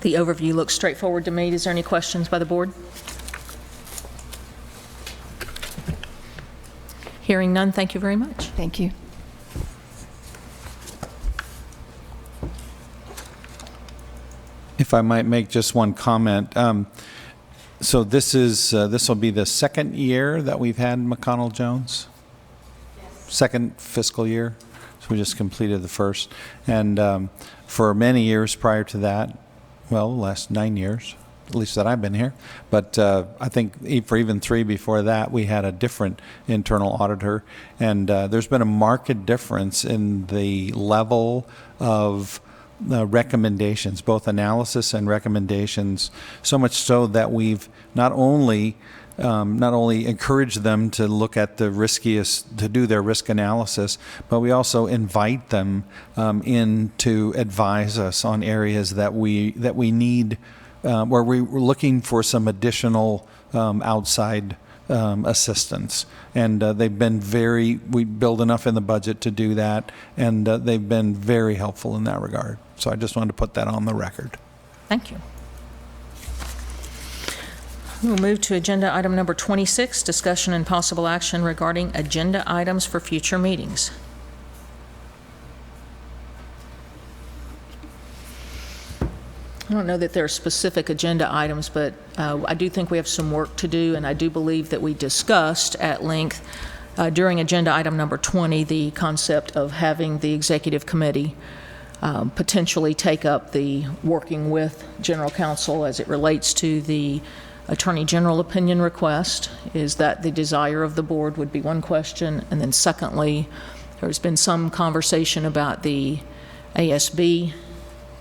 The overview looks straightforward to me. Is there any questions by the board? Hearing none, thank you very much. Thank you. If I might make just one comment. So this will be the second year that we've had McConnell Jones? Yes. Second fiscal year. So we just completed the first. And for many years prior to that, well, the last 9 years, at least that I've been here, but I think for even 3 before that, we had a different internal auditor. And there's been a marked difference in the level of recommendations, both analysis and recommendations, so much so that we've not only encouraged them to look at the riskiest, to do their risk analysis, but we also invite them in to advise us on areas that we need, where we're looking for some additional outside assistance. And they've been we build enough in the budget to do that, and they've been very helpful in that regard. So I just wanted to put that on the record. Thank you. We'll move to agenda item number 26, discussion and possible action regarding agenda items for future meetings. I don't know that there are specific agenda items, but I do think we have some work to do, and I do believe that we discussed at length during agenda item number 20 the concept of having the executive committee potentially take up the working with general counsel as it relates to the Attorney General opinion request. Is that the desire of the board would be one question. And then secondly, there's been some conversation about the ASB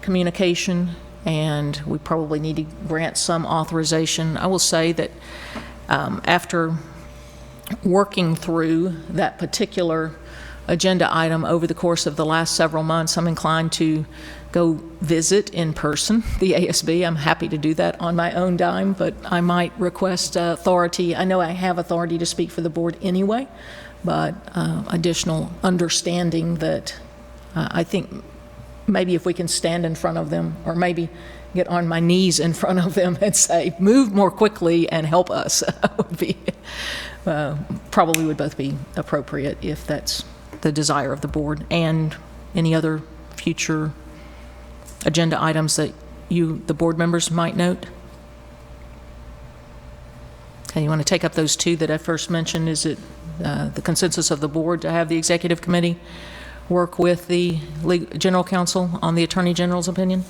communication, and we probably need to grant some authorization. I will say that after working through that particular agenda item over the course of the last several months, I'm inclined to go visit in person the ASB. I'm happy to do that on my own dime, but I might request authority. I know I have authority to speak for the board anyway, but additional understanding that I think maybe if we can stand in front of them, or maybe get on my knees in front of them and say, move more quickly and help us, would be, probably would both be appropriate if that's the desire of the board. And any other future agenda items that the board members might note? Okay, you want to take up those two that I first mentioned? Is it the consensus of the board to have the executive committee work with the general counsel on the attorney general's opinion?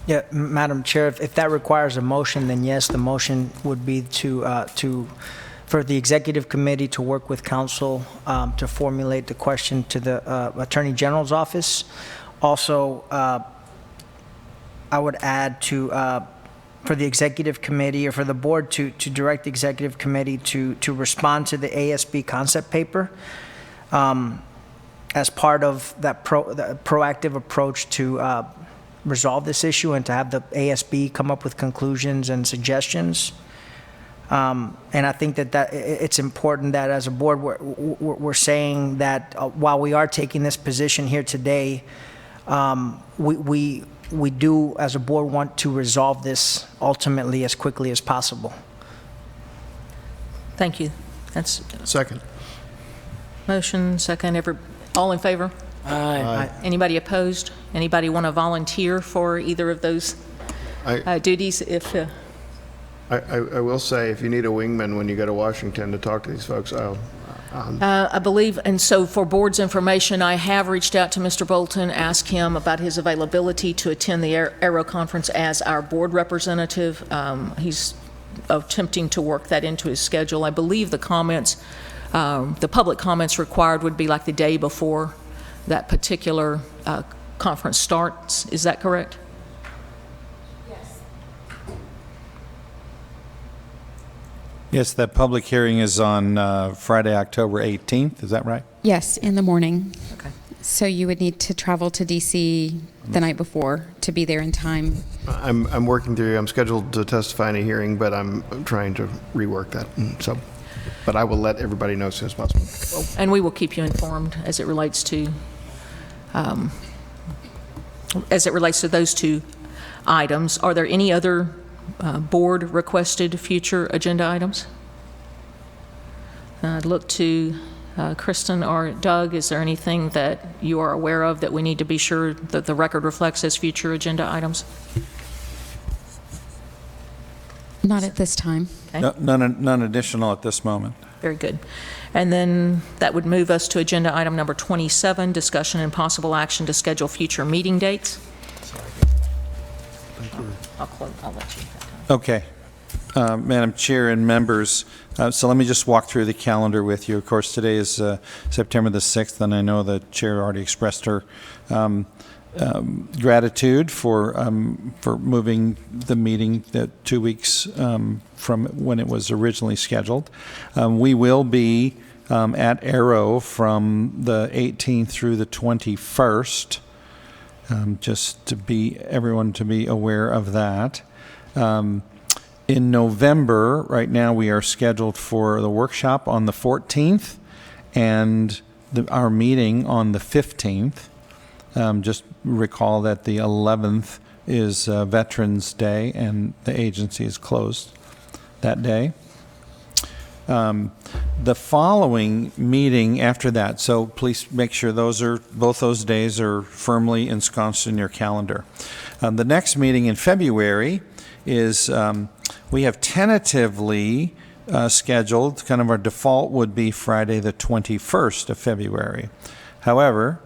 Yeah, Madam Chair, if that requires a motion, then yes, the motion would be for the executive committee to work with counsel to formulate the question to the attorney general's office. Also, I would add for the executive committee, or for the board to direct the executive committee to respond to the ASB concept paper as part of that proactive approach to resolve this issue, and to have the ASB come up with conclusions and suggestions. And I think that it's important that as a board we're saying that while we are taking this position here today, we do as a board want to resolve this ultimately as quickly as possible. Thank you. That's Second. motion, second. All in favor? Aye. Anybody opposed? Anybody want to volunteer for either of those duties? If I will say, if you need a wingman when you go to Washington to talk to these folks, I believe, and so for board's information, I have reached out to Mr. Bolton, asked him about his availability to attend the Aero Conference as our board representative. He's attempting to work that into his schedule. I believe the comments, the public comments required would be like the day before that particular conference starts. Is that correct? Yes, that public hearing is on Friday, October 18th. Is that right? Yes, in the morning. Okay. So you would need to travel to DC the night before to be there in time. I'm working through. I'm scheduled to testify in a hearing, but I'm trying to rework that. So, but I will let everybody know as soon as possible. And we will keep you informed as it relates to those two items. Are there any other board requested future agenda items? I'd look to Kristen or Doug. Is there anything that you are aware of that we need to be sure that the record reflects as future agenda items? Not at this time. Okay. No, none additional at this moment. Very good. And then that would move us to agenda item number 27, discussion and possible action to schedule future meeting dates. I'll let you. Okay. Madam Chair and members, so let me just walk through the calendar with you. Of course, today is September the 6th, and I know the chair already expressed her gratitude for moving the meeting 2 weeks from when it was originally scheduled. We will be at Aero from the 18th through the 21st, just to be everyone to be aware of that. In November, right now, we are scheduled for the workshop on the 14th and our meeting on the 15th. Just recall that the 11th is Veterans Day and the agency is closed that day. The following meeting after that, so please make sure both those days are firmly ensconced in your calendar. The next meeting in February is we have tentatively scheduled, kind of our default would be Friday the 21st of February. However,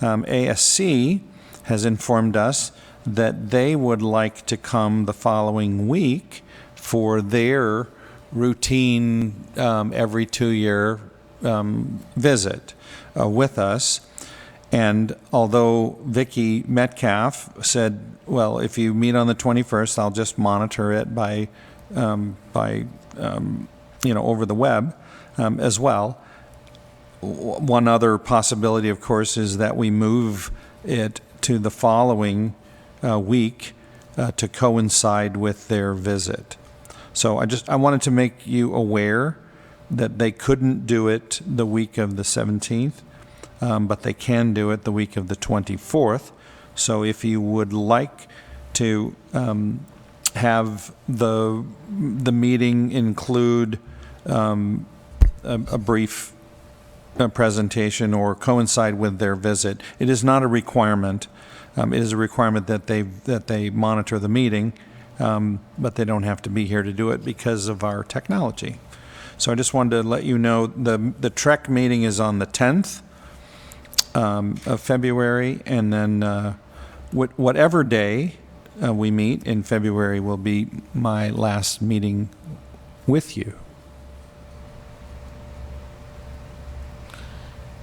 ASC has informed us that they would like to come the following week, for their routine every 2-year visit with us. And although Vicki Metcalf said, well, if you meet on the 21st, I'll just monitor it by over the web as well. One other possibility, of course, is that we move it to the following week to coincide with their visit. So I wanted to make you aware that they couldn't do it the week of the 17th, but they can do it the week of the 24th. So if you would like to have the meeting include a brief presentation or coincide with their visit, it is not a requirement. It is a requirement that they monitor the meeting, but they don't have to be here to do it because of our technology. So I just wanted to let you know the TREC meeting is on the 10th of February, and then whatever day we meet in February will be my last meeting with you.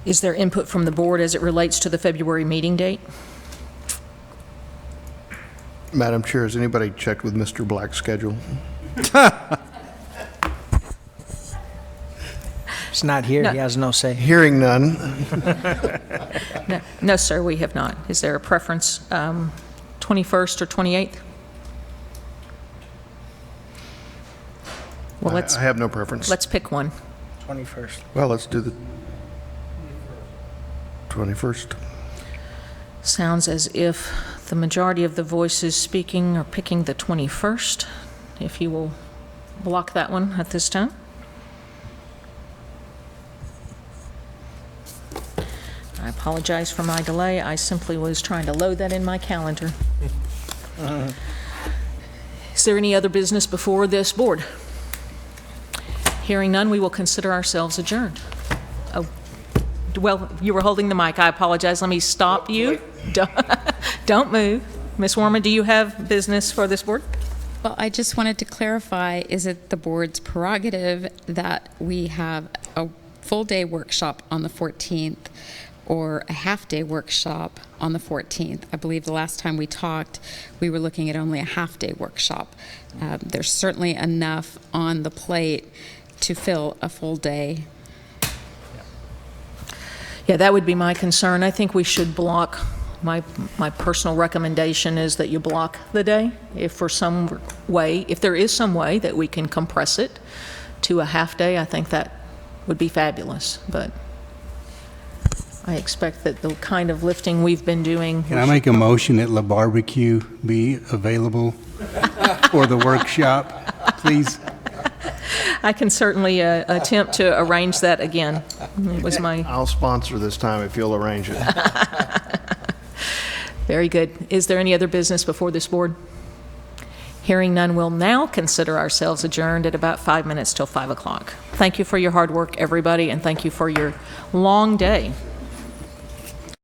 Is there input from the board as it relates to the February meeting date? Madam Chair, has anybody checked with Mr. Black's schedule? It's not here. No. He has no say. Hearing none. No, sir, we have not. Is there a preference, 21st or 28th? Well, I have no preference. Let's pick one. 21st. Well, let's do the 21st. Sounds as if the majority of the voices speaking are picking the 21st. If you will block that one at this time. I apologize for my delay. I simply was trying to load that in my calendar. Is there any other business before this board? Hearing none, we will consider ourselves adjourned. Oh, well, you were holding the mic. I apologize. Let me stop you. Don't move. Ms. Warman, do you have business for this board? Well, I just wanted to clarify, is it the board's prerogative that we have a full-day workshop on the 14th or a half-day workshop on the 14th? I believe the last time we talked, we were looking at only a half-day workshop. There's certainly enough on the plate to fill a full day. Yeah, that would be my concern. I think we should block, my personal recommendation is that you block the day. If there is some way that we can compress it to a half day, I think that would be fabulous. But I expect that the kind of lifting we've been doing. Can I make a motion that La Barbecue be available for the workshop, please? I can certainly attempt to arrange that again. It was my. I'll sponsor this time if you'll arrange it. Very good. Is there any other business before this board? Hearing none, we'll now consider ourselves adjourned at about 5 minutes till 5 o'clock. Thank you for your hard work, everybody, and thank you for your long day.